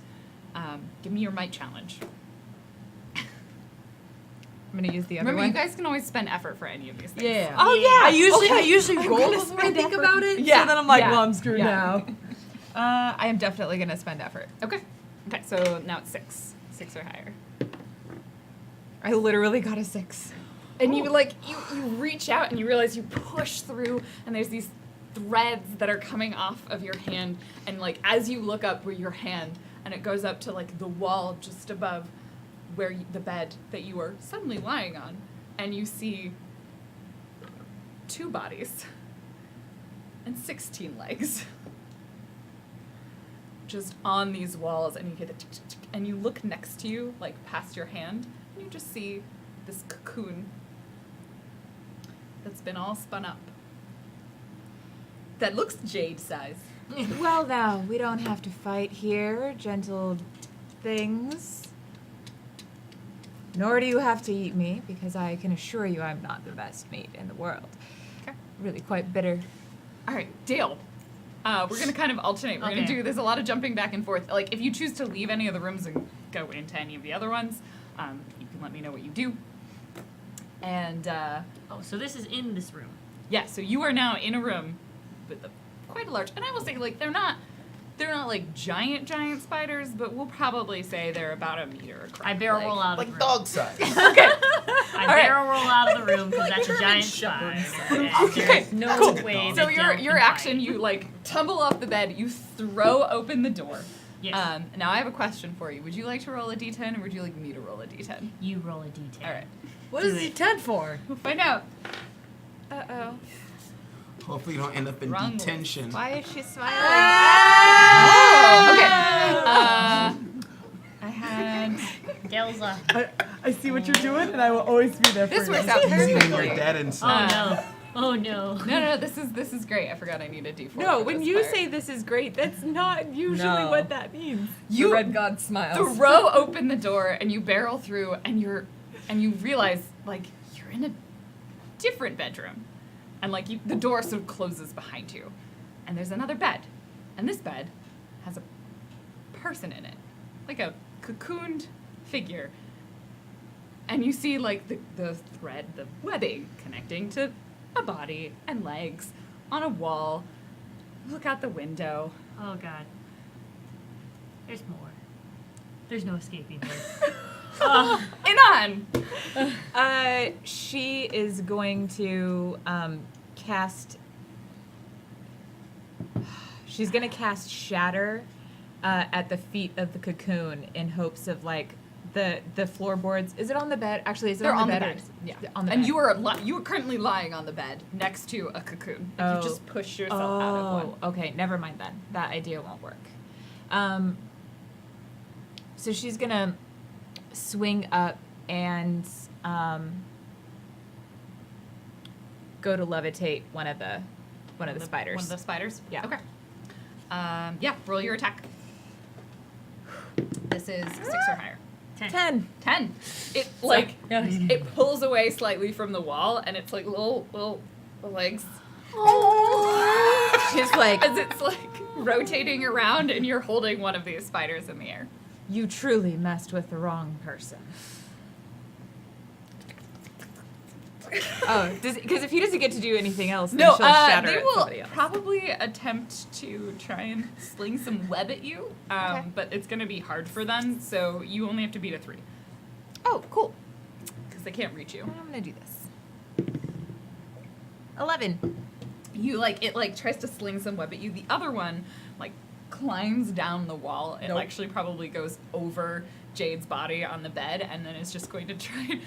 Give me your might challenge. I'm gonna use the other Remember, one. you guys can always spend effort for any of these things. Yeah. Oh yeah. I usually roll before I think about it. Yeah. So then I'm like, Yeah. well, I'm screwed Yeah. now. I am definitely gonna spend effort. Okay. Okay, so now it's 6. 6 or higher. I literally got a 6. And you like you reach out and you realize you push through, and there's these threads that are coming off of your hand, and like as you look up where your hand, and it goes up to like the wall just above where the bed that you were suddenly lying on, and you see 2 bodies and 16 legs just on these walls, and you hear the tick, tick, tick, and you look next to you, like past your hand, and you just see this cocoon that's been all spun up that looks jade size. Well, now, we don't have to fight here, gentle things. Nor do you have to eat me, because I can assure you I'm not the best meat in the world. Okay. Really quite bitter. All right, Dale. We're gonna kind of alternate. We're gonna Okay. do. There's a lot of jumping back and forth. Like if you choose to leave any of the rooms and go into any of the other ones, you can let me know what you do. And Oh, so this is in this room. yeah, so you are now in a room with quite a large. And I will say, like they're not like giant spiders, but we'll probably say they're about a meter across. I barrel roll out of Like the room. dog size. I right. barrel roll out of the room because that's a giant spider. and Okay, there's no cool. way So that your Dale your can action, fight. you like tumble off the bed, you throw open the door. Yes. Now I have a question for you. Would you like to roll a d10 or would you like me to roll a d10? You roll a d10. All right, What Do is it. D10 for? we'll find out. Uh-oh. Hopefully you don't end up in Wrong detention. Why is she smiling? Oh, okay. I had. Dale's I see what you're doing, and I will always be there for This you. works out Easy when perfectly. you're dead Oh inside. no. Oh no. No, this is great. I forgot I need a d4. No, for when this you part. say this is great, that's not usually No. what that means. You the red god smiles. throw open the door and you barrel through, and you realize like you're in a different bedroom, and like the door sort of closes behind you, and there's another bed, and this bed has a person in it, like a cocooned figure, and you see like the thread, the webbing connecting to a body and legs on a wall. Look out the window. Oh god. There's more. There's no escaping this. Inan! She is going to cast. She's gonna cast Shatter at the feet of the cocoon in hopes of like the floorboards. Is it on the bed? Actually, is it They're on on the the bed? bed. Yeah. On the And bed. you are currently lying on the bed next to a cocoon. If you just push yourself out of one. Okay, never mind then. That idea won't work. So she's gonna swing up and go to levitate one of the spiders. One of the spiders? Yeah. Okay. Yeah, roll your attack. This is 6 or higher. 10. 10. It like it pulls away slightly from the wall, and it's like little legs. She's like, As it's like rotating around, and you're holding one of these spiders in the air. you truly messed with the wrong person. Oh, because if he doesn't get to do anything else, then No, she'll shatter they at will somebody else. probably attempt to try and sling some web at you, Okay. but it's going to be hard for them. So you only have to beat a 3 Oh, cool. because they can't reach you. I'm gonna do this. 11. You it tries to sling some web at you. The other one like climbs down the wall and actually probably goes over Jade's body on the bed, and then is just going to try.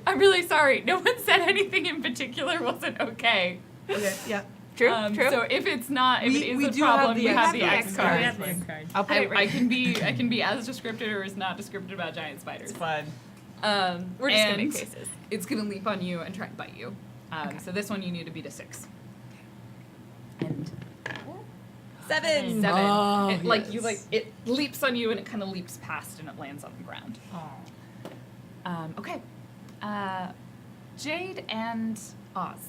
I'm really sorry. No one said anything in particular wasn't okay. Okay, yeah. True. True. So if it's not, if We- it is we a do have problem, the we have the X X card. card. We have the X card. I'll put it right. I can be as descriptive or as not descriptive about giant spiders. It's fun. We're just gonna and make faces. It's gonna leap on you and try and bite you. Okay. So this one you need to beat a 6. And 7. 7. Oh, it, you yes. it leaps on you and it kind of leaps past and it lands on the ground. Okay. Jade and Oz.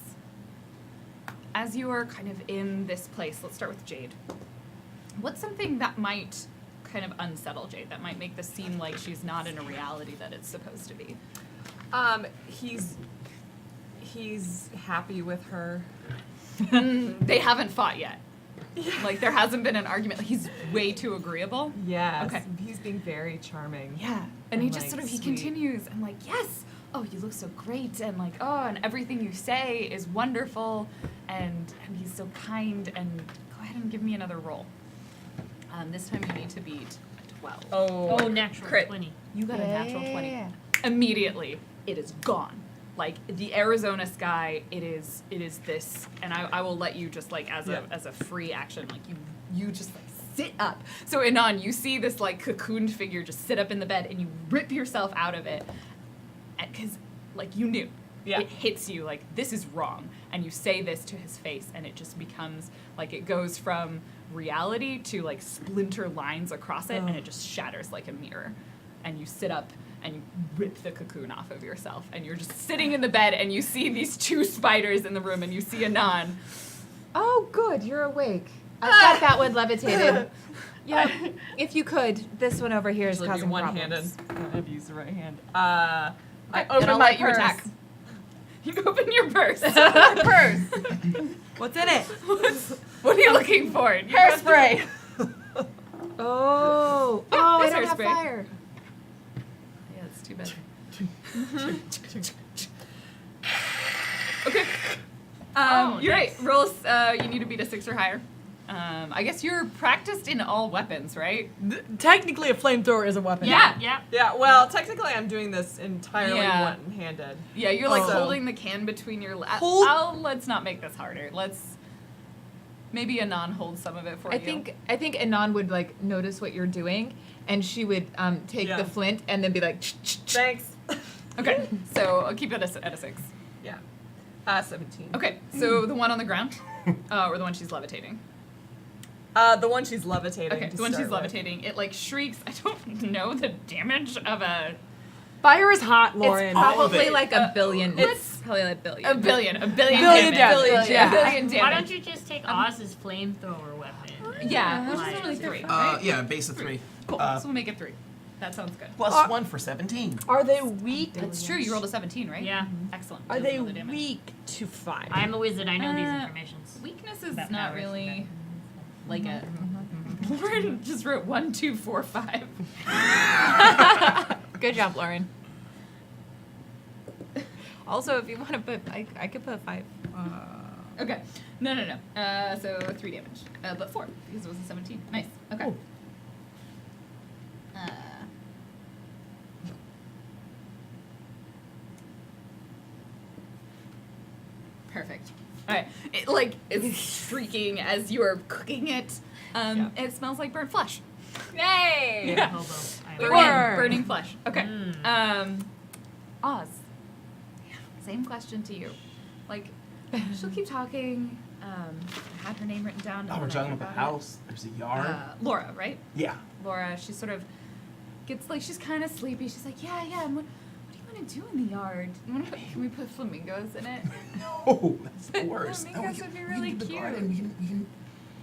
As you are kind of in this place, let's start with Jade. What's something that might kind of unsettle Jade, that might make this seem like she's not in a reality that it's supposed to be? He's happy with her. They haven't fought yet. Like, there hasn't been an argument. Like, he's way too agreeable. Yes. Okay. He's being very charming. Yeah. And he And, just like, sort of, he sweet. continues. I'm like, yes. Oh, you look so great. And like, oh, and everything you say is wonderful. And he's so kind. And go ahead and give me another roll. This time you need to beat a 12. Oh, natural crit. 20. You got a natural 20. Immediately, it is gone. Like the Arizona sky, it is this, and I will let you just like as a free action, like you just like sit up. So Anon, you see this like cocooned figure just sit up in the bed, and you rip yourself out of it, because like you knew. Yeah. It hits you like this is wrong, and you say this to his face, and it just becomes like it goes from reality to like splinter lines across it, and it just shatters like a mirror. And you sit up and you rip the cocoon off of yourself, and you're just sitting in the bed, and you see these 2 spiders in the room, and you see Anon. Oh, good. You're awake. I've got that one levitated. Yeah. If you could, this one over here is Usually be causing one-handed. problems. I've used the right hand. I And open I'll my let you purse. attack. You open your purse. What's in it? What are you looking for? You got the- Hairspray. Oh. Yeah, I there's don't have hairspray. fire. Yeah, it's too bad. Okay. You're right. Rolls. You need to beat a 6 or higher. I guess you're practiced in all weapons, right? Technically, a flamethrower is a weapon. Yeah. Yeah. Yeah, well, technically I'm doing this entirely Yeah. one-handed. Yeah, you're like Oh. holding the can between your. Let's not make this harder. Let's. Maybe Anon holds some of it for I you. think Anon would like notice what you're doing, and she would take Yeah. the flint and then be like, Thanks. Okay, so I'll keep it at a 6. Yeah. 17. Okay, so the one on the ground, or the one she's levitating. The one she's levitating. Okay, to the one she's start with. levitating, it like shrieks. I don't know the damage of a Fire is hot, Lauren. it's All of probably it. like a billion. It's probably like a billion. a billion Billion damage. damage, yeah. A billion damage. Why don't you just take Oz's flamethrower weapon? Yeah, which is Why normally is it 3. fine? Right? Yeah, base of 3. Cool. So we'll make it 3. That sounds good. Plus 1 for 17. Are they weak? That's true. You rolled a 17, right? Yeah. Excellent. Are Deals they another damage. weak to fire? I'm a wizard. I know these Uh, informations. Weakness is About not powers. really like a. Lauren just wrote 1, 2, 4, 5. Good job, Lauren. Also, if you want to put, I could put 5. Okay. No. So 3 damage. But 4 because it was a 17. Nice. Okay. Perfect. All right. It like is shrieking as you are cooking it. It smells like burnt flesh. Yay! Yeah. Hobo. I Burning, Burn. burning flesh. Okay. Mm. Oz. Same question to you. Like, she'll keep talking. I had her name written down. Oh, and we're then I talking about the forgot it. house. There's a yard. Laura, right? Yeah. Laura, she sort of gets like, she's kind of sleepy. She's like, yeah. And what do you want to do in the yard? Can we put flamingos in it? No, that's the worst. No, Flamingos would be really we can do the cute. garden.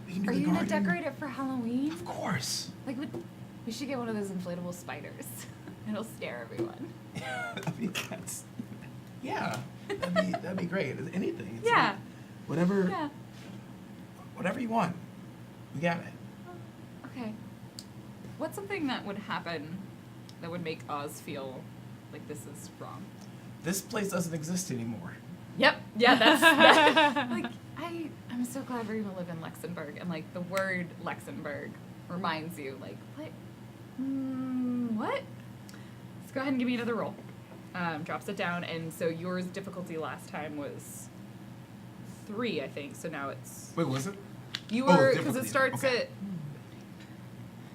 We can do Are the you gonna garden. decorate it for Halloween? Of course. Like, we should get one of those inflatable spiders. It'll scare everyone. I mean, that's yeah. That'd be great. Anything. It's Yeah. like whatever. Yeah. Whatever you want. We got it. Okay. What's something that would happen that would make Oz feel like this is wrong? This place doesn't exist anymore. Yep. Yeah, that's like I'm so glad we're gonna live in Luxembourg, and like the word Luxembourg reminds you like what? What? Let's go ahead and give me another roll. Drops it down, and so yours difficulty last time was 3, I think. So now it's Wait, was it? you Oh, were because difficulty. it starts Okay. at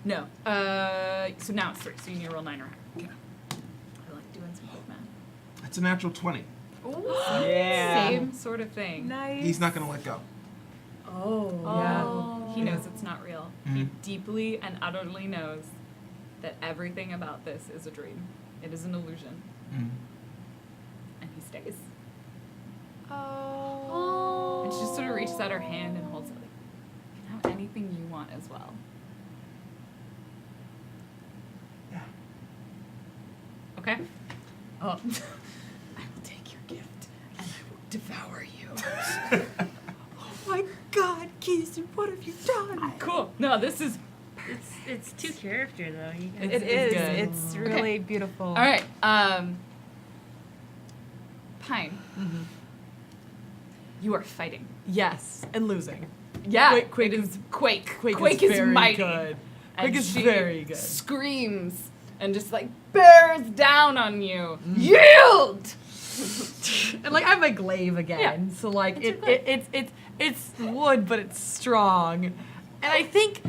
no. So now it's 3. So you need to roll 9 or higher. Okay. I like doing some quick math. It's a natural 20. Yeah. Same sort of thing. Nice. He's not gonna let go. Yeah. He knows it's not real. He Mhm. deeply and utterly knows that everything about this is a dream. It is an illusion. Mm. And he stays. Oh. And she just sort of reaches out her hand and holds it like, you can have anything you want as well. Yeah. Okay? Oh. I will take your gift and I will devour you. Oh my God, Keeson, what have you done? Cool. No, this is It's 2 character though. You guys It is. good. It's really beautiful. all right. Pine. Mm-hmm. You are fighting. Yes, and losing. Yeah, Quake it is- is Quake. Quake is very mighty. good. And Quake is she very good. Screams and just like bears down on you. Yield. And like I have my glaive again, so like it's wood, but it's strong. And I think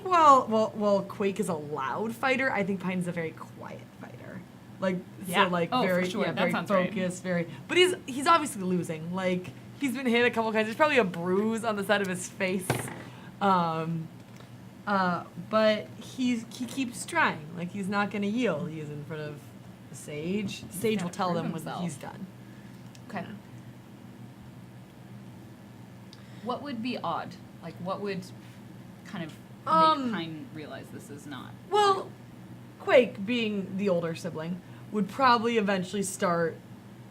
while Quake is a loud fighter, I think Pine's a very quiet fighter. Like Yeah. so like Oh, for very sure. That very sounds right. focused, very. But he's obviously losing. Like he's been hit a couple times. There's probably a bruise on the side of his face. But he keeps trying. Like he's not gonna yield. He is in front of the sage. The sage gotta will tell prove them when himself. he's done. Okay. What would be odd? Like what would kind of make Pine realize this is not? Well, Quake, being the older sibling, would probably eventually start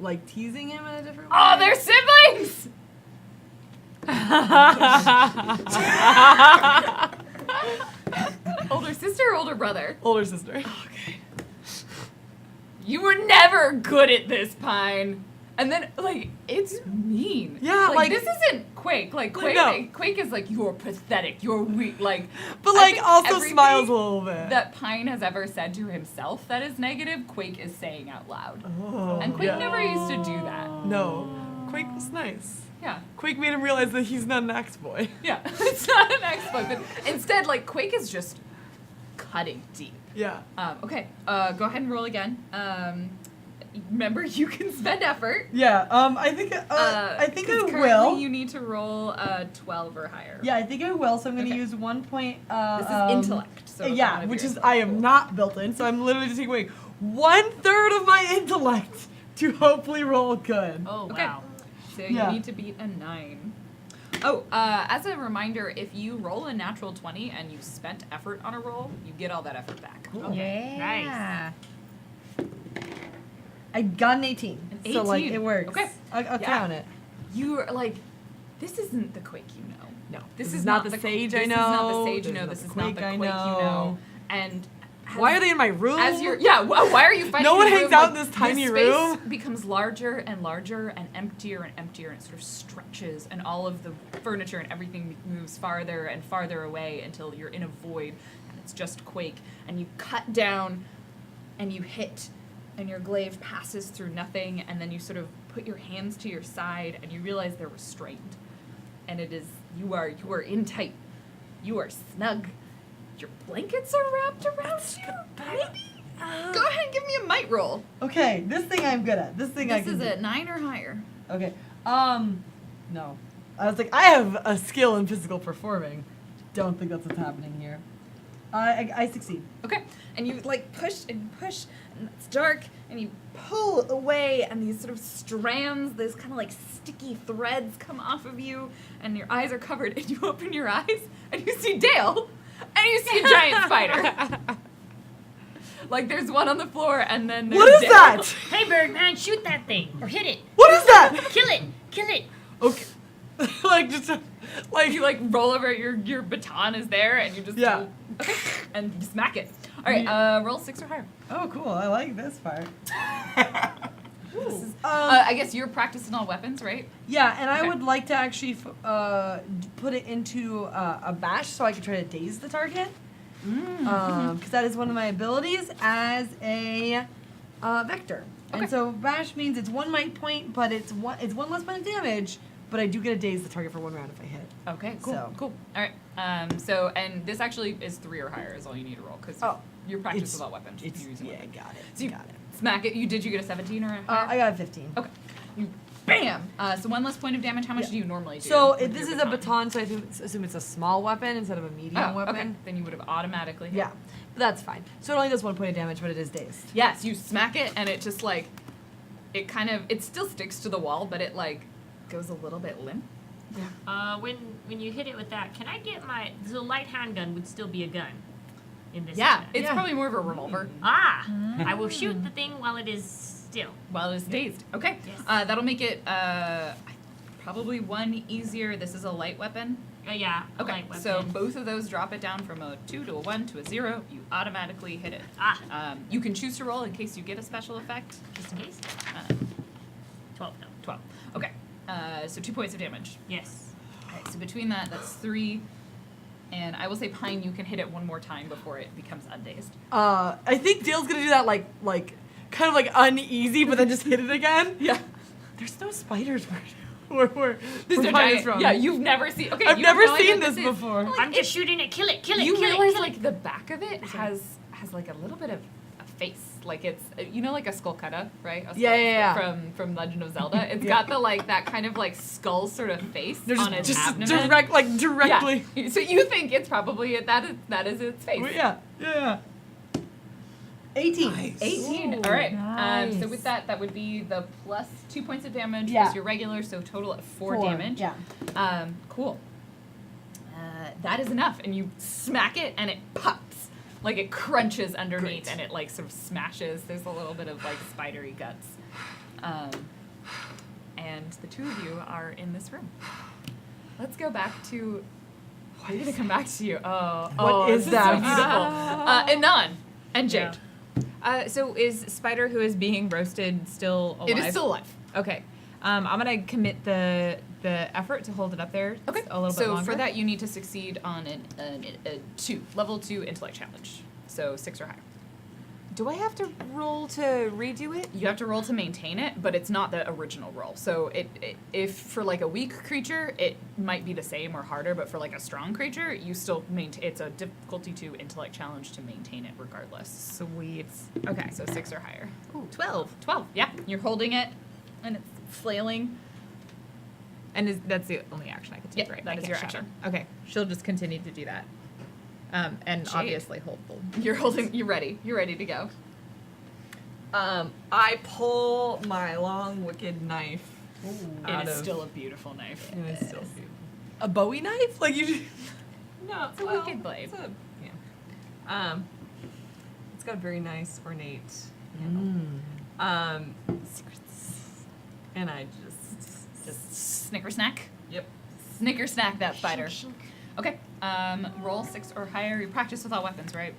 like teasing him in a different way. Oh, they're siblings. Older sister or older brother? Older sister. Okay. You were never good at this, Pine. And then, like, it's mean. Yeah, like- this isn't Quake. Like, Quake, no. Quake is like, you're pathetic, you're weak. Like, But I like think also everything smiles a little bit. that Pine has ever said to himself that is negative, Quake is saying out loud. Oh, And Quake yeah. never used to do that. No. Quake was nice. Yeah. Quake made him realize that he's not an ex-boy. Yeah. It's not an exploit, but instead, like, Quake is just cutting deep. Yeah. Okay, go ahead and roll again. Remember, you can spend effort. Yeah. I think I 'cause currently you need to roll 12 or higher. Yeah, I think I will. So I'm going to Okay. use 1 point. This is intellect. So one yeah, of which your is I am not built in, so I'm literally just taking away 1/3 of my intellect to hopefully roll good. Oh Okay. wow. So Yeah. you need to beat a 9. Oh, as a reminder, if you roll a natural 20 and you spent effort on a roll, you get all that effort back. Okay. Nice. I got an 18. An So like 18. it works. Okay. I'll Yeah. count it. You're like, this isn't the Quake you know. No. This is not the sage I This know. is not the sage you This know. is This not is the not the Quake Quake I you know. And Why are they in my room? As you're, why are you fighting? No one in the hangs room? out Like, in this tiny space room. becomes larger and larger and emptier, and it sort of stretches, and all of the furniture and everything moves farther and farther away until you're in a void, and it's just Quake. And you cut down, and you hit, and your glaive passes through nothing, and then you sort of put your hands to your side, and you realize they're restrained, and it is you are in tight, you are snug. Your blankets are wrapped around you, baby. Go ahead and give me a might roll. Okay, this thing I'm good at. This thing I This can is do. a 9 or higher. Okay. No. I was like, I have a skill in physical performing. Don't think that's what's happening here. I succeed. Okay. And you like push, and it's dark, and you pull away, and these sort of strands, these kind of like sticky threads come off of you, and your eyes are covered, and you open your eyes, and you see Dale, and you see a giant spider. Like there's one on the floor, and then there's What is Dale. that? Hey, Bergman, shoot that thing or hit it. What is that? Kill it. Kill it. Okay. Like just like You like roll over, your baton is there, and you just Yeah. okay, and you smack it. All right, roll 6 or higher. Oh, cool. I like this part. I guess you're practicing all weapons, right? Yeah, and I Okay. would like to actually put it into a bash so I can try to daze the target. Because that is one of my abilities as a vector. Okay. And so bash means it's 1 might point, but it's one less point of damage. But I do get to daze the target for 1 round if I hit. Okay, cool, So- cool. All right. So, and this actually is 3 or higher is all you need to roll because Oh, you're practiced it's- with all weapons. It's You're using yeah, weapons. got it. So you got it. smack it. Did you get a 17 or a higher? I got a 15. Okay. You bam. So 1 less point of damage. How much Yeah. do you normally do? So with this your is a baton, so I assume it's a small weapon instead of a medium Oh, weapon. okay. Then you would have automatically hit. Yeah, but that's fine. So it only does 1 point of damage, but it is dazed. Yes, you smack it, and it just like, it still sticks to the wall, but it like goes a little bit limp. When you hit it with that, can I get the light handgun would still be a gun in this Yeah, instance. it's Yeah. probably more of a revolver. Ah, I will shoot the thing while it is still. While it's dazed. Okay. Yes. That'll make it probably 1 easier. This is a light weapon. Yeah. a Okay. light weapon. So both of those drop it down from a 2 to a 1 to a 0. You automatically hit it. Ah. You can choose to roll in case you get a special effect. Just in case. 12 though. 12. Okay. So 2 points of damage. Yes. Alright, so between that's 3. And I will say Pine, you can hit it 1 more time before it becomes undazed. I think Dale's gonna do that like kind of like uneasy, but then just hit it again. Yeah. There's no spiders where This is a Pine giant, is from. yeah, you've never seen. Okay, I've you have never no idea seen what this is. before. Like, I'm just shooting it. Kill it. Kill it. You kill realize it. Kill like the back of it has like a little bit of a face, like it's like a Skullcutta, right? A Yeah, yeah, yeah. From Legend of Zelda. It's Yeah. got the like that kind of like skull sort of face They're on its just abdomen. directly. Yeah. So you think it's probably that is its face. Yeah, yeah. 18. Nice. 18. Ooh, All right. So nice. with that would be the plus 2 points of damage Yeah. plus your regular, so total at 4 damage. Yeah. Cool. That is enough, and you smack it, and it pops, like it crunches underneath, Great. and it like sort of smashes. There's a little bit of like spidery guts, and the 2 of you are in this room. Let's go back to. We're gonna come back to you. What is this that? so beautiful. Anon and Jade. So is Spider, who is being roasted, still alive? It is still alive. Okay. I'm gonna commit the effort to hold it up there. Okay. A little bit so longer. for that, you need to succeed on a 2, level 2 intellect challenge. So 6 or higher. Do I have to roll to redo it? You have to roll to maintain it, but it's not the original roll. So if for like a weak creature, it might be the same or harder, but for like a strong creature, you still maintain. It's a difficulty 2 intellect challenge to maintain it regardless. Sweet. Okay. So 6 or higher. Ooh, 12. 12. Yeah, you're holding it, and it's flailing. And that's the only action I can take, Yeah, right? that I is can't your shut action. her. Okay. She'll just continue to do that. And Jade. obviously hold the. You're holding. You're ready. You're ready to go. I pull my long wicked knife. It out is of- still a beautiful knife. It is still beautiful. A Bowie knife? Like you just... No, It's a wicked blade. It's it's got a very nice ornate handle. And I Just snicker snack. yep. Snicker snack that spider. Okay. Roll 6 or higher. You practice with all weapons, right?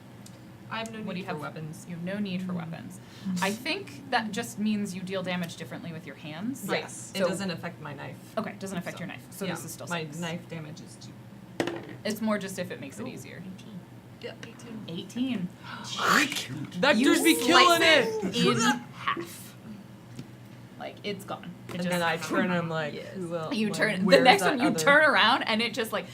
I have no What do need you for have? weapons. You have no need for weapons. I think that just means you deal damage differently with your hands. Yes, it So- doesn't affect my knife. Okay, doesn't affect So, your knife. So yeah, this is still my 6. knife damage is 2. It's more just if it makes it easier. Yeah, 18. 18. Vectors be slice killing it! in half. Like it's gone. It And just- then I turn and I'm like, Yes. who will? You like, turn the where's next that one. You other- turn around and it just like,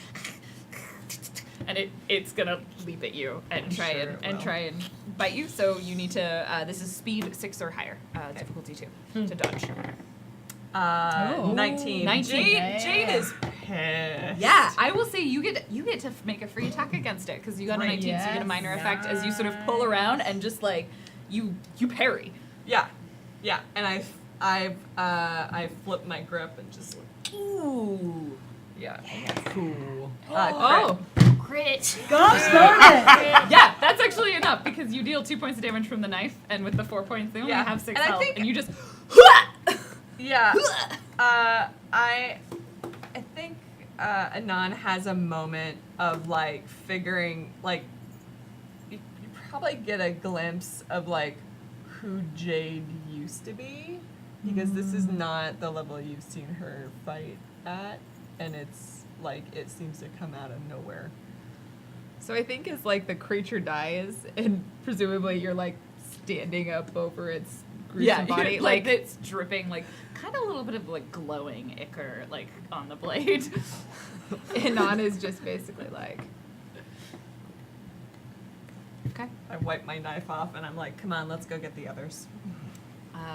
and it's gonna leap at you and try Sure and, it and will. try and bite you. So you need to. This is speed 6 or higher. Difficulty 2 to dodge. Oh. 19. 19. Jade is pissed. Yeah, I will say you get to make a free attack against it because you got a Right. 19, so you get a minor effect as you sort of pull around and just like you parry. Yeah, yeah, and I flip my grip and just like, Ooh. yeah, cool. Oh. Crit. Yeah, that's actually enough because you deal 2 points of damage from the knife, and with the 4 points, they only Yeah. have 6 And I health, think- and you just. Yeah. I think Anon has a moment of like figuring like you probably get a glimpse of like who Jade used to be because this is not the level you've seen her fight at, and it's like it seems to come out of nowhere. So I think as like the creature dies, and presumably you're like standing up over its gruesome body, like it's dripping, like kind of a little bit of like glowing ichor like on the blade. Anon is just basically like, okay. I wipe my knife off and I'm like, come on, let's go get the others.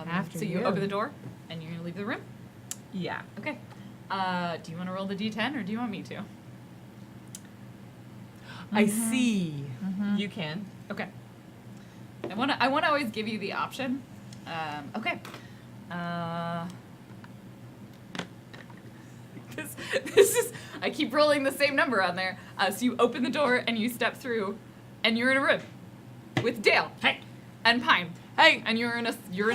After so you you. open the door and you're gonna leave the room. Yeah. Okay. Do you want to roll the d10 or do you want me to? I see. You can. Okay. I want to always give you the option. Okay. This is I keep rolling the same number on there. So you open the door and you step through, and you're in a room with Dale. Hey. And Pine. Hey, and you're in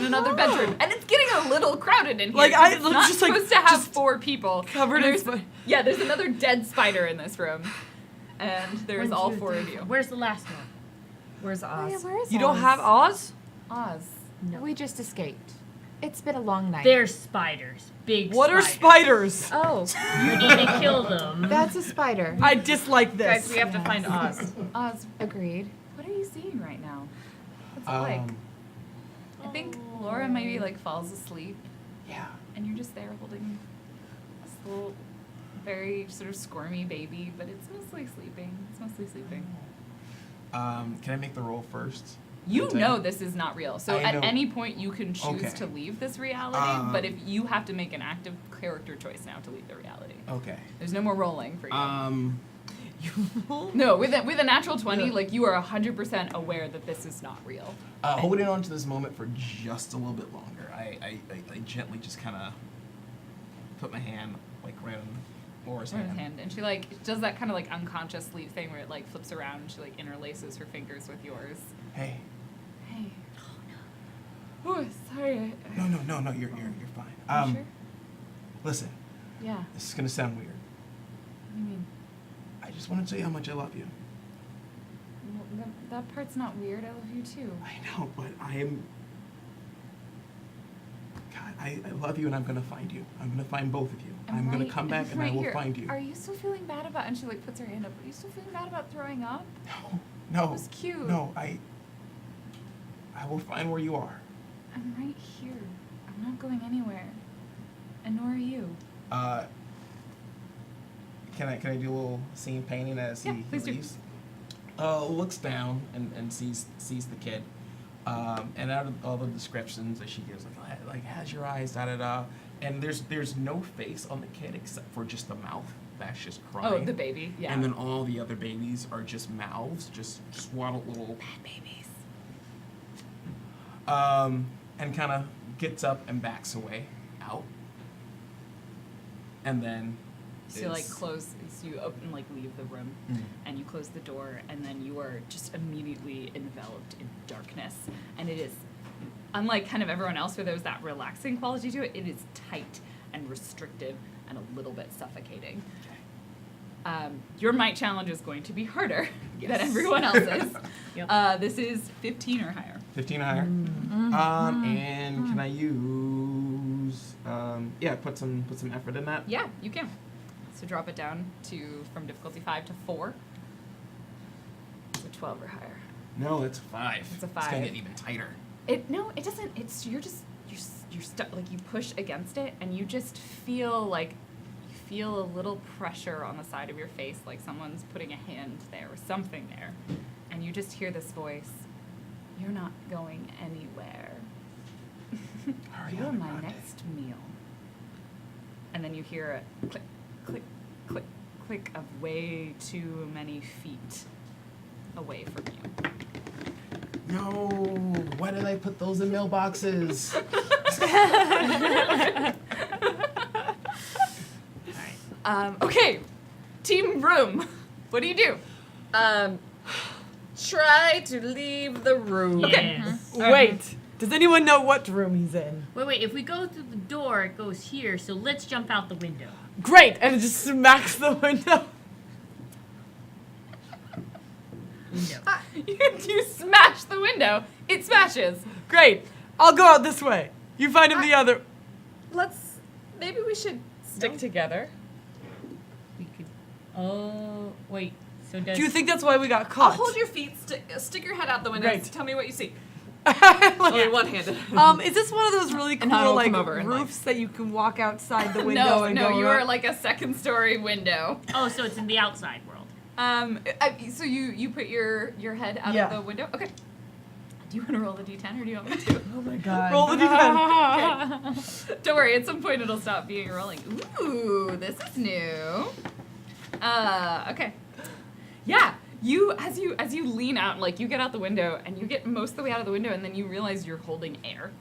another bedroom, and it's getting a little crowded in here. Like, 'cause I it's look not just, like, supposed to have just 4 people. covered in There's- Yeah, there's another dead spider in this room, and there's all 4 of you. Where's the last one? Where's Oz? You don't have Oz? Oz. No. We just escaped. It's been a long night. They're spiders. Big What are spiders. spiders? Oh, You need to kill them. that's a spider. I dislike this. Guys, we have to find Oz. Oz, Agreed. what are you seeing right now? What's it like? I think Laura maybe like falls asleep, Yeah. and you're just there holding this little, very sort of squirmy baby, but it's mostly sleeping. It's mostly sleeping. Can I make the roll first? You Okay. know this is not real, so I at know. any point you can choose Okay. to leave this reality, but if you have to make an active character choice now to leave the reality. Okay. There's no more rolling for you. You No, with a natural 20, like you are 100% aware that this is not real. Holding on to this moment for just a little bit longer, I gently just kind of put my hand like right on Laura's Right in hand. his hand, and she like does that kind of like unconscious sleep thing where it like flips around and she like interlaces her fingers with yours. Hey. Hey. Oh, sorry. No, you're fine. You sure? Listen, Yeah. this is gonna sound weird. What do you mean? I just want to tell you how much I love you. Well, that part's not weird. I love you too. I know, but I am. God, I love you, and I'm gonna find you. I'm gonna find both of you. I'm gonna come back, and I will here. find you. Are you still feeling bad about? And she like puts her hand up. Are you still feeling bad about throwing up? No. That was cute. No, I will find where you are. I'm right here. I'm not going anywhere. And nor are you. Can I do a little scene painting as Yeah, he please do. leaves? Looks down and sees the kid, and out of all the descriptions that she gives, like has your eyes, da da da, and there's no face on the kid except for just the mouth that's just crying. Oh, the baby. Yeah. And then all the other babies are just mouths, just swaddled little bad babies. And kind of gets up and backs away out, and then. So you like is- close, so you open, like leave the room, Mhm. and you close the door, and then you are just immediately enveloped in darkness. And it is, unlike kind of everyone else where there's that relaxing quality to it, it is tight and restrictive and a little bit suffocating. Your might challenge is going to be harder than Yes. everyone else's. Yep. This is 15 or higher. 15 higher. And can I use put some effort in that? Yeah, you can. So drop it down from difficulty 5 to 4. So 12 or higher. No, it's a 5. It's a It's gonna 5. get even tighter. It doesn't. It's you're stuck. Like you push against it, and you just feel like you feel a little pressure on the side of your face, like someone's putting a hand there or something there, and you just hear this voice. You're not going anywhere. Hurry You're up, my Grande. next meal. and then you hear a click, click, click, click of way too many feet away from you. No, why did I put those in mailboxes? Okay, team room. What do you do? Try to leave the room. Yes. Wait. Does anyone know what room he's in? Wait. If we go through the door, it goes here. So let's jump out the window. Great, and it just smacks the window. You smash the window. It smashes. Great. I'll go out this way. You find him the other. Maybe we should stick together. We could. Oh wait. So does. Do you think that's why we got I'll caught? hold your feet. Stick your head out the window. Great. Tell me what you see. Like, Only one-handed. is this one of those really And I'll cool come like over and, like- roofs that you can walk outside the window and no, go you around? are like a second story window. Oh, so it's in the outside world. So you put your head out Yeah. of the window. Okay. Do you want to roll the d10 or do you want me to? Oh my god. Roll the d10. Okay. Don't worry, at some point it'll stop being rolling. Ooh, this is new. Okay. Yeah, as you lean out, like you get out the window and you get most of the way out of the window and then you realize you're holding air.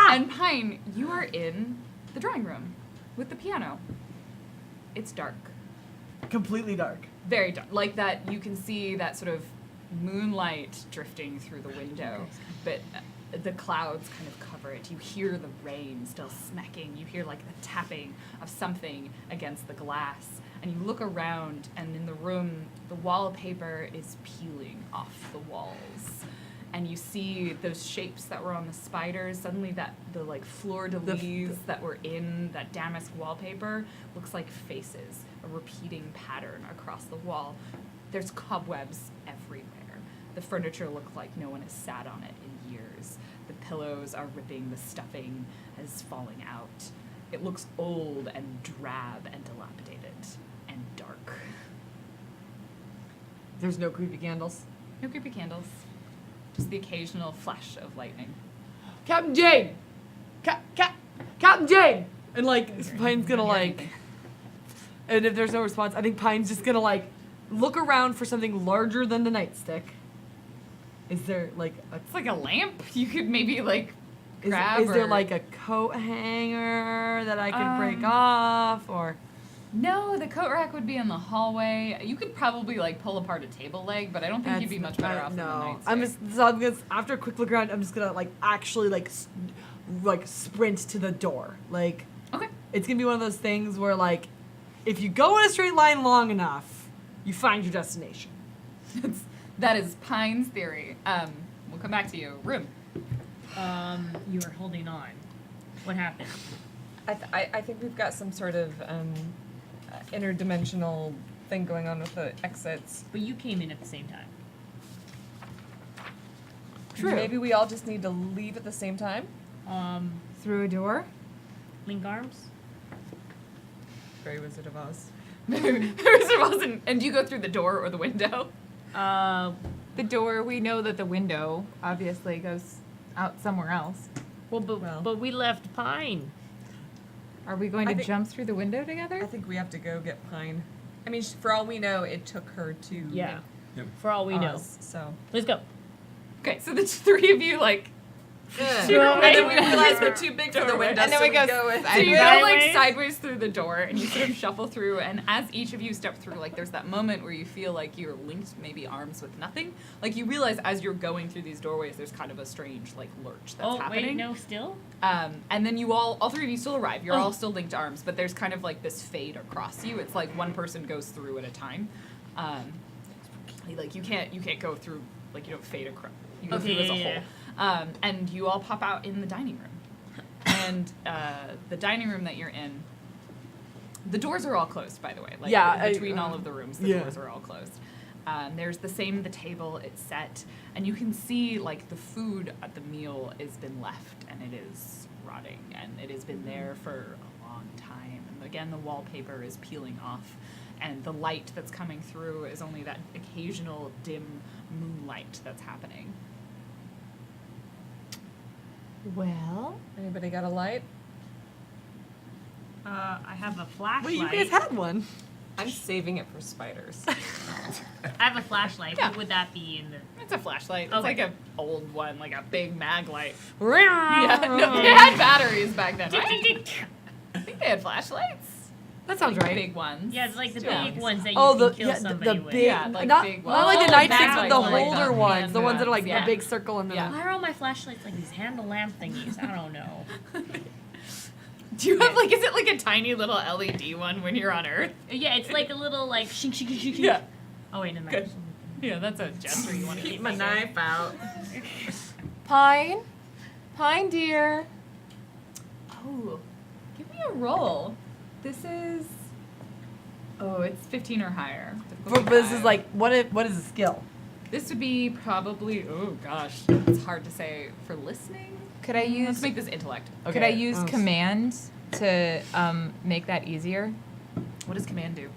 And Pine, you are in the drawing room with the piano. It's dark. Completely dark. Very dark. Like that you can see that sort of moonlight drifting through the window, but the clouds kind of cover it. You hear the rain still smacking. You hear like the tapping of something against the glass. And you look around, and in the room, the wallpaper is peeling off the walls. And you see those shapes that were on the spiders. Suddenly, the like fleur-de-lis that were in that damask wallpaper looks like faces, a repeating pattern across the wall. There's cobwebs everywhere. The furniture looks like no one has sat on it in years. The pillows are ripping. The stuffing is falling out. It looks old and drab and dilapidated and dark. There's no creepy candles. No creepy candles. Just the occasional flash of lightning. Captain Jane! Captain Jane! And like, Pine's gonna like, and if there's no response, I think Pine's just gonna like look around for something larger than the nightstick. Is there like a It's like a lamp. You could maybe like is grab. there or- like a coat hanger that I could break off or? No, the coat rack would be in the hallway. You could probably like pull apart a table leg, but I don't think you'd be much better off than the No, nightstick. I'm just after a quick look around, I'm just gonna like actually like sprint to the door. Like Okay. it's gonna be one of those things where like if you go in a straight line long enough, you find your destination. That is Pine's theory. We'll come back to you. Room. You were holding on. What happened? I think we've got some sort of interdimensional thing going on with the exits. But you came in at the same time. True. Maybe we all just need to leave at the same time. Through a door. Link arms. Very Wizard of Oz. And do you go through the door or the window? The door, we know that the window obviously goes out somewhere else. But we left Pine. Are we going I to think- jump through the window I together? think we have to go get Pine. I mean, for all we know, it took her to Yeah. Yep. For all we know. Oz, so. Let's go. Okay, so the three of you like. And then we realize we're too big for the window, And then so we we go go with So you go Sideways? like sideways through the door and you sort of shuffle through, and as each of you step through, like there's that moment where you feel like you're linked maybe arms with nothing. Like you realize as you're going through these doorways there's kind of a strange like lurch that's happening. Wait, no, still? And then you all three of you still arrive. You're all still linked arms, but there's kind of like this fade across you. It's like one person goes through at a time. Like you can't go through, like you don't fade across. You go Okay, through as a yeah, whole. And you all pop out in the dining room. And the dining room that you're in, the doors are all closed, by the way. Like Yeah, between all of the rooms, the yeah. doors are all closed. There's the table, it's set, and you can see like the food at the meal has been left and it is rotting and it has been there for a long time. And again, the wallpaper is peeling off and the light that's coming through is only that occasional dim moonlight that's happening. Well, Anybody got a light? I have a flashlight. Wait, you guys had one. I'm saving it for spiders. I have a flashlight. Yeah. What would that be in the? It's a flashlight. It's Okay. like an old one, like a big mag light. Yeah, Yeah, no, they had batteries back then, right? I think they had flashlights. that sounds Like right. big ones. Yeah, it's like the Yeah. big ones that you Oh, can the kill yeah, somebody the with. big, Yeah, like not, big not like the ones. nightsticks, Bag but the lights, like holder the ones, the ones that are like yeah. the big circle and the. Yeah. Why are all my flashlights like these handle lamp thingies? I don't know. Do you have like, is it like a tiny little LED one when you're on Earth? Yeah, it's like a little like shink shink shink shink. Yeah. Oh wait, no, Good. Yeah, that's a gesture you want to Keep keep. my knife out. Pine? Pine dear. Oh, give me a roll. This is. Oh, it's 15 or higher. But this is like what is a skill? This would be probably. Oh gosh, it's hard to say for listening. Could I Let's use make this intellect. could I use Oh. command to make that easier? What does command do?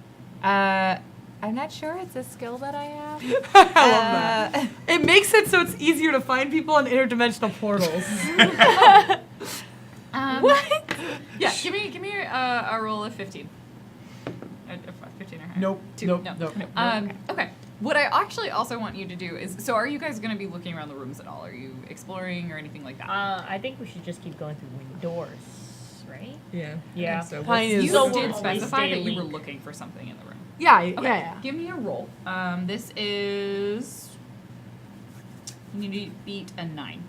I'm not sure. It's a skill that I have. I love that. It makes it so it's easier to find people in interdimensional portals. What? Yeah, give me a roll of 15. 15 or higher. Nope. Two. Nope. No. Nope. Okay. What I actually also want you to do is, so are you guys going to be looking around the rooms at all? Are you exploring or anything like that? I think we should just keep going through doors, right? Yeah. Yeah. So Pine You is So did we'll specify always that stay you were link. looking for something in the room. yeah, Okay. yeah. Give me a roll. This is. You need to beat a 9.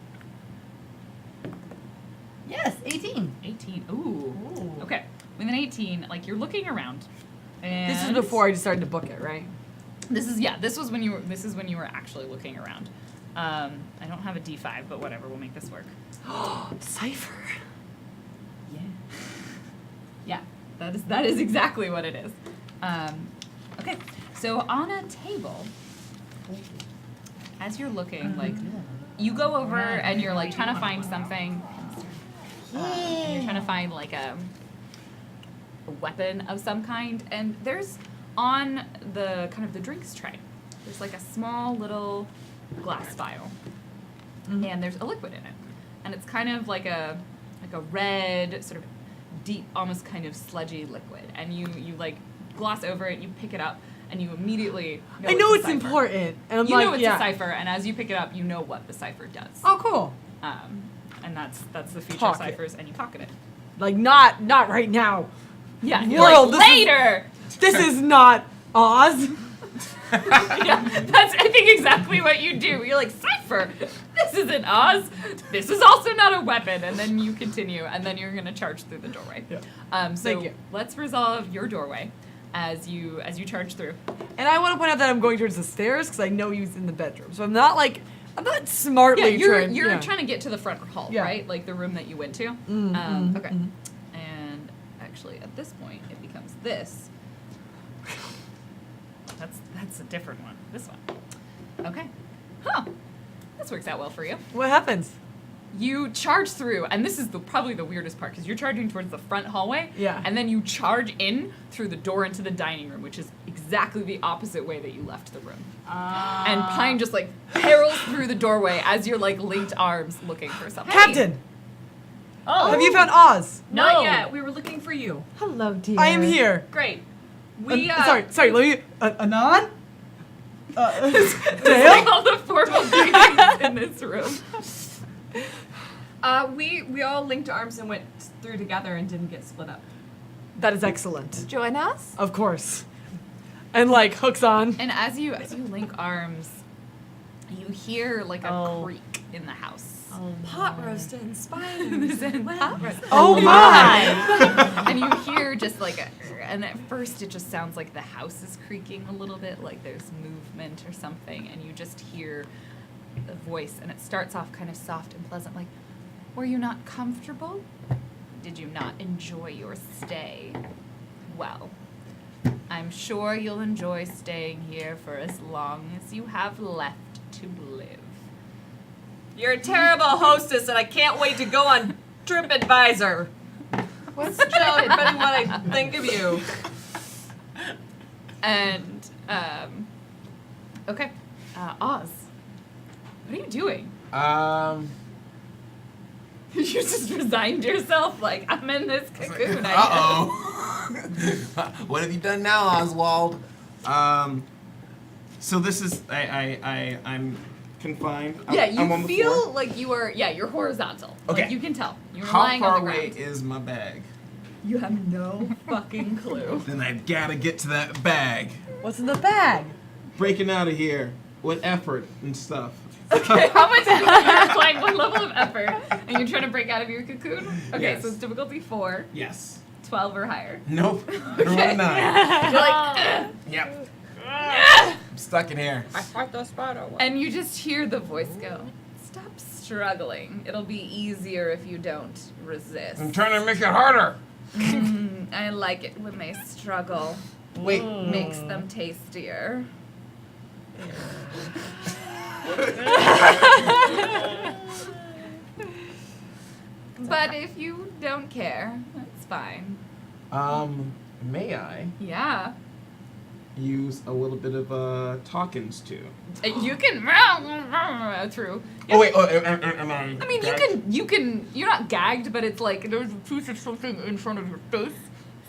Yes, 18. 18. Ooh. Okay. With an 18, like you're looking around. And This is before I just started to book it, right? This is when you were actually looking around. I don't have a D5, but whatever, we'll make this work. Cipher. Yeah. Yeah, that is exactly what it is. Okay, so on a table, as you're looking, like you go over and you're like trying to find something. And you're trying to find like a weapon of some kind, and there's on the kind of the drinks tray, there's like a small little glass vial, and there's a liquid in it, and it's kind of like a red sort of deep, almost kind of sludgy liquid, and you like gloss over it, you pick it up, and you immediately I know a it's cipher. important, and I'm You like, know it's yeah. a cipher, and as you pick it up, you know what the cipher does. Oh, cool. And that's the feature Pocket. of ciphers, and you pocket it. Like not right now. Yeah, you're World, like, this is- later. This is not Oz. Yeah, that's I think exactly what you do. You're like, cipher. This isn't Oz. This is also not a weapon. And then you continue, and then you're gonna charge through the doorway. Yeah. So Thank you. let's resolve your doorway as you charge through. And I want to point out that I'm going towards the stairs because I know he's in the bedroom. So I'm not smartly Yeah, you're trained. you're yeah. trying to get to the front hall, Yeah. right? Like the room that you went to. Mm, Okay. And actually, at this point, it becomes this. That's a different one. This one. Okay. Huh. This works out well for you. What happens? You charge through, and this is probably the weirdest part because you're charging towards the front hallway. Yeah. And then you charge in through the door into the dining room, which is exactly the opposite way that you left the room. And Pine just like barrels through the doorway as you're like linked arms looking for something. Captain, Oh, have you found Oz? No. Not yet. We were looking for you. Hello, dear. I am here. Great. We Sorry. Let me. Anon. Like Dale. all the formal greetings in this room. we all linked arms and went through together and didn't get split up. That is excellent. Join us? Of course. And like hooks on. And as you link arms, you hear like a Oh. creak in the house. Oh, Pot no. roasting spiders. Oh my! And you hear just like and at first it just sounds like the house is creaking a little bit, like there's movement or something, and you just hear a voice, and it starts off kind of soft and pleasant, like, were you not comfortable? Did you not enjoy your stay? Well, I'm sure you'll enjoy staying here for as long as you have left to live. You're a terrible hostess, and I can't wait to go on TripAdvisor. What's Tell everybody what I think of you. And, okay, Oz, what are you doing? You just resigned yourself, like, I'm in this cocoon. I Uh-oh. What have you done now, Oswald? So this is I'm confined. Yeah, I'm on you the feel floor. like you are. Yeah, you're horizontal. Okay. Like, you can tell. You're How lying far on the away ground. is my bag? You have no fucking clue. Then I've gotta get to that bag. What's in the bag? Breaking out of here with effort and stuff. Okay, how much? You're applying one level of effort, and you're trying to break out of your cocoon. Okay, Yes. so it's difficulty 4, Yes. 12 or higher. Nope. I rolled a 9. You're like, Yep. I'm stuck in here. and you just hear the voice go, "Stop struggling. It'll be easier if you don't resist." I'm trying to make it harder. I like it when they struggle. Wait. Makes them tastier. But if you don't care, that's fine. May I Yeah. use a little bit of talkings too? You can through. Oh wait. Oh, am I? I mean, you can. You're not gagged, but it's like there's a piece of something in front of your face,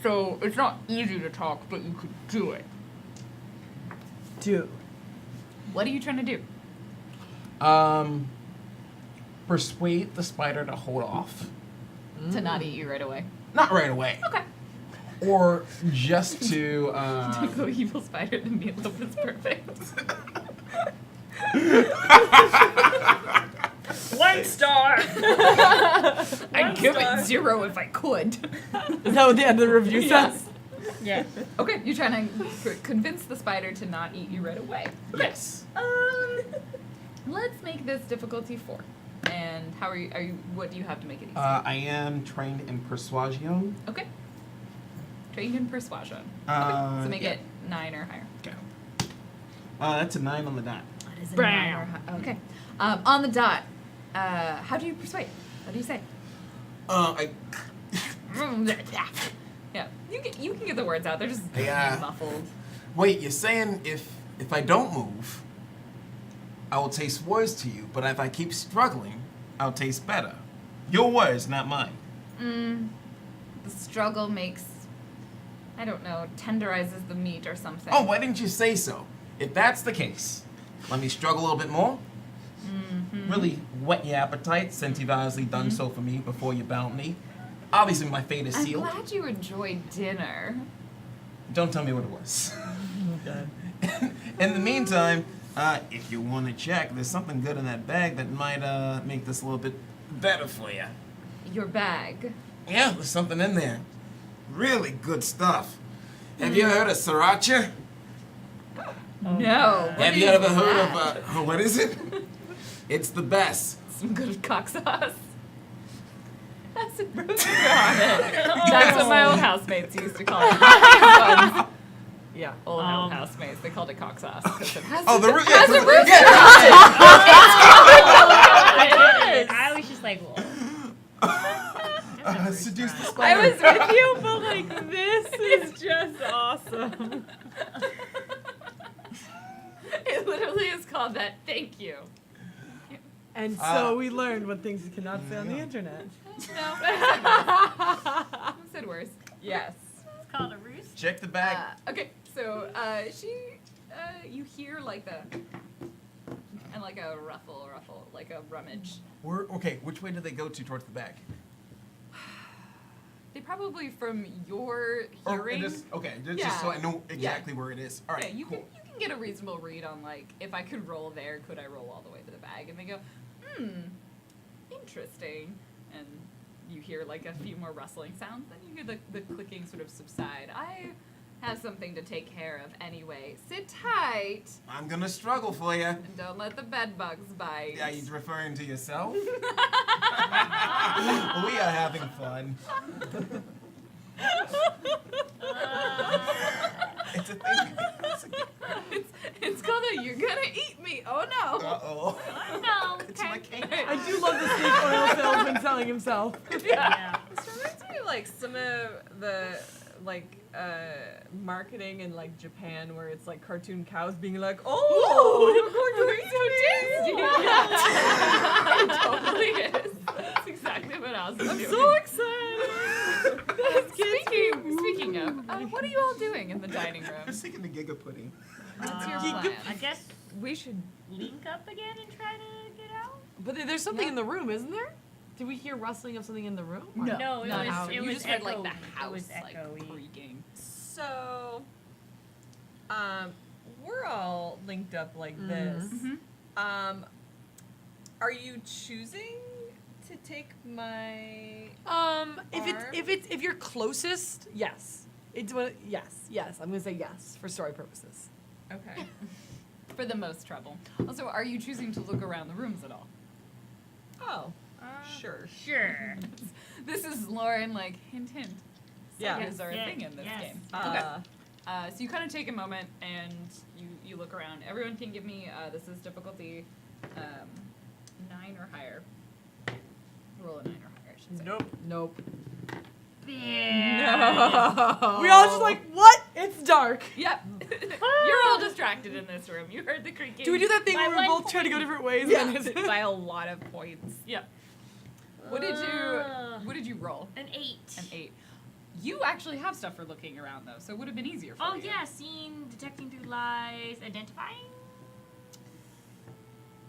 so it's not easy to talk, but you could do it. Do. What are you trying to do? Persuade the spider to hold off. To not eat you right away. Not right away. Okay. Or just to. Don't go evil spider. The meatloaf is perfect. 1 star. I'd give it 0 if I could. Is that what the end of the review says? Yeah. Okay, you're trying to convince the spider to not eat you right away. Yes. Let's make this difficulty 4. And how are you? What do you have to make it easy? I am trained in persuasion. Okay. Trained in persuasion. Uh, So make yeah. it 9 or higher. Okay. That's a 9 on the dot. That is a Brown. 9 or higher. Okay. On the dot. How do you persuade? What do you say? I. Yeah, you can get the words out. They're just Yeah. muffled. Wait, you're saying if I don't move, I will taste worse to you, but if I keep struggling, I'll taste better. Your words, not mine. The struggle makes, I don't know, tenderizes the meat or something. Oh, why didn't you say so? If that's the case, let me struggle a little bit more. Really whet your appetite, since you've obviously done so for me before you bound me. Obviously, my fate is I'm sealed. glad you enjoyed dinner. Don't tell me what it was. In the meantime, if you want to check, there's something good in that bag that might make this a little bit better for you. Your bag. Yeah, there's something in there. Really good stuff. Have you heard of sriracha? No. Have you ever heard of, what is it? It's the best. Some good cock sauce. Acid roast on it. That's what my old housemates used to call it. Yeah. Old housemates, they called it cock sauce. 'cause it has Oh, the has yeah, a root I was just like, well, seduce the I spider. was with you, but like this is just awesome. It literally is called that. Thank you. And so we learned what things you cannot say on the internet. No. Who said worse? Yes. it's called a roost. Check the bag. Okay, so you hear like and like a ruffle, like a rummage. Okay, which way do they go to towards the bag? They probably from your hearing. Just so I Yeah. know exactly where it is. All right, Yeah, you cool. can get a reasonable read on like if I could roll there, could I roll all the way to the bag? And they go, interesting. And you hear like a few more rustling sounds, then you hear the clicking sort of subside. I have something to take care of anyway. Sit tight I'm gonna struggle for you. and don't let the bed bugs bite. Are you referring to yourself? We are having fun. It's a thing. It's called a "You're gonna eat me." Oh no! Uh-oh. No, It's my okay. cane. I do love the snake oil salesman selling himself. Yeah. This reminds me of like some of the like marketing in like Japan where it's like cartoon cows being like, "Oh, you're going to eat so tasty. It totally is. That's exactly what what Oz is doing. So excited. Speaking of, what are you all doing in the dining I room? was thinking the Giga pudding. What's your Uh, plan? I guess We should. link up again and try to get out. But there's something in the room, isn't there? Did we hear rustling of something in the room? No, No, it not was- out. it You was just heard like the echoey. It house was like echoey. creaking. So, we're all linked up like this. Mhm. Are you choosing to take my? If you're closest, yes. Yes. I'm gonna say yes for story purposes. Okay. For the most trouble. Also, are you choosing to look around the rooms at all? Oh, sure. Sure. This is Lauren, like, hint, hint. Yeah. Sagas are a Yeah, thing in this yes. game. Uh, So you kind of take a moment and you look around. Everyone can give me, this is difficulty 9 or higher. Roll a 9 or higher, I should say. Nope. Yeah. We all just like, what? It's dark. Yep. You're all distracted in this room. You heard the creaking. Do we do that thing By where we one both try to go point. different ways? Yeah. And then By a lot of points. Yep. What did you roll? An 8. An 8. You actually have stuff for looking around though, so it would have been easier for Oh you. yeah, seeing, detecting through lies, identifying.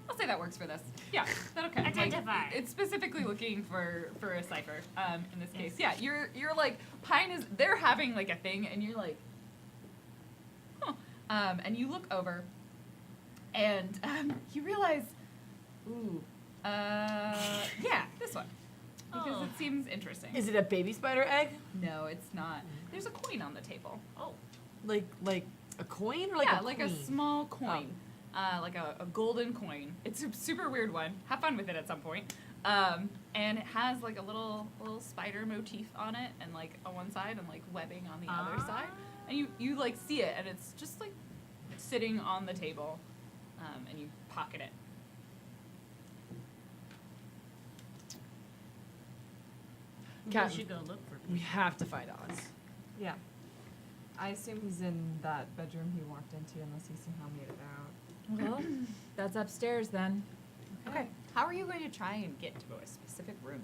I'll say that works for this. Yeah, that okay. Identify. Like, it's specifically looking for a cipher. In this case, yeah, you're like Pine is. They're having like a thing, and you're like, huh. And you look over, and you realize, ooh, yeah, this one, because Oh. it seems interesting. is it a baby spider egg? No, it's not. There's a coin on the table. Oh. Like a coin or like yeah, a like a queen? small coin, like a golden coin. It's a super weird one. Have fun with it at some point. And it has like a little spider motif on it, and like on one side, and like webbing on the other side. And you like see it, and it's just like sitting on the table, and you pocket it. Cat- We should go look for We people. have to find Oz. yeah. I assume he's in that bedroom he walked into, unless he somehow made it out. Well, that's upstairs then. Okay. How are you going to try and get to a specific room?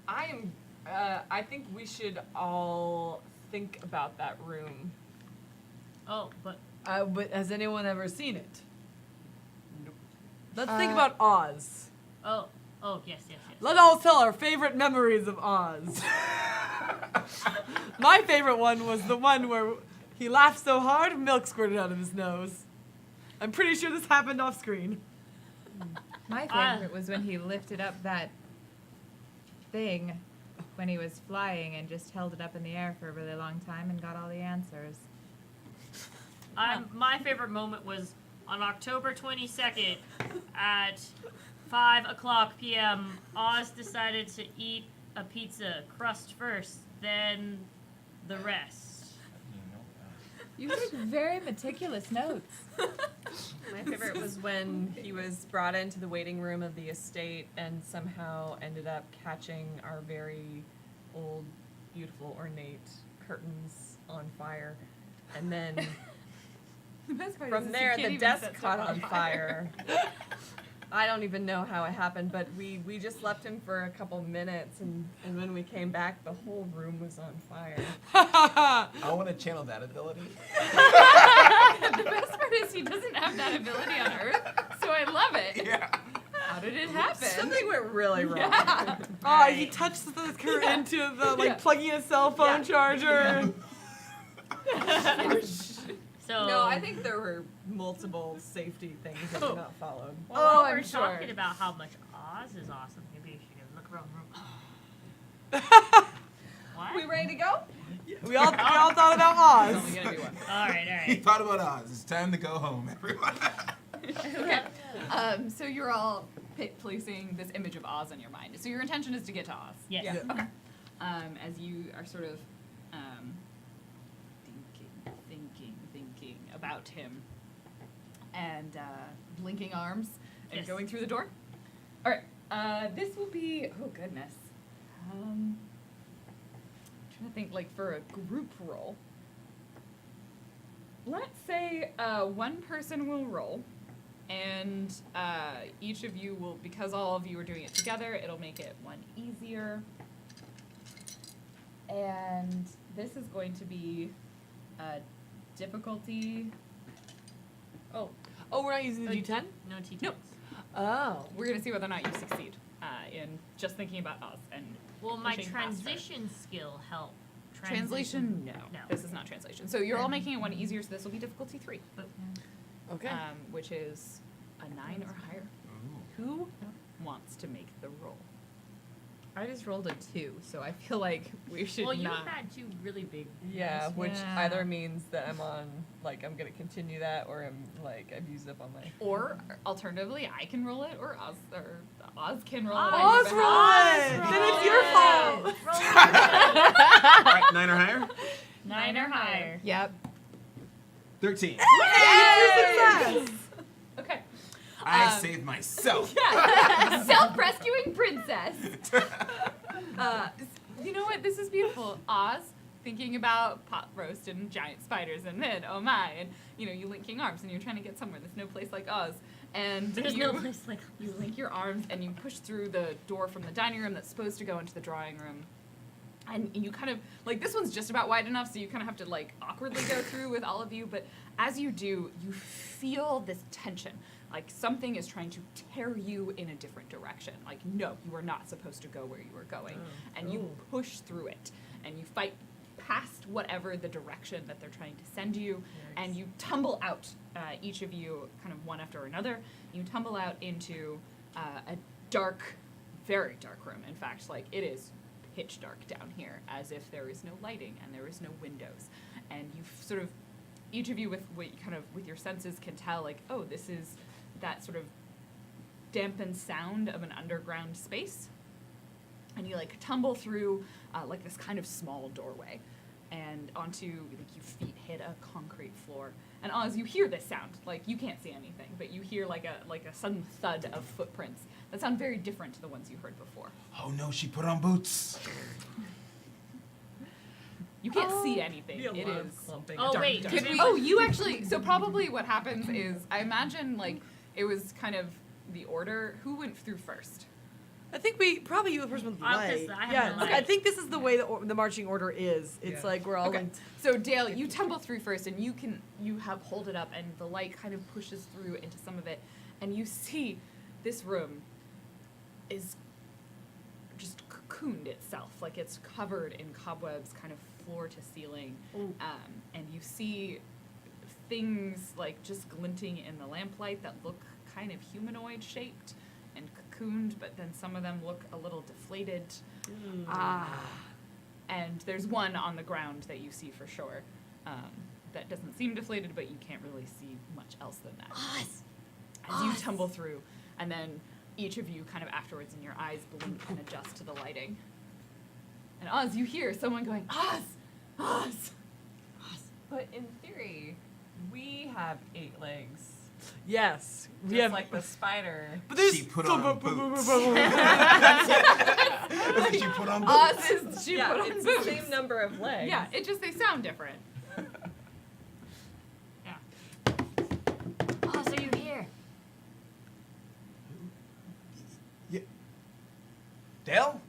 I think we should all think about that room. Oh, but But has anyone ever seen it? Nope. Let's think about Oz. oh, yes. Let's all tell our favorite memories of Oz. My favorite one was the one where he laughed so hard, milk squirted out of his nose. I'm pretty sure this happened off screen. My favorite was when he lifted up that thing when he was flying and just held it up in the air for a really long time and got all the answers. My favorite moment was on October 22nd at 5:00 p.m. Oz decided to eat a pizza crust first, then the rest. You took very meticulous notes. My favorite was when he was brought into the waiting room of the estate and somehow ended up catching our very old, beautiful, ornate curtains on fire. And then The best part from is there, you can't the even desk set caught stuff on fire. I don't even know how it happened, but we just left him for a couple minutes, and when we came back, the whole room was on fire. I want to channel that ability. The best part is he doesn't have that ability on Earth, so I love it. Yeah. How did it happen? Something went really wrong. Yeah. Oh, he touched the current into the like plugging a cell phone charger. So No, I think there were multiple safety things that were not followed. Well, Oh, while I'm we're sure. talking about how much Oz is awesome, maybe we should go look around the room. What? We ready to go? We all thought about It's Oz. only gonna be one. All right. He thought about Oz. It's time to go home, everyone. Okay. So you're all placing this image of Oz in your mind. So your intention is to get to Oz. Yes. Yeah. Okay. As you are sort of thinking about him, and blinking arms and Yes. going through the door. All right. This will be. Oh goodness. Trying to think like for a group roll. Let's say one person will roll, and each of you will, because all of you are doing it together, it'll make it one easier. And this is going to be difficulty. Oh, we're not using the D10? No T10s. Nope. Oh. We're gonna see whether or not you succeed in just thinking about Oz and. Will my pushing past her. transition skill help? Translation? No. No. This is not translation. So you're all making it one easier, so this will be difficulty 3. Okay. Which is a 9 or higher. Who wants to make the roll? I just rolled a 2, so I feel like we should Well, you not. had 2 really big. Yeah, ones. which Yeah. either means that I'm on, like, I'm gonna continue that, or I'm, like, I've used up on my. Or alternatively, I can roll it, or Oz can roll Oz it. on your Oz, roll behalf. it! Then it's your fault! All right, 9 or higher. 9 or higher. Yep. 13. Okay. I saved myself. Yeah. Self-rescuing princess. You know what? This is beautiful. Oz, thinking about pot roast and giant spiders, and then oh my, and you linking arms, and you're trying to get somewhere. There's no place like Oz, and There's you, no place like. you link your arms and you push through the door from the dining room that's supposed to go into the drawing room. And you kind of, like, this one's just about wide enough, so you kind of have to, like, awkwardly go through with all of you. But as you do, you feel this tension. Like, something is trying to tear you in a different direction. Like, no, you are not supposed to go where you are going. And you push through it. And you fight past whatever the direction that they're trying to send you. And you tumble out, each of you, kind of one after another. You tumble out into a dark, very dark room. In fact, like, it is pitch dark down here, as if there is no lighting and there is no windows, and you sort of, each of you with with your senses can tell, like, oh, this is that sort of dampened sound of an underground space, and you like tumble through like this kind of small doorway, and onto, like, your feet hit a concrete floor, and as you hear this sound, like, you can't see anything, but you hear like a sudden thud of footprints that sound very different to the ones you heard before. Oh no, she put on boots. You can't see anything. The It alarm is. clumping. Oh Dark, wait. dark. Could we, oh, you actually. So probably what happens is, I imagine, like, it was kind of the order. Who went through first? I think probably you the person with the I'll light. kiss that. I have Yeah, the light. I think this is the way the marching order is. It's Yeah. like we're all Okay. in. So Dale, you tumble through first, and you have hold it up, and the light kind of pushes through into some of it, and you see this room is just cocooned itself, like it's covered in cobwebs, kind of floor to ceiling, and you see things like just glinting in the lamplight that look kind of humanoid shaped and cocooned, but then some of them look a little deflated. And there's one on the ground that you see for sure, that doesn't seem deflated, but you can't really see much else than that. As you tumble through, and then each of you kind of afterwards in your eyes blink and adjust to the lighting. And Oz, you hear someone going, Oz! Oz! But in theory, we have 8 legs. Yes, we Just have. like the spider. But there's She put on boots. She put on boots. Oz is, she Yeah, put on it's boots. the same number of legs. Yeah, it just, they sound different. Yeah. Oh, so you're here. Dale?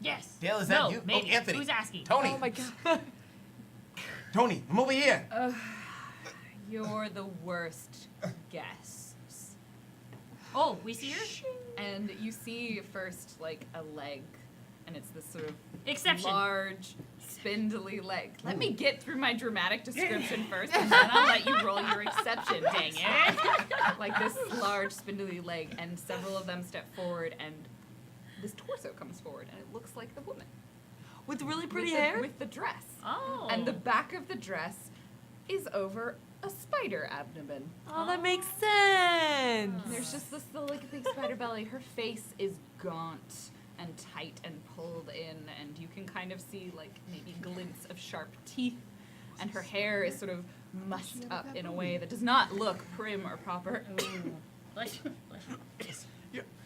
Yes. Dale, is that no, you? Maybe. Oh, Anthony. Who's asking? Tony. Oh my god. Tony, I'm over here. You're the worst guests. Oh, we see her. And you see first, like, a leg, and it's this sort of Exception. large, spindly leg. Let me get through my dramatic description first, and then I'll let you roll your exception, dang it. Like this large, spindly leg, and several of them step forward, and this torso comes forward, and it looks like the woman. With really pretty with the- hair? with the dress. Oh. And the back of the dress is over a spider abdomen. Oh, that makes sense. And there's just this little, like, big spider belly. Her face is gaunt and tight and pulled in, and you can kind of see, like, maybe glints of sharp teeth. And her hair is sort of mussed up in a way that does not look prim or proper Like,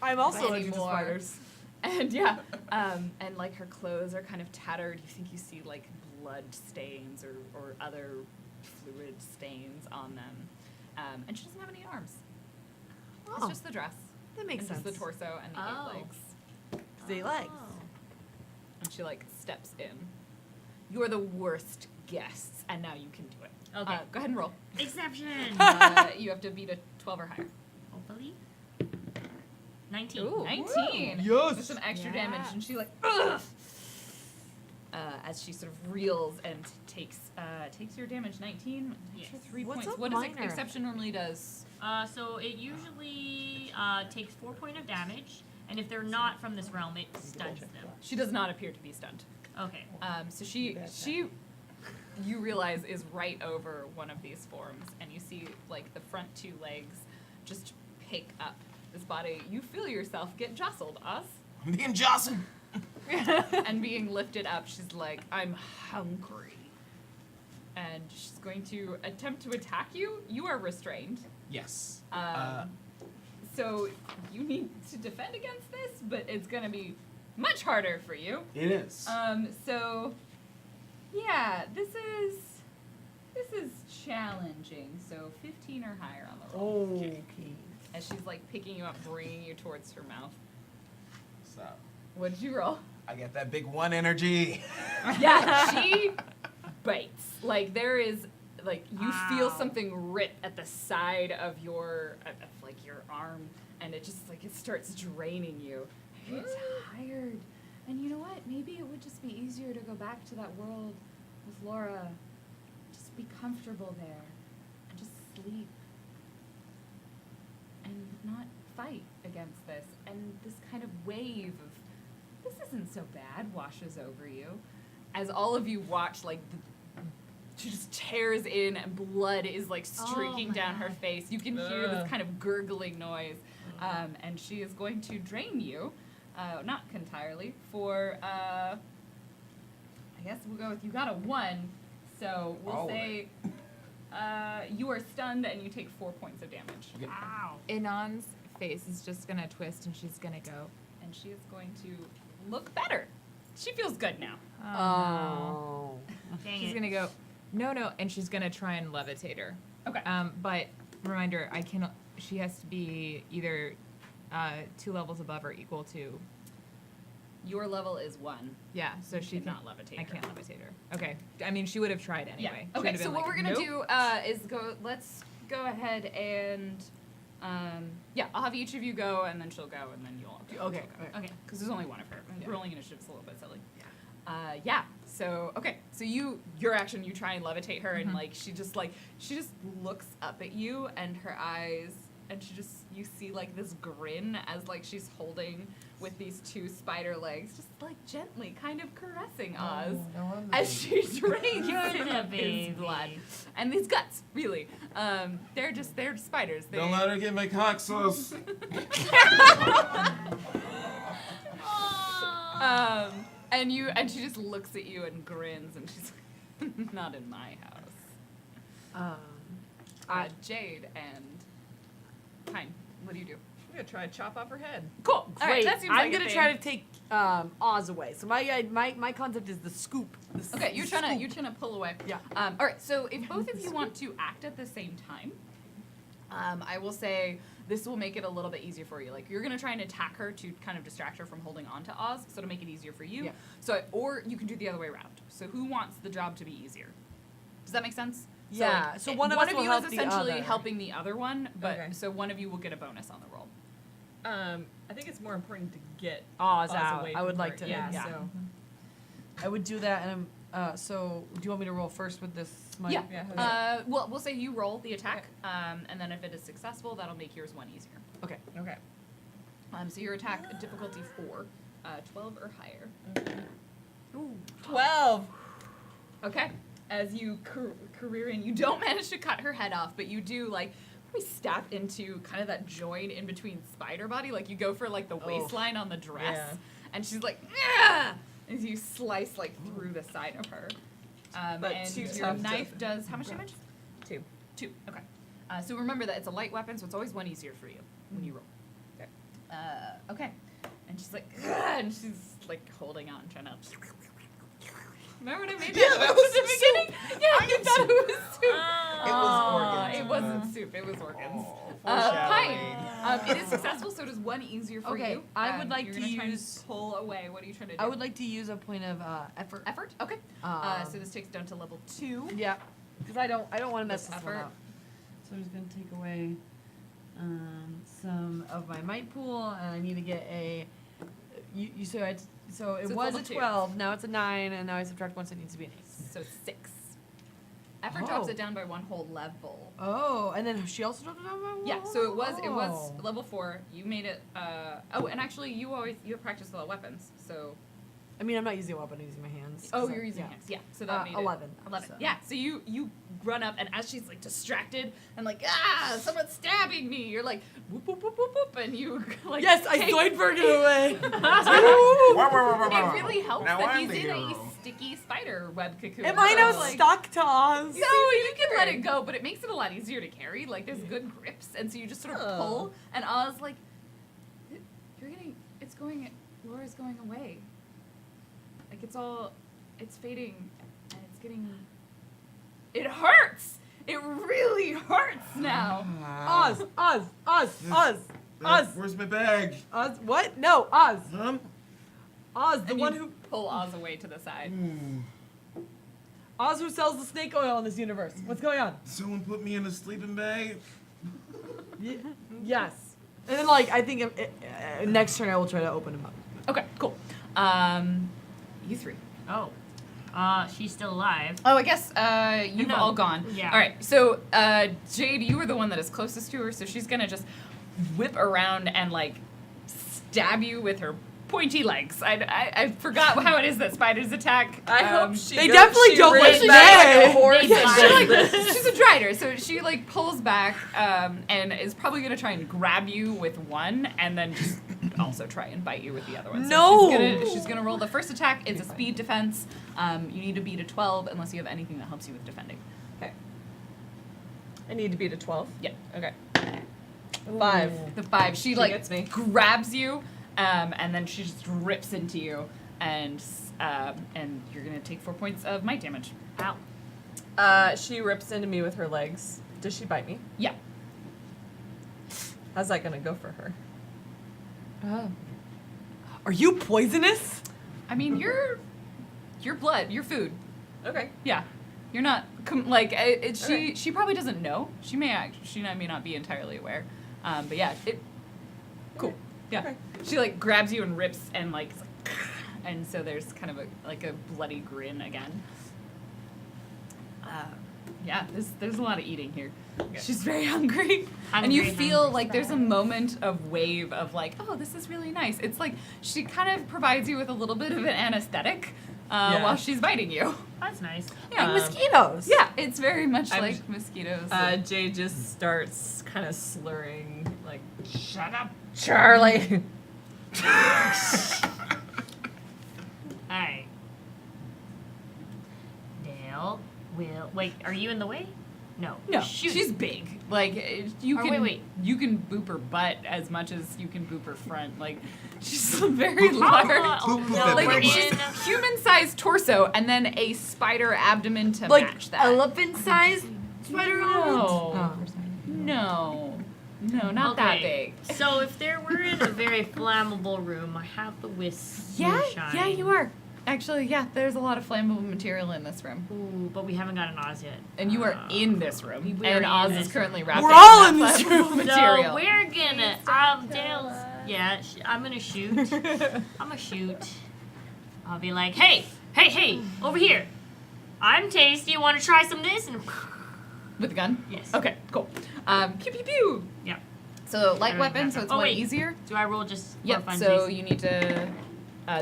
I'm also into anymore. spiders. And yeah, and like her clothes are kind of tattered. You think you see like blood stains or other fluid stains on them. And she doesn't have any arms. Oh, It's just the dress. that makes and sense. just the torso and the Oh. 8 legs. 'Cause they legs. And she like steps in. You're the worst guests, and now you can do it. Okay. Go ahead and roll. Exception. You have to beat a 12 or higher. Hopefully. 19. Ooh, 19. Yes. With some extra damage, and she like, ugh! As she sort of reels and takes your damage. 19. Yes. 3 What's points. a What does minor? exception normally does? So it usually takes 4 points of damage, and if they're not from this realm, it stuns them. She does not appear to be stunned. Okay. So she you realize is right over one of these forms, and you see like the front 2 legs just pick up this body. You feel yourself get jostled, Oz, I'm being jostled. and being lifted up. She's like, I'm hungry, and she's going to attempt to attack you. You are restrained, Yes. so you need to defend against this, but it's going to be much harder for you. It is. So yeah, this is challenging. So 15 or higher on the roll. Okay. As she's like picking you up, bringing you towards her mouth. Stop. What did you roll? I get that big 1 energy. Yeah, she bites. Like there is, like you feel Ow. something rip at the side of your, like your arm, and it just like it starts draining you. I get tired, and you know what? Maybe it would just be easier to go back to that world with Laura. Just be comfortable there, and just sleep, and not fight against this. And this kind of wave of this isn't so bad washes over you as all of you watch like she just tears in and blood is like streaking my down her God. face. You can hear this kind of gurgling noise, and she is going to drain you, not entirely, for I guess we'll go with you got a 1, so we'll All of say you are stunned and you take 4 points of damage. Ow. Inan's face is just gonna twist and she's gonna go. And she is going to look better. She feels good now. Oh. Dang She's it. gonna go, no, and she's gonna try and levitate her. Okay. But reminder, she has to be either 2 levels above or equal to. Your level is 1. Yeah, so she cannot levitate I her. can't levitate her. Okay. I mean, she would have tried anyway. Yeah. She Okay. would have So been what like, we're gonna "Nope." do is go. Let's go ahead and yeah, I'll have each of you go, and then she'll go, and then you'll all go. Okay, She'll go. okay. Okay. Because there's only one of her. And Yeah. rolling initiative's a little bit silly. Yeah. So okay. So your action, you try and levitate her, and like she just looks up at you, and her eyes, and you see like this grin as like she's holding with these 2 spider legs, just like gently kind of caressing Oz as she drains You're him the of his baby. blood and these guts. Really, they're spiders. Don't let her get my cock sauce. And she just looks at you and grins, and she's like, "Not in my house." Jade and Pine, what do you do? I'm gonna try to chop off her head. Cool. All right, Great. that seems I'm like a gonna thing. try to take Oz away. So my concept is the scoop. Okay, you're trying to pull away. Yeah. All right. So if both of you want to act at the same time, I will say this will make it a little bit easier for you. Like you're gonna try and attack her to kind of distract her from holding on to Oz, so to make it easier for you. Yeah. So or you can do the other way around. So who wants the job to be easier? Does that make sense? Yeah, so one of us will you help is the essentially other. helping the other one, but Okay. so one of you will get a bonus on the roll. I think it's more important to get Oz Oz out. away I would from like her. to. Yeah. Yeah. So I would do that, and so do you want me to roll first with this? Yeah. Yeah. Well, we'll say you roll the attack, and then if it is successful, that'll make yours 1 easier. Okay. okay. So your attack difficulty 4, 12 or higher. 12. Okay. As you career in, you don't manage to cut her head off, but you do like probably stab into kind of that joint in between spider body. Like you go for like the waistline on the dress, Yeah. and she's like, "Ah!" As you slice like through the side of her. But And too your tough to- knife does how much damage? 2. 2. Okay. So remember that it's a light weapon, so it's always 1 easier for you when you roll. Okay. Okay. And she's like, "Ugh," and she's like holding on, trying to. Remember when I made that? that was at the beginning? Yeah, you thought it was soup. It was Aw, organs. It wasn't soup. if it was organs. Foreshadowing. Pine. It is successful, so it is one easier for Okay, you. I would like you're to gonna try and use- pull away. What are you trying to do? I would like to use a point of effort. effort. Okay. Um, So this takes down to level 2. Yeah, because I don't want to mess With this one effort. up. So I'm just gonna take away some of my might pool, and I need to get a. You so it So it's was level a 2. 12. Now it's a 9, and now I subtract 1, so it needs to be an 8. So 6. Effort drops Oh. it down by 1 whole level. Oh, and then she also dropped it down by 1. Yeah, so it was Oh. level 4. You made it. Oh, and actually, you have practice with all weapons. So I mean, I'm not using a weapon. I'm using my hands. oh, 'cause you're I- using yeah. hands. Yeah, so that made 11. it 11. So. Yeah, so you run up, and as she's like distracted and like someone's stabbing me, you're like whoop whoop whoop whoop whoop, and you like Yes, I take- Zoidberg it away. It really helps Now that I'm he's the in a hero. sticky spider web cocoon. Am I now so, like, stuck to Oz? No, you can let it go, but it makes it a lot easier to carry. Like there's good grips, and so you just sort of Oh. pull. And Oz like, it's going. Laura's going away. Like it's fading, and it's getting. It hurts. It really hurts now. Oz, Oz, Oz, Oz, Oz, Where's my bag? Oz. What? No, Oz. Oz, the And one you who pull Oz away to the side. Oz who sells the snake oil in this universe. What's going on? Someone put me in a sleeping bag. Yes. And then like I think next turn I will try to open him up. Okay, cool. You 3. Oh. She's still alive. Oh, I guess you've No. all gone. Yeah. All right. So Jade, you were the one that is closest to her, so she's gonna just whip around and like stab you with her pointy legs. I forgot how it is that spiders attack. I hope she. They goes- definitely she don't runs like back Jay. like a horse. They and fly. does this. She's a drider, so she like pulls back and is probably gonna try and grab you with one, and then just also try and bite you with the other one. So No! she's gonna roll the first attack. It's a speed defense. You need to beat a 12 unless you have anything that helps you with defending. Okay. I need to beat a 12. Yeah. Okay. 5. The 5. She like gets me. grabs you, and then she just rips into you, and you're gonna take 4 points of might damage. Ow. She rips into me with her legs. Does she bite me? Yeah. How's that gonna go for her? Oh. Are you poisonous? I mean, you're blood. You're food. Okay. Yeah. You're not she probably doesn't know. She may not be entirely aware. But yeah, cool. Yeah. Okay. She like grabs you and rips and like and so there's kind of a bloody grin again. Yeah, there's a lot of eating here. She's very hungry. And you Hungry, feel hungry like there's a moment of wave of like, oh, this is really nice. It's like she kind of provides you with a little bit of an anesthetic while she's biting you. That's nice. Yeah, Mosquitoes. yeah, it's very much I'm- like mosquitoes. Jay just starts kind of slurring, like, Shut up. Charlie. Alright. Dale will. Wait, are you in the way? No. no, Shoot. she's big. Like you Oh, can wait. you can boop her butt as much as you can boop her front. Like she's very How large. lo- Boop, boop, no, boop, Like we're boop. she's in. human-sized torso and then a spider abdomen to Like match that. elephant-sized spider No. elephant? No, not that Okay, big. So if there were in a very flammable room, I have the wisp. Yeah, moonshine. yeah, you are. Actually, yeah, there's a lot of flammable material in this room. Ooh, but we haven't gotten Oz yet. And you are in this room. we And are Oz in is this currently room. wrapped We're in all that in this flammable room. material. So we're gonna Dale's I'm gonna shoot. I'm gonna shoot. I'll be like, hey, over here. I'm tasty. Want to try some of this? And With a gun? yes. Okay, cool. Pew pew pew. Yeah. So light Everything weapon, so back it's up. Oh, one wait. easier. Do I roll just for Yep. fun? So you need to.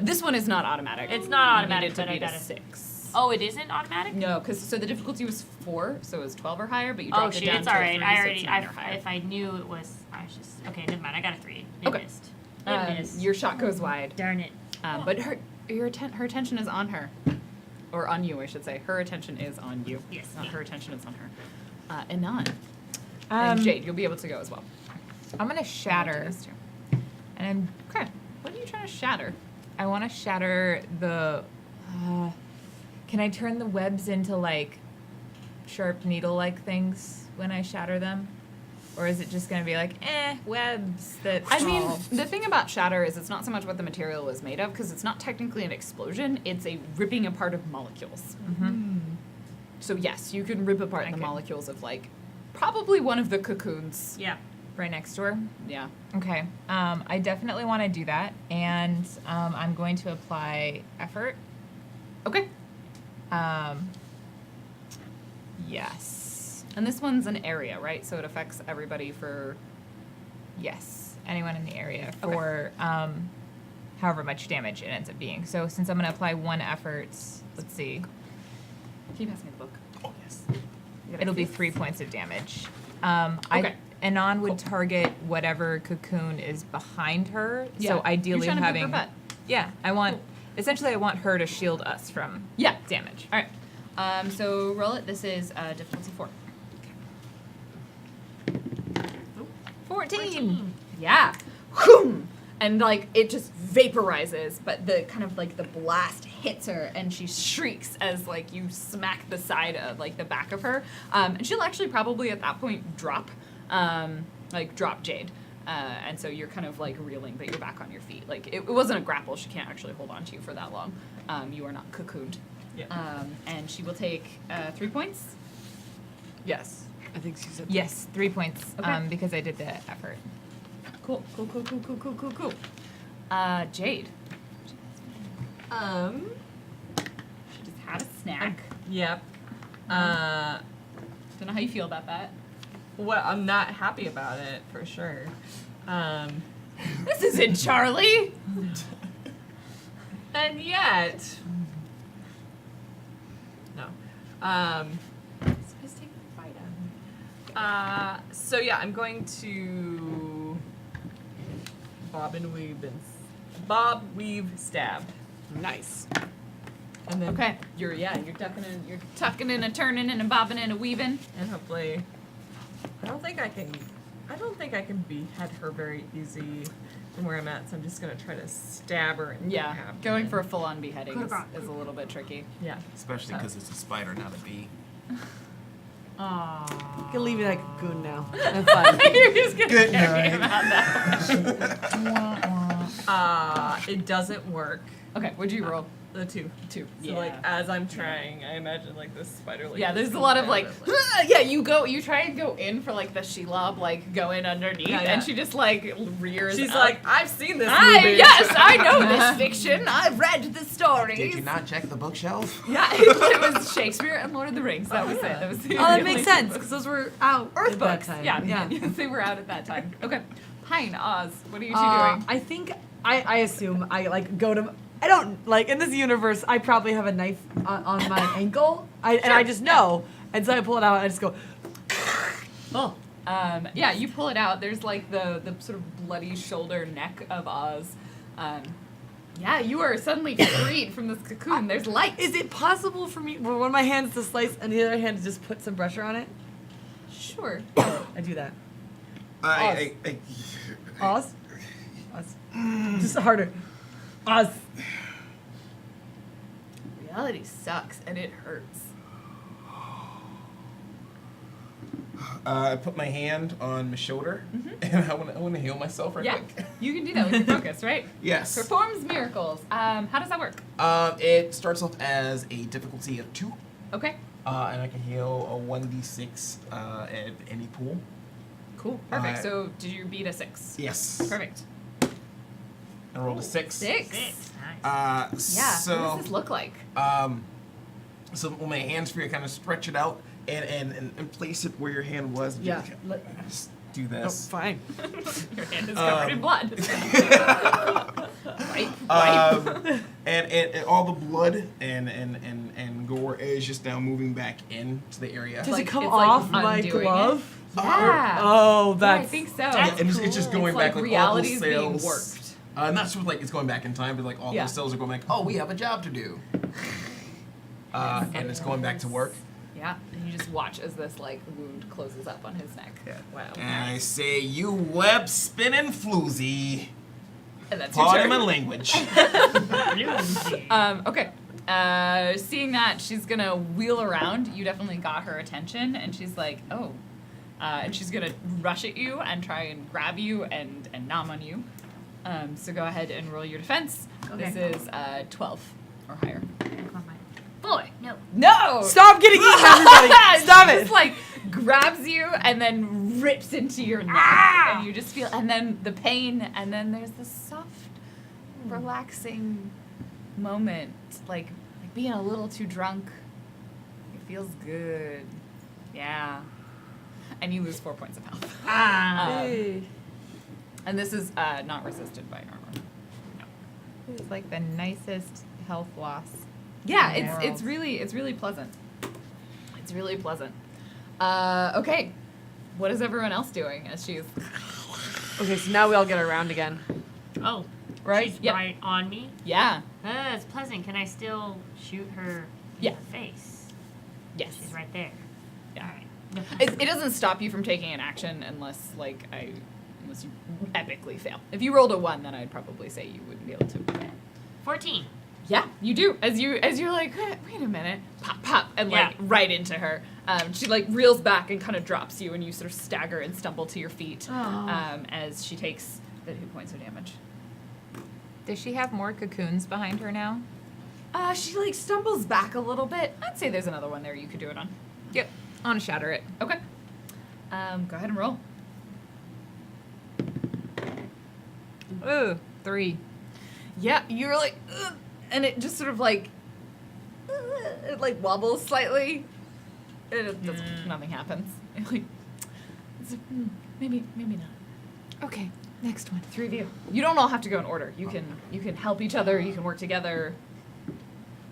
This one is not automatic. It's not You automatic, need it to but I beat a gotta- 6. Oh, it isn't automatic. No, because so the difficulty was 4, so it was 12 or higher, but you Oh dropped shoot, it down it's to alright. 3, I so already. it's 9 or higher. If I knew it was, I was just okay. Never mind. I got a 3. It Okay. missed. It missed. Your shot goes wide, Darn it. but her attention is on her, or on you, I should say. Her attention is on you. Yes, Not me. her attention is on her. Anon. And Jade, you'll be able to go as well. I'm gonna shatter. These two. And okay, what are you trying to shatter? I want to shatter the. Can I turn the webs into like sharp needle-like things when I shatter them? Or is it just going to be like, webs that I mean, fall? the thing about shatter is it's not so much what the material is made of, because it's not technically an explosion, it's a ripping apart of molecules. So yes, you can rip apart the Okay. molecules of, like, probably one of the cocoons. Yeah. Right next door? Yeah. Okay. I definitely want to do that. And I'm going to apply effort. Okay. Yes. And this one's an area, right? So it affects everybody for... Yes. Anyone in the area for however much damage it ends up being. So since I'm going to apply 1 effort, let's see. Can you pass me the book? Oh yes. It'll be 3 points of damage. Okay. Anon would target whatever cocoon is behind her. Yeah. So You're ideally trying to poke her having. butt. Yeah, I want. Essentially, I want her to shield us from Yeah. damage. All right. So roll it. This is difficulty 4. 14. Yeah. Whoom! And like it just vaporizes, but the kind of like the blast hits her, and she shrieks as like you smack the side of like the back of her, and she'll actually probably at that point drop, drop Jade, and so you're kind of like reeling, but you're back on your feet. Like it wasn't a grapple; she can't actually hold on to you for that long. You are not cocooned. Yeah. And she will take 3 points. Yes. I think she said. Yes, 3 points. Okay. Because I did the effort. Cool. Jade. She just had a snack. Yep. Don't know how you feel about that. Well, I'm not happy about it for sure. This isn't Charlie. And yet, no. Just take a bite out of So yeah, I'm going to bob, weave, stab. Nice. And then Okay, you're tucking in and turning and bobbing and a weaving. and hopefully I don't think I can behead her very easy from where I'm at, so I'm just gonna try to stab her and Yeah, have going for a full-on beheading Cook on. is a little bit tricky. yeah. Especially because it's a spider, not a bee. Aww. You can leave me like a cocoon now. I'm fine. You're just gonna Good carry night. him out now. It doesn't work. Okay, what'd you roll? The 2. 2. So like as I'm trying, I imagine like this spider like Yeah, just there's a lot of comes like, out of, you try and go in for like the Shelob, like go in underneath, Yeah, yeah. and she just like rears She's up. like, I've seen this movie. Yes, I know this fiction. I've read the stories. Did you not check the bookshelf? Yeah, it was Shakespeare and Lord of the Rings. That was it. That was the Oh, that only makes sense because those were out Earth at books. that time. Yeah, yes, they were out at that time. Okay, Pine, Oz. What are you two doing? I think I assume I like go to. I don't like in this universe. I probably have a knife on my ankle. And I just know, and so I pull it out and I just go. Oh. Yeah, you pull it out. There's like the sort of bloody shoulder neck of Oz. Yeah, you are suddenly freed from this cocoon. There's light. Is it possible for me for one of my hands to slice and the other hand to just put some pressure on it? Sure. I do that. I Oz? Oz. Just harder. Oz. Reality sucks and it hurts. I put my hand on my shoulder, and I want to heal myself right Yeah, quick. you can do that with your focus, right? Yes. Performs miracles. How does that work? It starts off as a difficulty of 2, Okay. and I can heal a 1d6 at any pool. Cool. Perfect. Uh, So did you beat a 6? Yes. Perfect. I rolled a 6. 6. Nice. Yeah. So what does this look like? So when my hand's free, I kind of stretch it out and place it where your hand was. Yeah. Just do Oh, this. fine. Your hand is covered in blood. Wipe. And all the blood and gore is just now moving back into the area. Does Like, it come it's like off my undoing glove? Yeah. Oh, Yeah, that's. I think so. Yeah, and it's just going It's back like like all the reality's being cells. warped. Not sort of like it's going back in time, but like all Yeah. those cells are going like, oh, we have a job to do. And it's going back to work. Yeah. And you just watch as this like wound closes up on his neck. Wow. And I say, you web spinning floozy. And that's your Pardon turn. my language. Okay. Seeing that, she's gonna wheel around. You definitely got her attention, and she's like, "Oh, and she's gonna rush at you and try and grab you and nom on you. So go ahead and roll your defense. Okay. This is 12 or higher. Boy, no. No! Stop getting eaten, everybody! Stop She it! just like grabs you and then rips into your neck, and you just feel, and then the pain, and then there's this soft, relaxing moment, like being a little too drunk. It feels good, yeah. And you lose 4 points of health. And this is not resisted by armor. It's like the nicest health loss. Yeah, in the it's world. really pleasant. It's really pleasant. Okay, what is everyone else doing as she's Okay, so now we all get around again. Oh, Right? she's Yep. right on me. Yeah. It's pleasant. Can I still shoot her in Yeah. the face? Yes. She's right there. Yeah. All right. No It doesn't stop you from taking an action unless unless you epically fail. If you rolled a 1, then I'd probably say you wouldn't be able to. 14. Yeah, you do. As you're like, wait a minute, pop, pop, and like Yeah. right into her. She like reels back and kind of drops you, and you sort of stagger and stumble to your feet as she takes the 2 points of damage. Does she have more cocoons behind her now? She like stumbles back a little bit. I'd say there's another one there you could do it on. Yep. I want to shatter it. Okay. Go ahead and roll. Ooh, 3. Yeah, you're like, ugh, and it just sort of like, it like wobbles slightly, and it doesn't, nothing happens. It like, maybe not. Okay, next one. 3 of you. You don't all have to go in order. You can help each other. You can work together.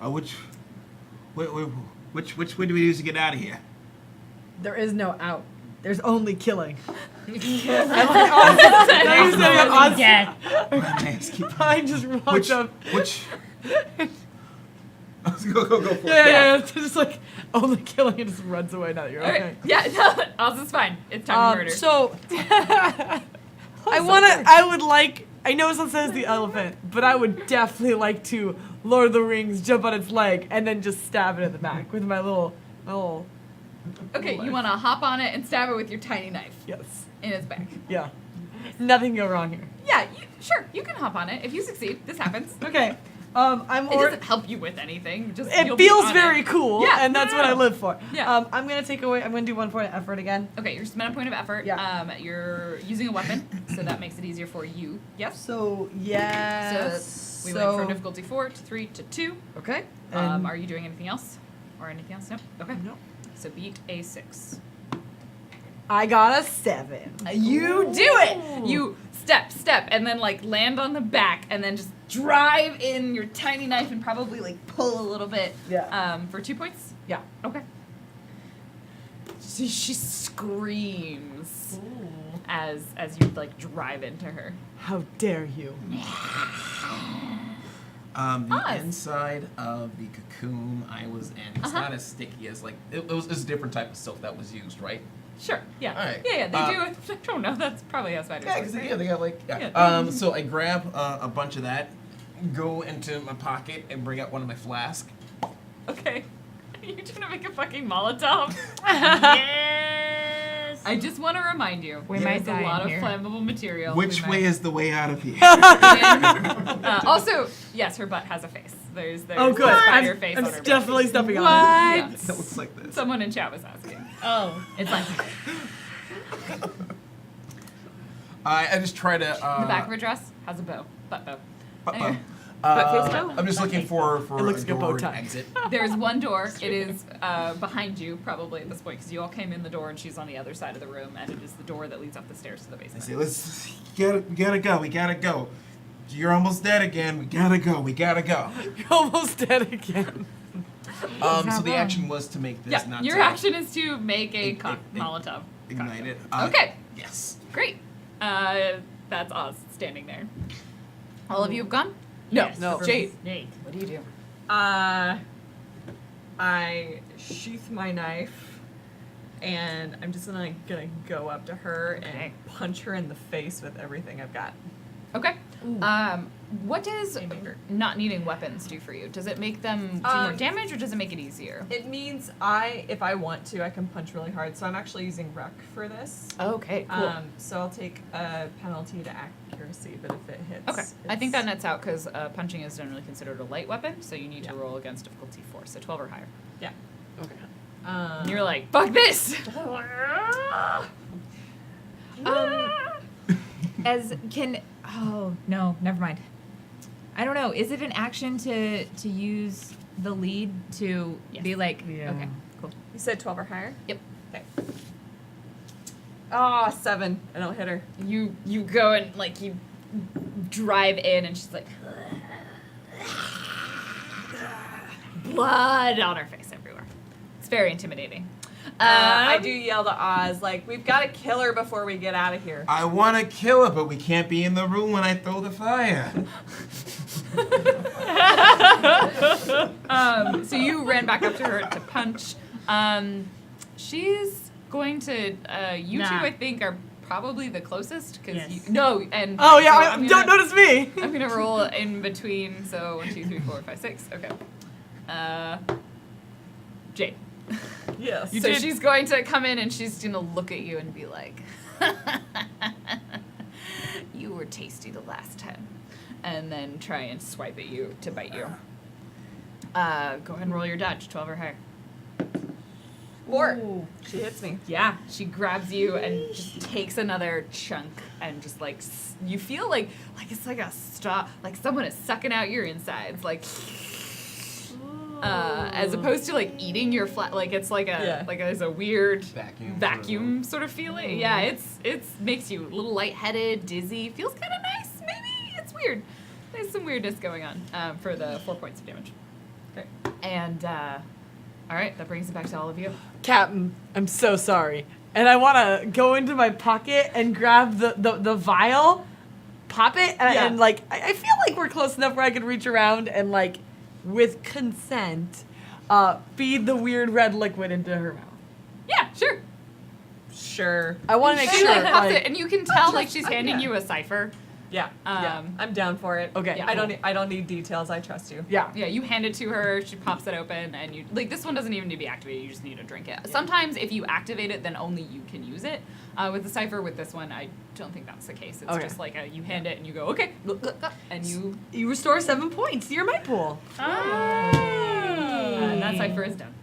Which way do we use to get out of here? There is no out. There's only killing. Death. I just walked up. Which? go for it. Yeah. Just like only killing and just runs away. Now that you're All okay. right. Yeah, no, Oz is fine. It's time to murder. So I would like. I know someone says the elephant, but I would definitely like to Lord of the Rings, jump on its leg, and then just stab it in the back with my little. Okay, you want to hop on it and stab it with your tiny knife Yes. in its back. Yeah. Nothing can go wrong here. Yeah, sure. You can hop on it if you succeed. This happens. Okay. I'm It already. doesn't help you with anything. Just It you'll be feels on very it. cool, Yeah, and that's what I live for. Yeah. I'm gonna take away. I'm gonna do 1 point of effort again. Okay, you're spending a point of effort. Yeah. You're using a weapon, so that makes it easier for you. Yes. So yes. We went from difficulty 4 to 3 to 2. Okay. Are you doing anything else? Or anything else? No? Okay. No. So beat a 6. I got a 7. You do it! You step, and then like land on the back, and then just drive in your tiny knife and probably like pull a little bit. Yeah. For 2 points? Yeah. Okay. She screams as you like drive into her. How dare you? The Oz. inside of the cocoon I was in, it's not as sticky as like it was a different type of silk that was used, right? Sure. Yeah. Alright. Yeah. They Uh, do. I don't know. That's probably how spiders Yeah, work, because right? they got like Yeah. So I grab a bunch of that, go into my pocket, and bring out one of my flasks. Okay. You're trying to make a fucking Molotov. Yes. I just want to remind you, We there's might die a lot in of here. flammable material. Which We way might- is the way out of here? Also, yes, her butt has a face. There's Oh, good. a spider I'm face on her butt. definitely stepping on Yeah. That looks like this. Someone in chat was asking. Oh. It's like I just try to. the back of her dress has a bow, butt bow. Anyway. face bow? I'm just looking for It looks a like a bow door tie. exit. There's one door. It is behind you, probably at this point, because you all came in the door, and she's on the other side of the room, and it is the door that leads up the stairs to the I basement. say, we gotta go. You're almost dead again. We gotta go. You're almost dead again. So the action was to make this Yeah, not your to action is to make a Ig- ig- Molotov. ignite it. Okay. Yes. Great. That's Oz standing there. All of you have gone? No. Yes. No. Jade, Nate. what do you do? I sheath my knife, and I'm just gonna go up to her Okay. and punch her in the face with everything I've got. Okay. What does not needing weapons do for you? Does it make them do more damage, or does it make it easier? It means if I want to, I can punch really hard. So I'm actually using Rec for this. Okay, cool. So I'll take a penalty to accuracy, but if it hits, Okay, I think that it's- nets out because punching is generally considered a light weapon, so you need to roll against difficulty 4, so 12 or higher. Yeah. Okay. And you're like, fuck this! Oh no, never mind. I don't know. Is it an action to use the lead to be like? Yeah. Okay, cool. You said 12 or higher? Yep. Okay. Oh, 7. I don't hit her. You go and like you drive in, and she's like, blood on her face everywhere. It's very intimidating. I do yell to Oz, like, we've got to kill her before we get out of here. I want to kill her, but we can't be in the room when I throw the fire. So you ran back up to her to punch. She's going to. You two, Nah. I think, are probably the closest because Yes. no. And Oh yeah, so I'm don't gonna- notice me. I'm gonna roll in between. So 1, 2, 3, 4, 5, 6. Okay. Jade. Yes. So she's going to come in and she's gonna look at you and be like, "You were tasty the last time," and then try and swipe at you to bite you. Go ahead and roll your dodge, 12 or higher. 4. She hits me. Yeah, she grabs you and just takes another chunk and just like you feel like it's like a like someone is sucking out your insides, like. As opposed to like eating your flat, like it's like a like there's a weird vacuum sort of feeling. Yeah, it's makes you a little lightheaded, dizzy. Feels kind of nice, maybe. It's weird. There's some weirdness going on for the 4 points of damage. Okay. And all right, that brings it back to all of you. Captain, I'm so sorry. And I want to go into my pocket and grab the vial, pop it, and like, I feel like we're close enough where I can reach around and, like, with consent, feed the weird red liquid into her mouth. Yeah, sure. Sure. I want to make She sure. like pops like- it, and you can tell like she's handing you a cipher. Yeah. Yeah. I'm down for it. Okay, Yeah, I don't need details. I trust you. yeah. Yeah, you hand it to her, she pops it open, and you like this one doesn't even need to be activated, you just need to drink it. Sometimes if you activate it, then only you can use it. With the cipher, with this one, I don't think that's the case. It's Okay. just like you hand it and you go, okay, and you You restore 7 points to your might pool. and that cipher is done.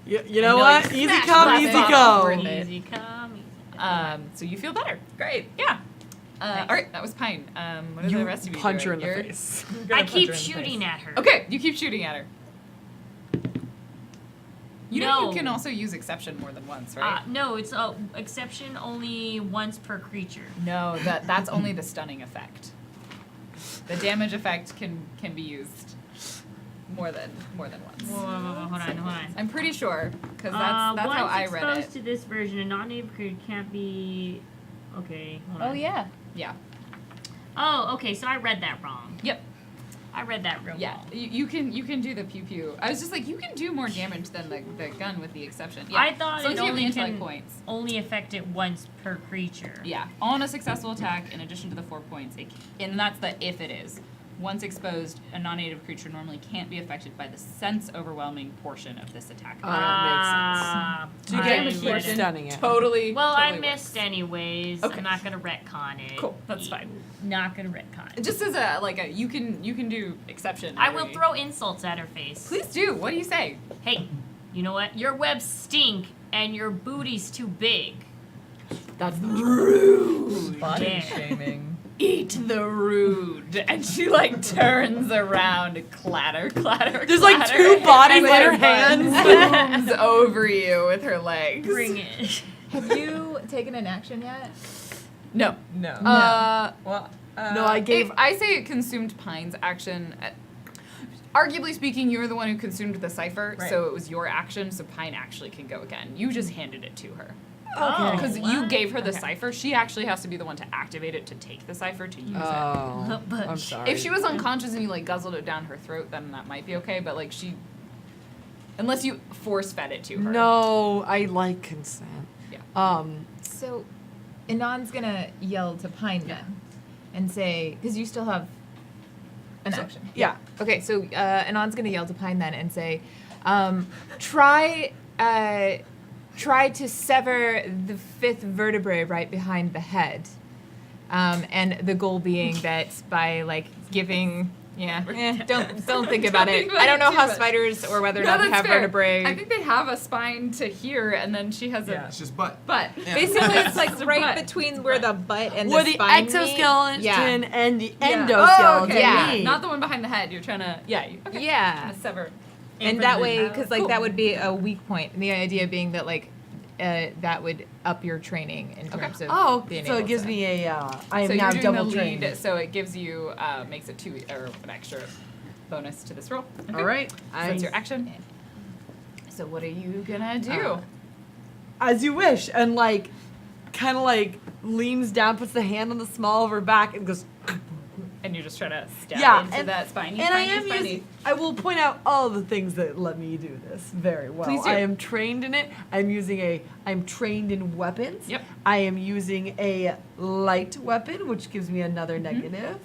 You know you're what? like, Easy smash come, that easy bottle go. over it. Easy come, easy. So you feel better. Great. Yeah. All right, that was Pine. What are the rest of you punch her doing? in the You're- face. I'm gonna I punch keep her in the shooting face. at her. Okay, you keep shooting at her. You know No. you can also use exception more than once, right? No, it's exception only once per creature. No, that's only the stunning effect. The damage effect can be used more than once. Hold on. I'm pretty sure because that's once how I exposed read it. to this version, a non-native creature can't be. Okay, hold on. Yeah. Oh, okay. So I read that wrong. Yep. I read that real Yeah. wrong. You can do the pew pew. I was just like you can do more damage than the gun with the exception. Yeah. I thought as long it as you have only the intellect can points. only affect it once per creature. Yeah. On a successful attack, in addition to the 4 points, and that's the if it is. Once exposed, a non-native creature normally can't be affected by the sense overwhelming portion of this attack. Ah, So you I damage get portion. it. Stunning it. Totally. Well, totally I missed works. anyways. Okay. I'm not gonna retcon it. Cool, that's fine. Not gonna retcon it. Just as a you can do exception. I will every- throw insults at her face. Please do. What do you say? Hey, you know what? Your webs stink and your booty's too big. That's Body Yeah. shaming. Eat the rude, and she like turns around, clatter, clatter. There's like clatter, 2 bodies and in her then hands. zooms over you with her legs. Bring it. Have you taken an action yet? No. No. No, Well. I gave. If I say it consumed Pine's action. Arguably speaking, you were the one who consumed the cipher, Right. so it was your action. So Pine actually can go again. You just handed it to her. Oh, Because you what? gave her the Okay. cipher, she actually has to be the one to activate it to take the cipher to use it. Oh, But I'm sorry. If she was unconscious and you like guzzled it down her throat, then that might be okay. But like unless you force fed it to her. No, I like consent. Yeah. So, Inan's gonna yell to Pine then. and say, because you still have an action. Yeah. Okay, so Anon's gonna yell to Pine then and say, try to sever the 5th vertebrae right behind the head. And the goal being that by like giving, don't think about it. I don't know how spiders or whether or not they have vertebrae. I think they have a spine to here, and then she has It's just butt. But Yeah. Basically, it's like It's a right butt. between where the butt and Where the the spine meet. exoskeleton Yeah. and the Oh, endoskeleton okay. Yeah. meet. Not the one behind the head. You're trying to okay. Yeah. Trying to sever. And that way, because like Cool. that would be a weak point. And the idea being that like that would up your training in terms of Oh, being so able it gives to- me a. I am So now you're doing double the lead, trained. so it gives you makes it 2 or an extra bonus to this roll. Okay. All right. So that's your action. So what are you gonna do? As you wish, and like, kind of like leans down, puts the hand on the small of her back, and goes. And you're just trying to stab Yeah, into and- that spiny. And I spiny, am spiny. using. I will point out all the things that let me do this very well. Please do. I am trained in it. I'm trained in weapons. Yep. I am using a light weapon, which gives me another negative.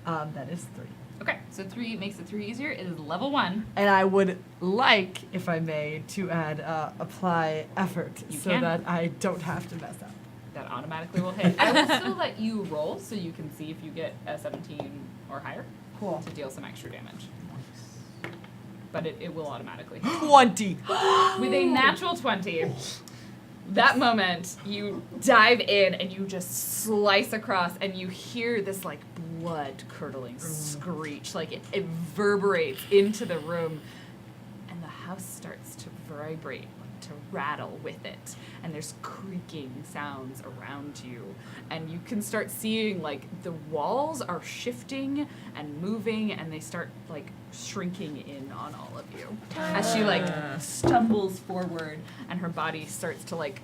That is 3. Okay, so 3 makes it 3 easier. It is level 1. And I would like, if I may, to add apply effort You so can. that I don't have to mess up. That automatically will hit. I will still let you roll so you can see if you get a 17 or higher. Cool. To deal some extra damage. But it will automatically. 20. With a natural 20, that moment you dive in and you just slice across and you hear this like blood curdling screech. Like it reverberates into the room and the house starts to vibrate, to rattle with it. And there's creaking sounds around you. And you can start seeing like the walls are shifting and moving and they start like shrinking in on all of you. As she like stumbles forward and her body starts to like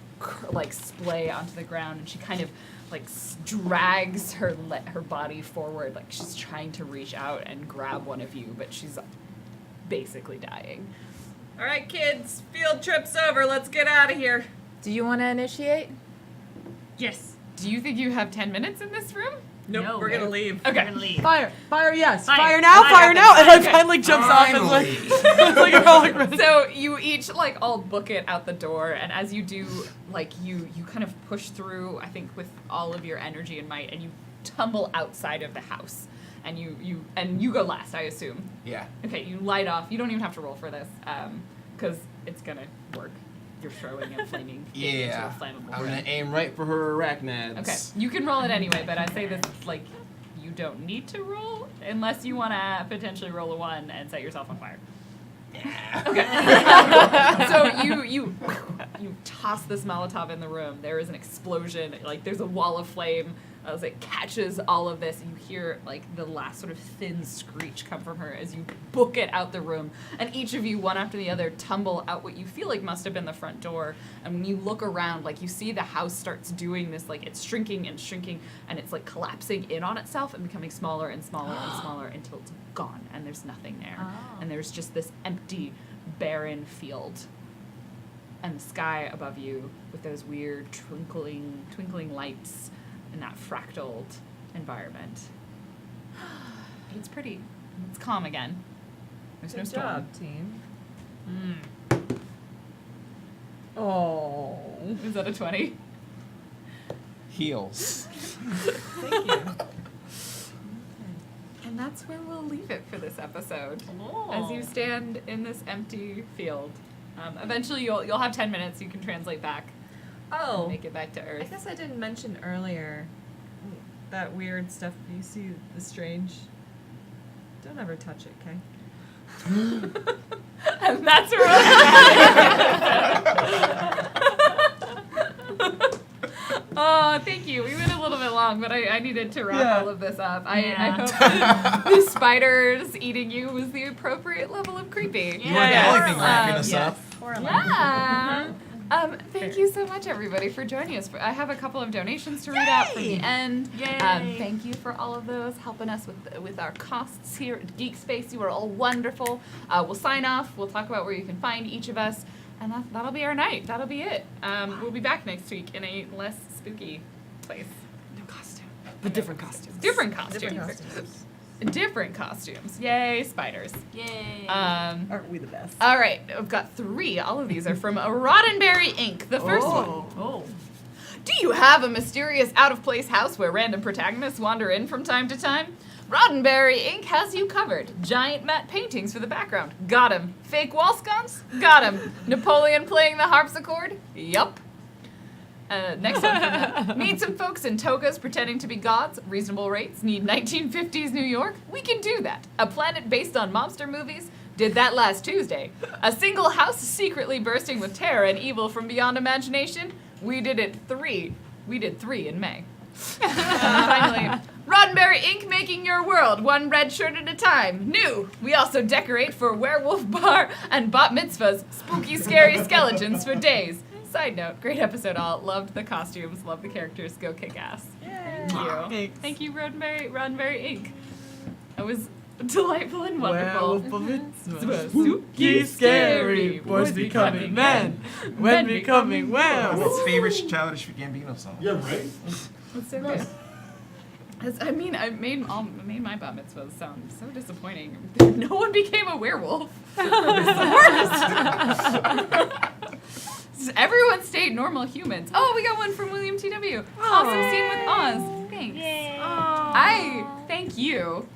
splay onto the ground and she kind of like drags her body forward like she's trying to reach out and grab one of you, but she's basically dying. All right, kids, field trip's over. Let's get out of here. Do you want to initiate? Yes. Do you think you have 10 minutes in this room? Nope, No, we're gonna we're- leave. We're Okay. gonna leave. Fire, yes, Fire. fire now, Fire. fire now, and Fire. I finally jumps off and like, it's like a roller coaster. So you each like all book it out the door, and as you do, like you kind of push through, I think, with all of your energy and might, and you tumble outside of the house, and you go last, I assume. Yeah. Okay, you light off. You don't even have to roll for this, because it's gonna work. You're throwing a flaming thing into Yeah. a flammable I'm room. gonna aim right for her arachnids. Okay, you can roll it anyway, but I say this like you don't need to roll unless you want to potentially roll a 1 and set yourself on fire. Okay. So you toss this Molotov in the room. There is an explosion. Like there's a wall of flame as it catches all of this. You hear like the last sort of thin screech come from her as you book it out the room. And each of you, one after the other, tumble out what you feel like must have been the front door. And when you look around, like you see the house starts doing this, like it's shrinking and shrinking, and it's like collapsing in on itself and becoming smaller and smaller and smaller until it's gone and there's nothing there. And there's just this empty, barren field. And the sky above you with those weird twinkling lights in that fractaled environment. It's pretty. It's calm again. There's no Good storm. job, team. Oh. Is that a 20? Heels. Thank you. And that's where we'll leave it for this episode. Oh. As you stand in this empty field. Eventually you'll have 10 minutes. You can translate back. Oh, Make it back to I Earth. guess I didn't mention earlier that weird stuff you see, the strange. Don't ever touch it, okay? And that's where Oh, thank you. We went a little bit long, but I needed to wrap all of this up. I Yeah. hope that the spiders eating you was the appropriate level of creepy. You weren't the only thing Yes. wrapping us yes. up. Yeah. Thank you so much, everybody, for joining us. I have a couple of donations to read out from the end. Yay. Thank you for all of those helping us with our costs here at Geek Space. You are all wonderful. We'll sign off. We'll talk about where you can find each of us, and that'll be our night. That'll be it. We'll be back next week in a less spooky place. No costume. But different costumes. Different costumes. Different costumes. Different costumes. Yay, spiders. Yay. Aren't we the best? All right, I've got 3. All of these are from Roddenberry Inc. The first one. Oh. Do you have a mysterious out-of-place house where random protagonists wander in from time to time? Roddenberry Inc. has you covered. Giant matte paintings for the background. Got 'em. Fake wall sconce? Got 'em. Napoleon playing the harpsichord? Yup. Next one from them. Meet some folks in togas pretending to be gods. Reasonable rates. Need 1950s New York? We can do that. A planet based on mobster movies? Did that last Tuesday. A single house secretly bursting with terror and evil from beyond imagination? We did it 3. We did 3 in May. And finally, Roddenberry Inc. making your world one red shirt at a time. New. We also decorate for werewolf bar and bat mitzvahs. Spooky, scary skeletons for days. Side note, great episode all. Loved the costumes, loved the characters, go kick ass. Thank you. Thanks. Thank you, Roddenberry Inc. That was delightful and wonderful. Spooky, scary, boys becoming men, men becoming What's werewolves. favorite Childish Gambino song? Yeah, right. That's so good. I mean, I made my bat mitzvahs sound so disappointing. No one became a werewolf. It's the worst. Everyone stayed normal humans. Oh, we got one from William T.W. Awesome scene with Oz. Thanks. I thank you.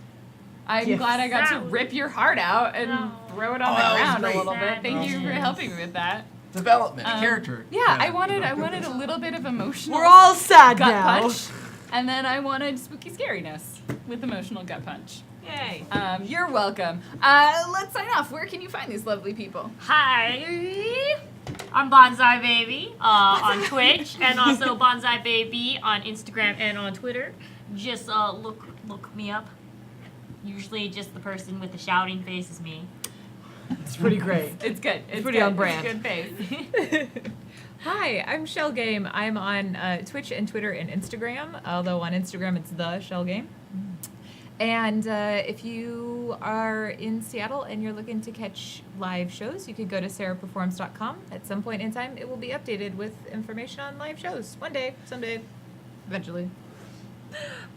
I'm Yes. glad I got to rip your heart out and throw it on that the was ground a great. little bit. Thank you for Yes. helping me with that. Development, character. Yeah, I wanted a little bit of emotional We're all sad gut now. punch, and then I wanted spooky scariness with emotional gut punch. Yay. You're welcome. Let's sign off. Where can you find these lovely people? Hi. I'm Bonsai Baby on Twitch and also Bonsai Baby on Instagram and on Twitter. Just look me up. Usually just the person with the shouting face is me. It's pretty great. It's good. It's pretty good. on brand. It's good face. Hi, I'm Shell Game. I'm on Twitch and Twitter and Instagram, although on Instagram it's the Shell Game. And if you are in Seattle and you're looking to catch live shows, you could go to sarahperforms.com. At some point in time, it will be updated with information on live shows. One day, someday, eventually.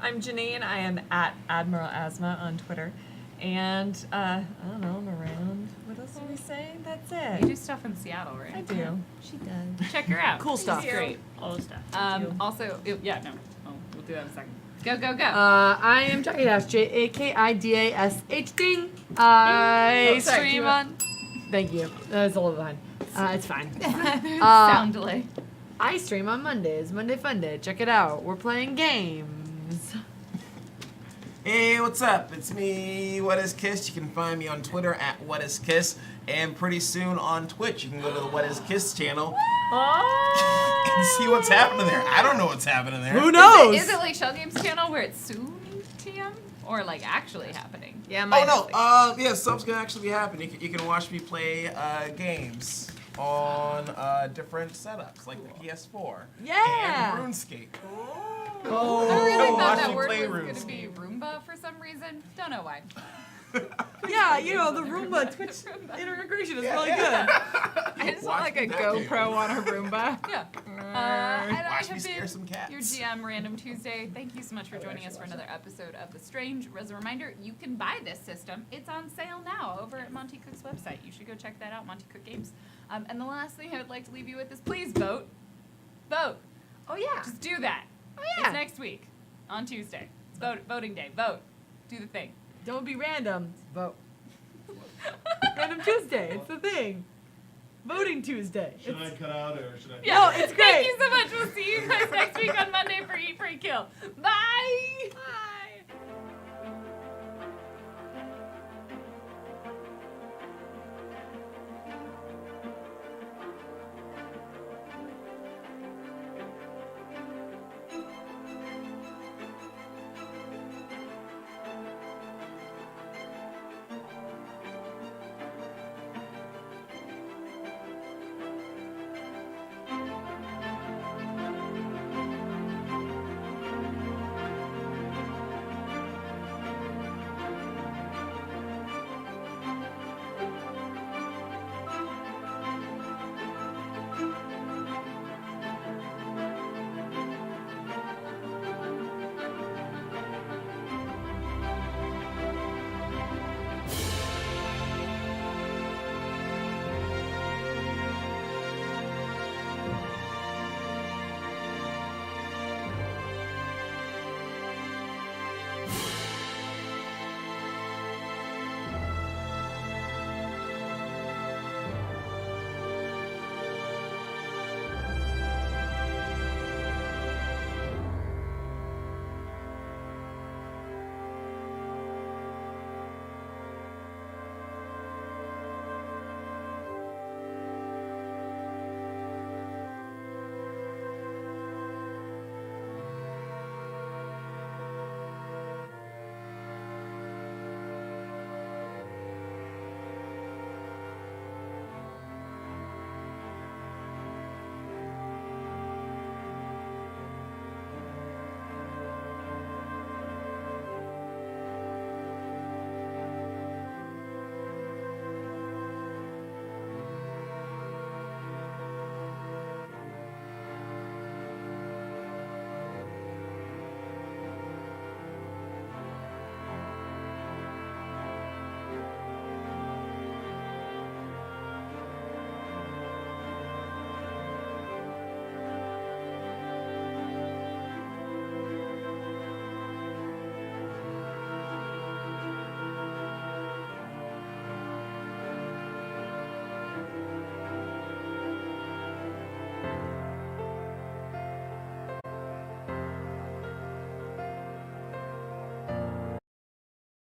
I'm Janine. I am at Admiral Asma on Twitter. And I don't know, I'm around. What else did we say? That's You it. do stuff in Seattle, right? I do. She does. Check her out. Cool stuff. She's great. All the stuff. Also, yeah, no. Oh, we'll do that in a second. Go, go, go. I am Jackie Dash, Jakidash. Ding. I Oh, sorry, stream do it. on. Thank you. It's a little behind. It's fine. Sound delay. I stream on Mondays. Monday Fun Day. Check it out. We're playing games. Hey, what's up? It's me, What Is Kiss. You can find me on Twitter at What Is Kiss, and pretty soon on Twitch. You can go to the What Is Kiss channel and see what's happening there. I don't know what's happening there. Who knows? Is it like Shell Games channel where it's soon TM? Or like actually happening? Yeah, Oh no! Yeah, stuff's gonna actually be happening. You can watch me play games on different setups, like the PS4 Yeah. and RuneScape. Oh. I really Watch thought that me word play was going to be RuneScape. Roomba for some reason. Don't know why. Yeah, you know, the Roomba Twitch integration is really good. I just want like a GoPro on a Roomba. Yeah. And I Watch me have scare been some cats. your GM Random Tuesday. Thank you so much for joining us for another episode of The Strange. As a reminder, you can buy this system. It's on sale now over at Monty Cook's website. You should go check that out, Monty Cook Games. And the last thing I would like to leave you with is please vote. Vote. Oh, yeah. Just do that. Oh, yeah. It's next week on Tuesday. It's voting day. Vote. Do the thing. Don't be random. Vote. Random Tuesday. It's the thing. Voting Tuesday. Should I cut out or should I? Yeah. No, it's great. Thank you so much. We'll see you guys next week on Monday for Eat, Pray, Kill. Bye. Bye.